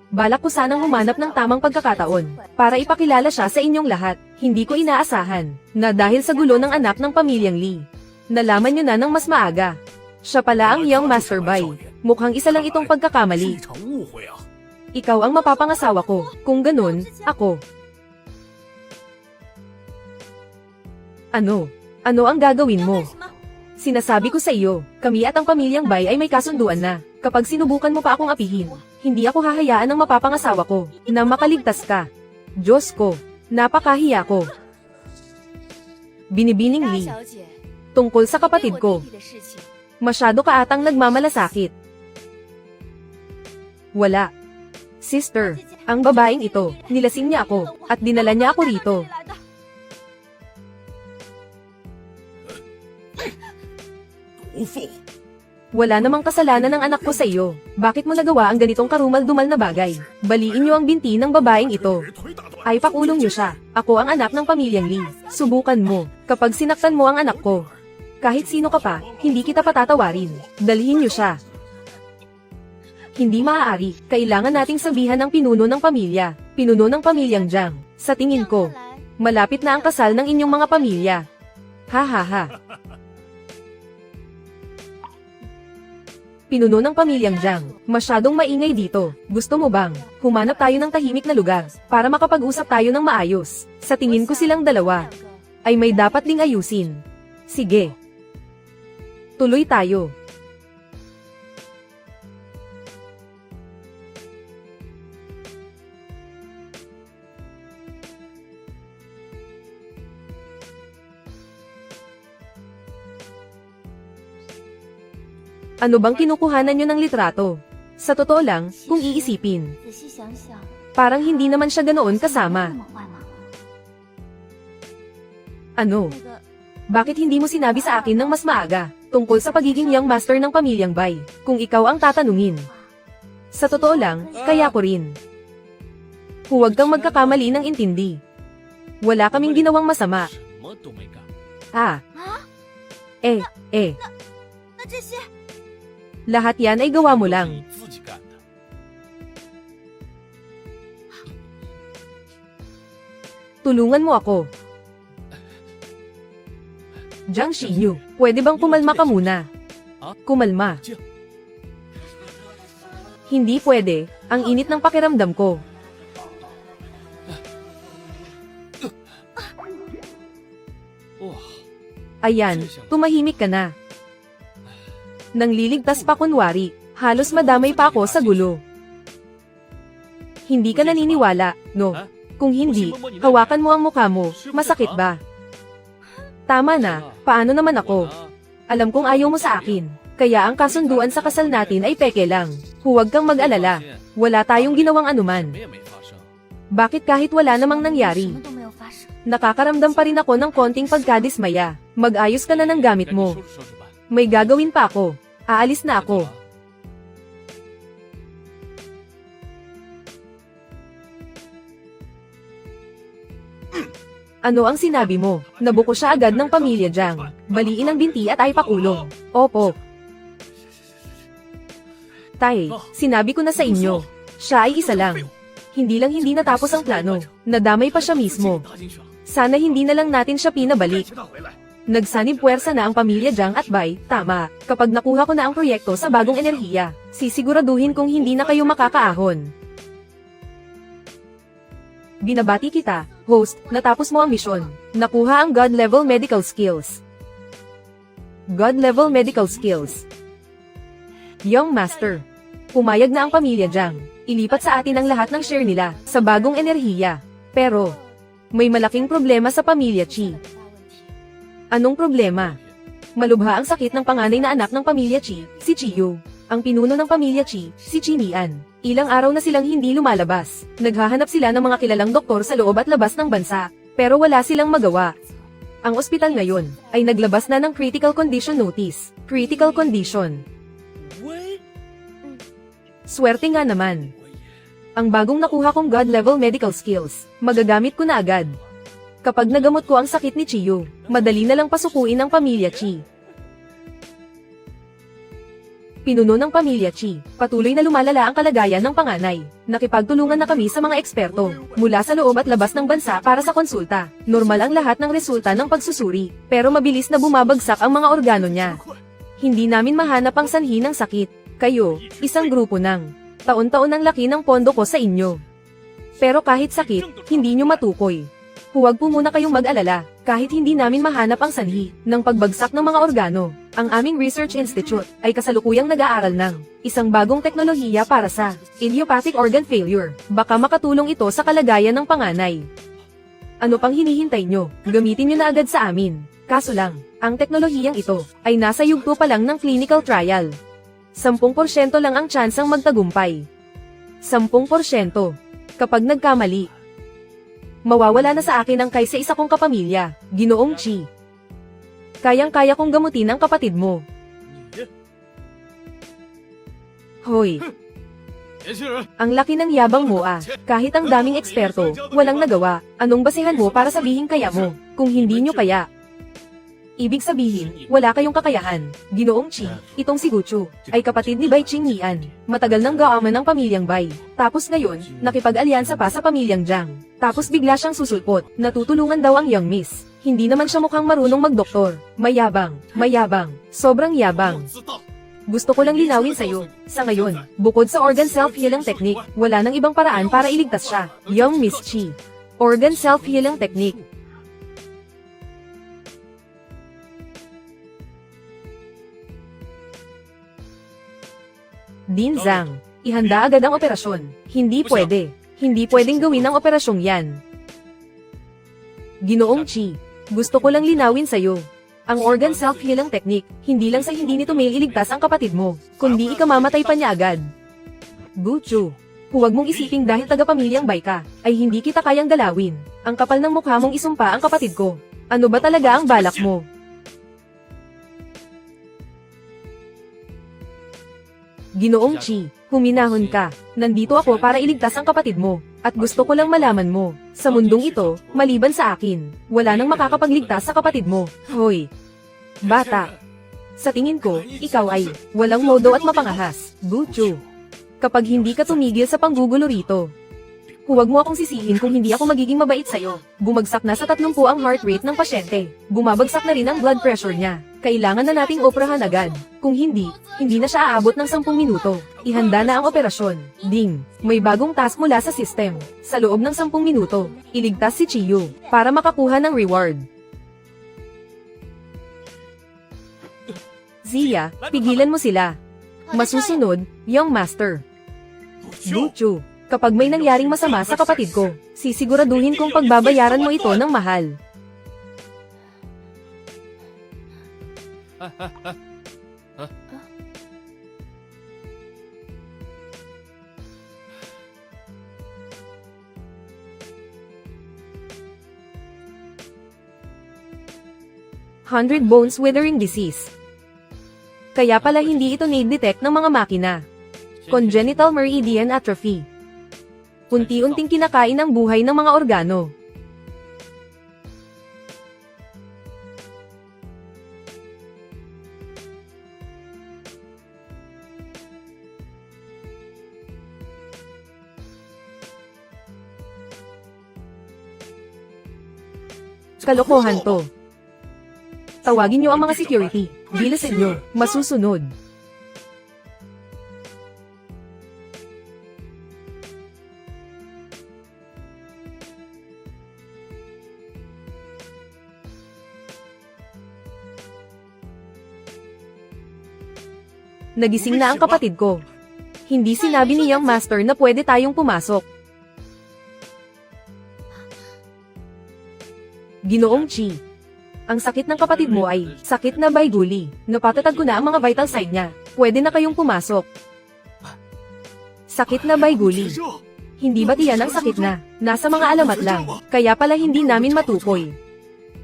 S1: Balak ko sanang humanap ng tamang pagkakataon para ipakilala siya sa inyong lahat. Hindi ko inaasahan na dahil sa gulo ng anak ng pamilyang Li, nalaman niyo na ng mas maaga. Siya pala ang Young Master Bai. Mukhang isa lang itong pagkakamali. Ikaw ang mapapangasawa ko. Kung ganun, ako. Ano? Ano ang gagawin mo? Sinasabi ko sa iyo, kami at ang pamilyang Bai ay may kasunduan na. Kapag sinubukan mo pa akong apihin, hindi ako hahayaan ng mapapangasawa ko na makaligtas ka. Diyos ko, napakahiya ko. Binibining Li. Tungkol sa kapatid ko. Masyado ka atang nagmamalasakit. Wala. Sister, ang babaeng ito, nilasing niya ako, at dinala niya ako rito. Wala namang kasalanan ng anak ko sa iyo. Bakit mo nagawa ang ganitong karumal-dumal na bagay? Baliin niyo ang binti ng babaeng ito. Ay pakulong niyo siya. Ako ang anak ng pamilyang Li. Subukan mo. Kapag sinaktan mo ang anak ko, kahit sino ka pa, hindi kita patatawarin. Dalhin niyo siya. Hindi maaari. Kailangan nating sabihan ng pinuno ng pamilya. Pinuno ng pamilyang Jiang. Sa tingin ko, malapit na ang kasal ng inyong mga pamilya. Ha ha ha. Pinuno ng pamilyang Jiang, masyadong maingay dito. Gusto mo bang humanap tayo ng tahimik na lugar para makapag-usap tayo ng maayos? Sa tingin ko silang dalawa ay may dapat ding ayusin. Sige. Tuloy tayo. Ano bang kinukuhanan nyo ng litrato? Sa totoo lang, kung iisipin,
S3: 仔细想想，
S1: parang hindi naman siya ganoon
S3: 那
S1: kasama.
S3: 么坏吗？
S1: Ano?
S3: 那个
S1: Bakit hindi mo sinabi sa akin ng mas maaga, tungkol sa pagiging young master ng pamilyang Bai, kung ikaw ang tatanungin? Sa totoo lang, kaya ko rin. Huwag kang magkakamali ng intindi. Wala kaming ginawang masama.
S2: 什么都没干。
S1: Ah,
S3: 啊， 那这些
S1: lahat yan ay gawa mo
S2: 你
S1: lang.
S2: 自己干的。
S1: Tulungan mo ako. Jiang Shiyu, pwede bang kumalma ka muna? Kumalma. Hindi pwede, ang init ng pakiramdam ko. Ayan, tumahimik ka na. Nang liligtas pa kunwari, halos madamay pa ako sa gulo. Hindi ka naniniwala, no? Kung hindi, hawakan mo ang mukha mo, masakit ba? Tama na, paano naman ako? Alam kong ayaw mo sa akin, kaya ang kasunduan sa kasal natin ay peke lang. Huwag kang mag-alala, wala tayong ginawang anuman.
S2: 什么也没发生。
S1: Bakit kahit wala namang
S3: 什
S1: nangyari?
S3: 么都没有发生。
S1: Nakakaramdam pa rin ako ng konting pagkadismaya. Mag-ayos ka na ng gamit
S2: 赶紧
S1: mo.
S2: 收拾收拾吧。
S1: May gagawin pa ako. Aalis na ako. Ano ang sinabi mo? Nabuko siya agad ng pamilya Jiang. Baliin ang binti at ay pakulong. Opo. Tay, sinabi ko na sa inyo. Siya ay isa lang. Hindi lang hindi natapos ang plano. Nadamay pa siya mismo.
S2: 打进去了。
S1: Sana hindi na lang natin siya pinabalik.
S2: 接他回来。
S1: Nagsanib puwersa na ang pamilya Jiang at Bai, tama. Kapag nakuha ko na ang proyekto sa bagong enerhiya, sisiguraduhin kong hindi na kayo makakaahon. Binabati kita, host, natapos mo ang misyon. Nakuha ang God level medical skills. God level medical skills. Young Master. Pumayag na ang pamilya Jiang. Ilipat sa atin ang lahat ng share nila sa bagong enerhiya. Pero, may malaking problema sa pamilya Chi.
S3: 大问题。
S1: Anong problema? Malubha ang sakit ng panganay na anak ng pamilya Chi, si Chiyu. Ang pinuno ng pamilya Chi, si Chinian. Ilang araw na silang hindi lumalabas. Naghahanap sila ng mga kilalang doktor sa loob at labas ng bansa. Pero wala silang magawa. Ang ospital ngayon ay naglabas na ng critical condition notice. Critical condition.
S2: 喂，
S1: Swerte nga naman. Ang bagong nakuha kong God level medical skills, magagamit ko na agad. Kapag nagamot ko ang sakit ni Chiyu, madali na lang pasukuin ng pamilya Chi. Pinuno ng pamilya Chi, patuloy na lumalala ang kalagayan ng panganay. Nakipagtulungan na kami sa mga eksperto, mula sa loob at labas ng bansa para sa konsulta. Normal ang lahat ng resulta ng pagsusuri, pero mabilis na bumabagsak ang mga organo niya. Hindi namin mahanap ang sanhi ng sakit. Kayo, isang grupo ng taon-taon ang laki ng pondo ko sa inyo. Pero kahit sakit, hindi nyo matukoy. Huwag po muna kayong mag-alala, kahit hindi namin mahanap ang sanhi ng pagbagsak ng mga organo. Ang aming Research Institute ay kasalukuyang nag-aaral ng isang bagong teknolohiya para sa idiopathic organ failure. Baka makatulong ito sa kalagayan ng panganay. Ano pang hinihintay nyo? Gamitin nyo na agad sa amin. Kaso lang, ang teknolohiyang ito ay nasa yugto pa lang ng clinical trial. 10% lang ang tsansang magtagumpay. 10%. Kapag nagkamali, mawawala na sa akin ang kaysa isa kong kapamilya, Ginoong Chi. Kayang-kaya kong gamutin ang kapatid mo.
S2: 你
S1: Hoy,
S2: 年轻人，
S1: ang laki ng yabang mo ah. Kahit ang daming eksperto, walang nagawa. Anong basihan mo para sabihin kaya mo, kung hindi nyo kaya? Ibig sabihin, wala kayong kakayahan. Ginoong Chi, itong si Guchu, ay kapatid ni Bai Qingnian. Matagal nang gaaman ng pamilyang Bai. Tapos ngayon, nakipag-alyansa pa sa pamilyang Jiang. Tapos bigla siyang susulpot, natutulungan daw ang young miss. Hindi naman siya mukhang marunong magdoktor. Mayabang, sobrang
S2: 我
S1: yabang.
S2: 知道。
S1: Gusto ko lang linawin sa'yo, sa ngayon, bukod sa organ self-healing technique, wala nang ibang paraan para iligtas siya. Young Miss Chi. Organ self-healing technique. Din Zhang, ihanda agad ang operasyon. Hindi pwede. Hindi pwedeng gawin ang operasyong yan. Ginoong Chi, gusto ko lang linawin sa'yo. Ang organ self-healing technique, hindi lang sa hindi nito may iligtas ang kapatid mo, kundi ikamamatay pa niya agad. Guchu. Huwag mong isiping dahil taga-pamilyang Bai ka, ay hindi kita kayang galawin. Ang kapal ng mukha mong isumpa ang kapatid ko. Ano ba talaga ang balak mo? Ginoong Chi, huminahon ka. Nandito ako para iligtas ang kapatid mo. At gusto ko lang malaman mo, sa mundong ito, maliban sa akin, wala nang makakapagligtas sa kapatid mo. Hoy! Bata! Sa tingin ko, ikaw ay walang modo at mapangahas. Guchu. Kapag hindi ka tumigil sa panggugulo rito, huwag mo akong sisihin kung hindi ako magiging mabait sa'yo. Bumagsak na sa 30 ang heart rate ng pasyente. Bumabagsak na rin ang blood pressure niya. Kailangan na nating operahan agad. Kung hindi, hindi na siya aabot ng 10 minuto. Ihanda na ang operasyon. Ding, may bagong task mula sa system. Sa loob ng 10 minuto, iligtas si Chiyu para makakuha ng reward. Zia, pigilan mo sila. Masusunod, Young Master. Guchu, kapag may nangyaring masama sa kapatid ko, sisiguraduhin kong pagbabayaran mo ito ng mahal. Hundred Bones Withering Disease. Kaya pala hindi ito na-detect ng mga makina. Congenital Meridian Atrophy. Unti-unting kinakain ang buhay ng mga organo. Kalokohan to. Tawagin niyo ang mga security. Bilisan niyo, masusunod. Nagising na ang kapatid ko. Hindi sinabi ni Young Master na pwede tayong pumasok. Ginoong Chi. Ang sakit ng kapatid mo ay sakit na bayguli. Napatatag ko na ang mga vital sign niya. Pwede na kayong pumasok. Sakit na bayguli. Hindi ba't iyan ang sakit na? Nasa mga alamat lang. Kaya pala hindi namin matukoy.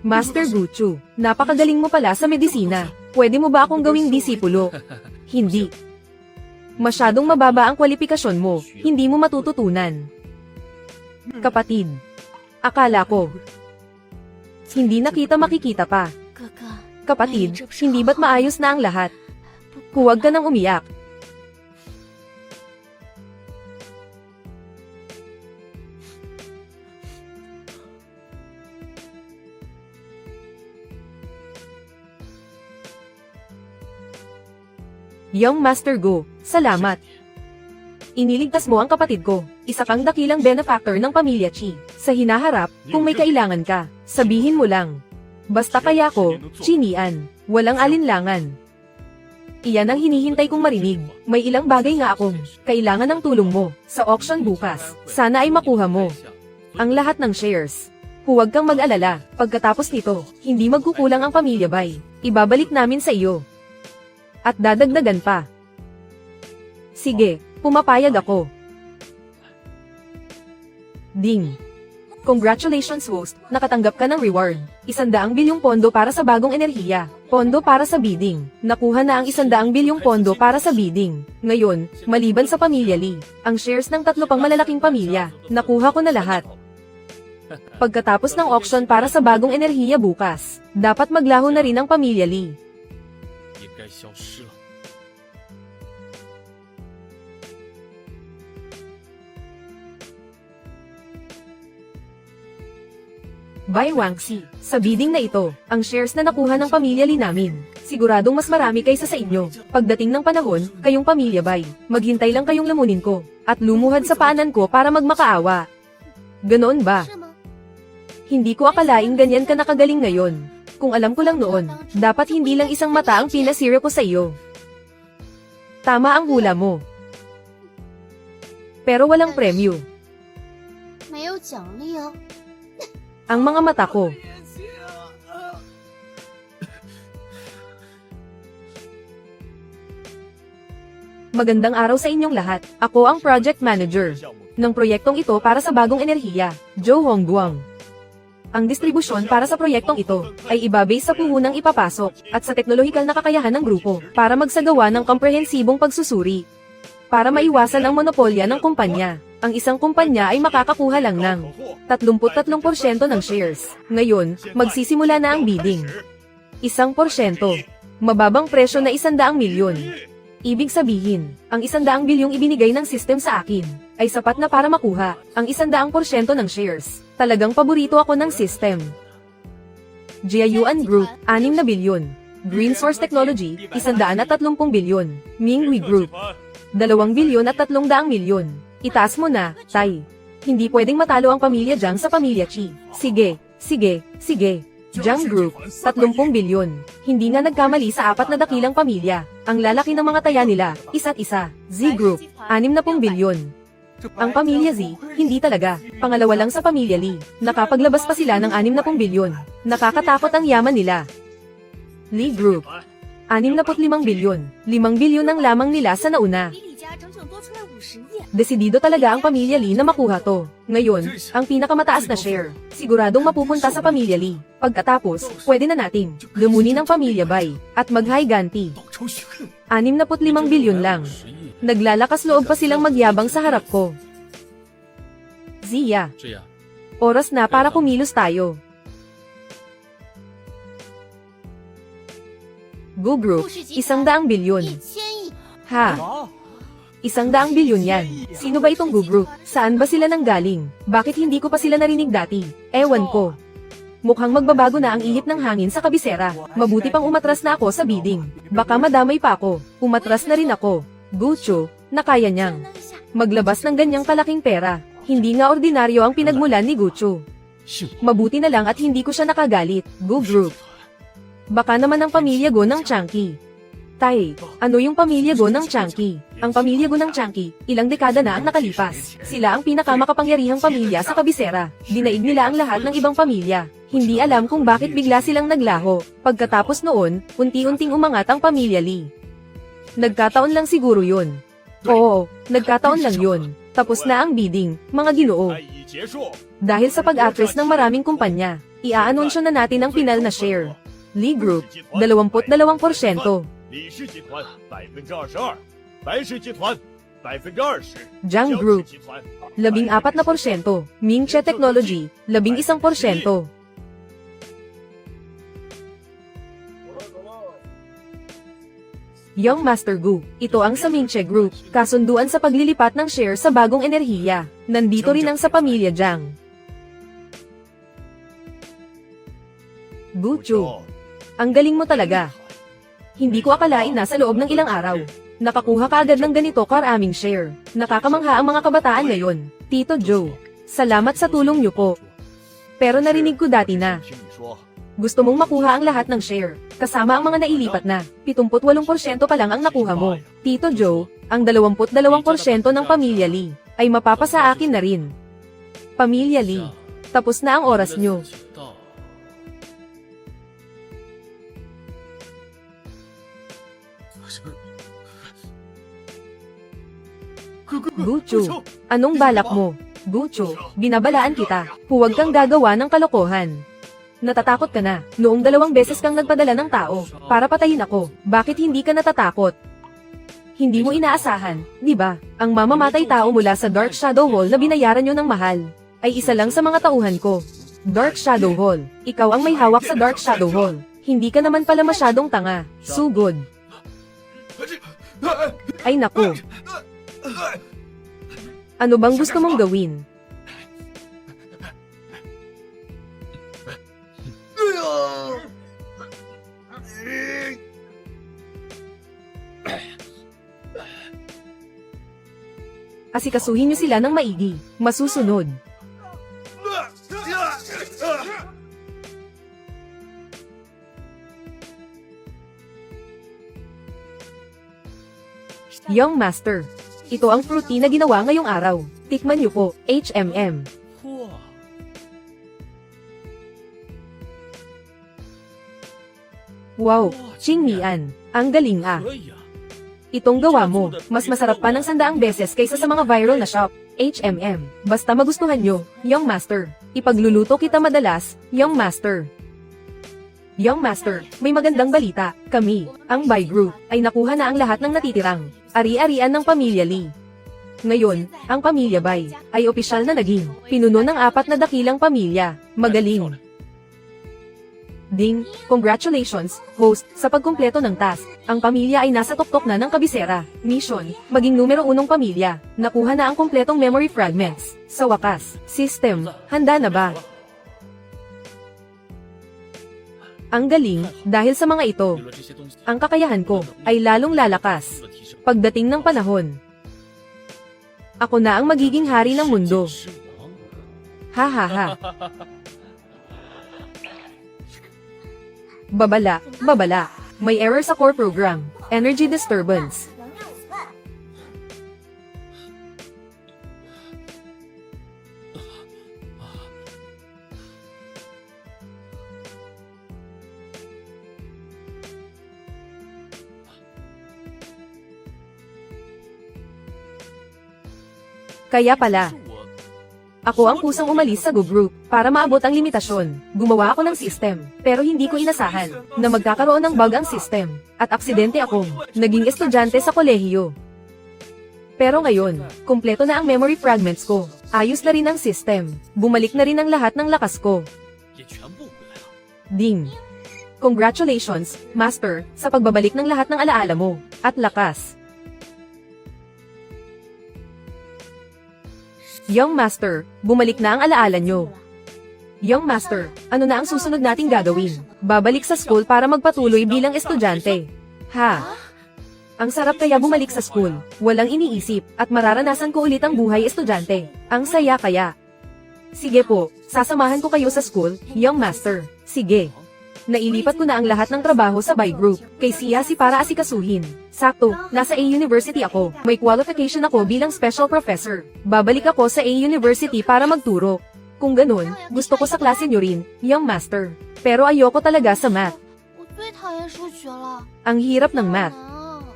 S1: Master Guchu, napakagaling mo pala sa medisina. Pwede mo ba akong gawing disipulo? Hindi. Masyadong mababa ang kwalifikasyon mo. Hindi mo matututunan. Kapatid. Akala ko. Hindi na kita makikita pa. Kapatid, hindi ba't maayos na ang lahat? Huwag ka nang umiyak. Young Master Go, salamat. Iniligtas mo ang kapatid ko. Isa kang dakilang benefactor ng pamilya Chi. Sa hinaharap, kung may kailangan ka, sabihin mo lang. Basta kaya ko, Chinian. Walang alinlangan. Iyan ang hinihintay kong marinig. May ilang bagay nga akong kailangan ng tulong mo sa auction bukas. Sana ay makuha mo ang lahat ng shares. Huwag kang mag-alala. Pagkatapos nito, hindi magkukulang ang pamilya Bai. Ibabalik namin sa iyo. At dadagdagan pa. Sige, pumapayag ako. Ding. Congratulations host, nakatanggap ka ng reward. 100 bilyong pondo para sa bagong enerhiya. Pondo para sa bidding. Nakuha na ang 100 bilyong pondo para sa bidding. Ngayon, maliban sa pamilya Lee, ang shares ng 3 pang malalaking pamilya, nakuha ko na lahat. Pagkatapos ng auction para sa bagong enerhiya bukas, dapat maglaho na rin ang pamilya Lee.
S2: 也该消失了。
S1: Bai Wangxi, sa bidding na ito, ang shares na nakuha ng pamilya Lee namin, siguradong mas marami kaysa sa inyo. Pagdating ng panahon, kayong pamilya Bai, maghintay lang kayong lamunin ko, at lumuhad sa paanan ko para magmakaawa. Ganoon ba? Hindi ko akalaing ganyan ka nakagaling ngayon. Kung alam ko lang noon, dapat hindi lang isang mata ang pinasira ko sa iyo. Tama ang hula mo. Pero walang premyo.
S3: 没有奖励哦。
S1: Ang mga mata ko. Magandang araw sa inyong lahat. Ako ang project manager ng proyektong ito para sa bagong enerhiya, Joe Hongguang. Ang distribusyon para sa proyektong ito ay ibabase sa puhunang ipapasok at sa teknolohikal na kakayahan ng grupo para magsagawa ng komprehensibong pagsusuri. Para maiwasan ang monopolya ng kumpanya, ang isang kumpanya ay makakakuha lang ng 33% ng shares. Ngayon, magsisimula na ang bidding. 1%. Mababang presyo na 100 milyon. Ibig sabihin, ang 100 bilyong ibinigay ng system sa akin ay sapat na para makuha ang 100% ng shares. Talagang paborito ako ng system. Jiayuan Group, 6 na bilyon. Green Source Technology, 130 bilyon. Minghui Group, 2 bilyon at 300 milyon. Itaas mo na, Tay. Hindi pwedeng matalo ang pamilya Jiang sa pamilya Qi. Sige, sige, sige. Jiang Group, 30 bilyon. Hindi nga nagkamali sa 4 na dakilang pamilya. Ang lalaki ng mga taya nila, isa't isa. Z Group, 60 bilyon. Ang pamilya Z, hindi talaga. Pangalawa lang sa pamilya Li. Nakapaglabas pa sila ng 60 bilyon. Nakakatakot ang yaman nila. Li Group, 65 bilyon. 5 bilyon ang lamang nila sa nauna. Desidido talaga ang pamilya Li na makuha to. Ngayon, ang pinakamataas na share, siguradong mapupunta sa pamilya Li. Pagkatapos, pwede na nating lumunin ang pamilya Bai at mag-high ganti. 65 bilyon lang. Naglalakas loob pa silang magyabang sa harap ko. Zia,
S2: 这样，
S1: oras na para kumilos tayo. Go Group, 100 bilyon.
S3: 1000亿，
S1: Ha? 100 bilyon yan. Sino ba itong Go Group? Saan ba sila nanggaling? Bakit hindi ko pa sila narinig dati? Ewan ko. Mukhang magbabago na ang ihip ng hangin sa kabisera. Mabuti pang umatras na ako sa bidding. Baka madamay pa ako. Umatras na rin ako. Gucho, na kaya niyang maglabas ng ganyang kalaking pera. Hindi nga ordinaryo ang pinagmulan ni Gucho. Mabuti na lang at hindi ko siya nakagalit. Go Group. Baka naman ang pamilya Go ng Changqi. Tay, ano yung pamilya Go ng Changqi? Ang pamilya Go ng Changqi, ilang dekada na ang nakalipas. Sila ang pinakamakapangyarihang pamilya sa kabisera. Dinaig nila ang lahat ng ibang pamilya. Hindi alam kung bakit bigla silang naglaho. Pagkatapos noon, unti-unting umangat ang pamilya Li. Nagkataon lang siguro yun. Oo, nagkataon lang yun. Tapos na ang bidding, mga ginoo. Dahil sa pag-atras ng maraming kumpanya, i-aanunsyo na natin ang final na share. Li Group, 22%.
S4: 李氏集团22%，白氏集团20%，
S1: Jiang Group, 14%. Mingche Technology, 11%. Young Master Gu, ito ang sa Mingche Group, kasunduan sa paglilipat ng share sa bagong enerhiya. Nandito rin ang sa pamilya Jiang. Gucho, ang galing mo talaga. Hindi ko akalain na sa loob ng ilang araw, nakakuha ka agad ng ganito karaming share. Nakakamangha ang mga kabataan ngayon. Tito Joe, salamat sa tulong niyo po. Pero narinig ko dati na,
S4: 听你说，
S1: gusto mong makuha ang lahat ng share, kasama ang mga nailipat na. 78% pa lang ang nakuha mo. Tito Joe, ang 22% ng pamilya Li, ay mapapasa akin na rin. Pamilya Li, tapos na ang oras nyo.
S2: 到
S1: Gucho, anong balak mo? Gucho, binabalaan kita. Huwag kang gagawa ng kalokohan. Natatakot ka na. Noong 2 beses kang nagpadala ng tao para patayin ako. Bakit hindi ka natatakot? Hindi mo inaasahan, di ba? Ang mamamatay tao mula sa Dark Shadow Hall na binayaran nyo ng mahal ay isa lang sa mga tauhan ko. Dark Shadow Hall. Ikaw ang may hawak sa Dark Shadow Hall. Hindi ka naman pala masyadong tanga. Sugod. Ay naku. Ano bang gusto mong gawin? Asikasuhin niyo sila ng maigi. Masusunod. Young Master. Ito ang fruity na ginawa ngayong araw. Tikman niyo po, HMM.
S2: 嚯，
S1: Wow, Qing Mian. Ang galing ah.
S2: 可以啊！
S1: Itong gawa mo, mas masarap pa ng 100 beses kaysa sa mga viral na shop. Basta magustuhan nyo, Young Master. Ipagluluto kita madalas, Young Master. Young Master, may magandang balita. Kami, ang Bai Group, ay nakuha na ang lahat ng natitirang ari-arian ng pamilya Lee. Ngayon, ang pamilya Bai ay opisyal na naging pinuno ng 4 na dakilang pamilya. Magaling. Ding, congratulations, host, sa pagkumpleto ng task. Ang pamilya ay nasa tuktok na ng kabisera. Mission, maging numero 1 pamilya. Nakuha na ang kumpletong memory fragments. Sa wakas, system, handa na ba? Ang galing, dahil sa mga ito,
S2: 有了这些东西，
S1: ang kakayahan ko ay lalong lalakas.
S2: 的提升，
S1: Pagdating ng panahon, ako na ang magiging hari ng mundo.
S2: 世王，
S1: Ha ha ha. Babala, babala. May error sa core program. Energy disturbance. Kaya pala,
S2: 是我
S1: ako ang kusang umalis sa Go Group para maabot ang limitasyon. Gumawa ako ng system, pero hindi ko inasahan na magkakaroon ng bug ang system. At aksidente akong naging estudyante sa kolehiyo. Pero ngayon, kumpleto na ang memory fragments ko. Ayos na rin ang system. Bumalik na rin ang lahat ng lakas ko.
S2: 也全部回来了。
S1: Ding. Congratulations, Master, sa pagbabalik ng lahat ng alaala mo at lakas. Young Master, bumalik na ang alaala nyo. Young Master, ano na ang susunod nating gagawin? Babalik sa school para magpatuloy bilang estudyante. Ha? Ang sarap kaya bumalik sa school, walang iniisip, at mararanasan ko ulit ang buhay estudyante. Ang saya kaya. Sige po, sasamahan ko kayo sa school, Young Master. Sige. Nailipat ko na ang lahat ng trabaho sa Bai Group, kay Siya si para asikasuhin. Sakto, nasa A University ako. May qualification ako bilang special professor. Babalik ako sa A University para magturo. Kung ganun, gusto ko sa klase nyo rin, Young Master. Pero ayoko talaga sa math.
S3: 我最讨厌数学了。
S1: Ang hirap ng math.
S3: 啊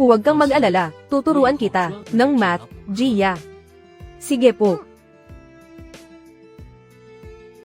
S1: Huwag kang mag-alala, tuturuan kita ng math, Gia. Sige po,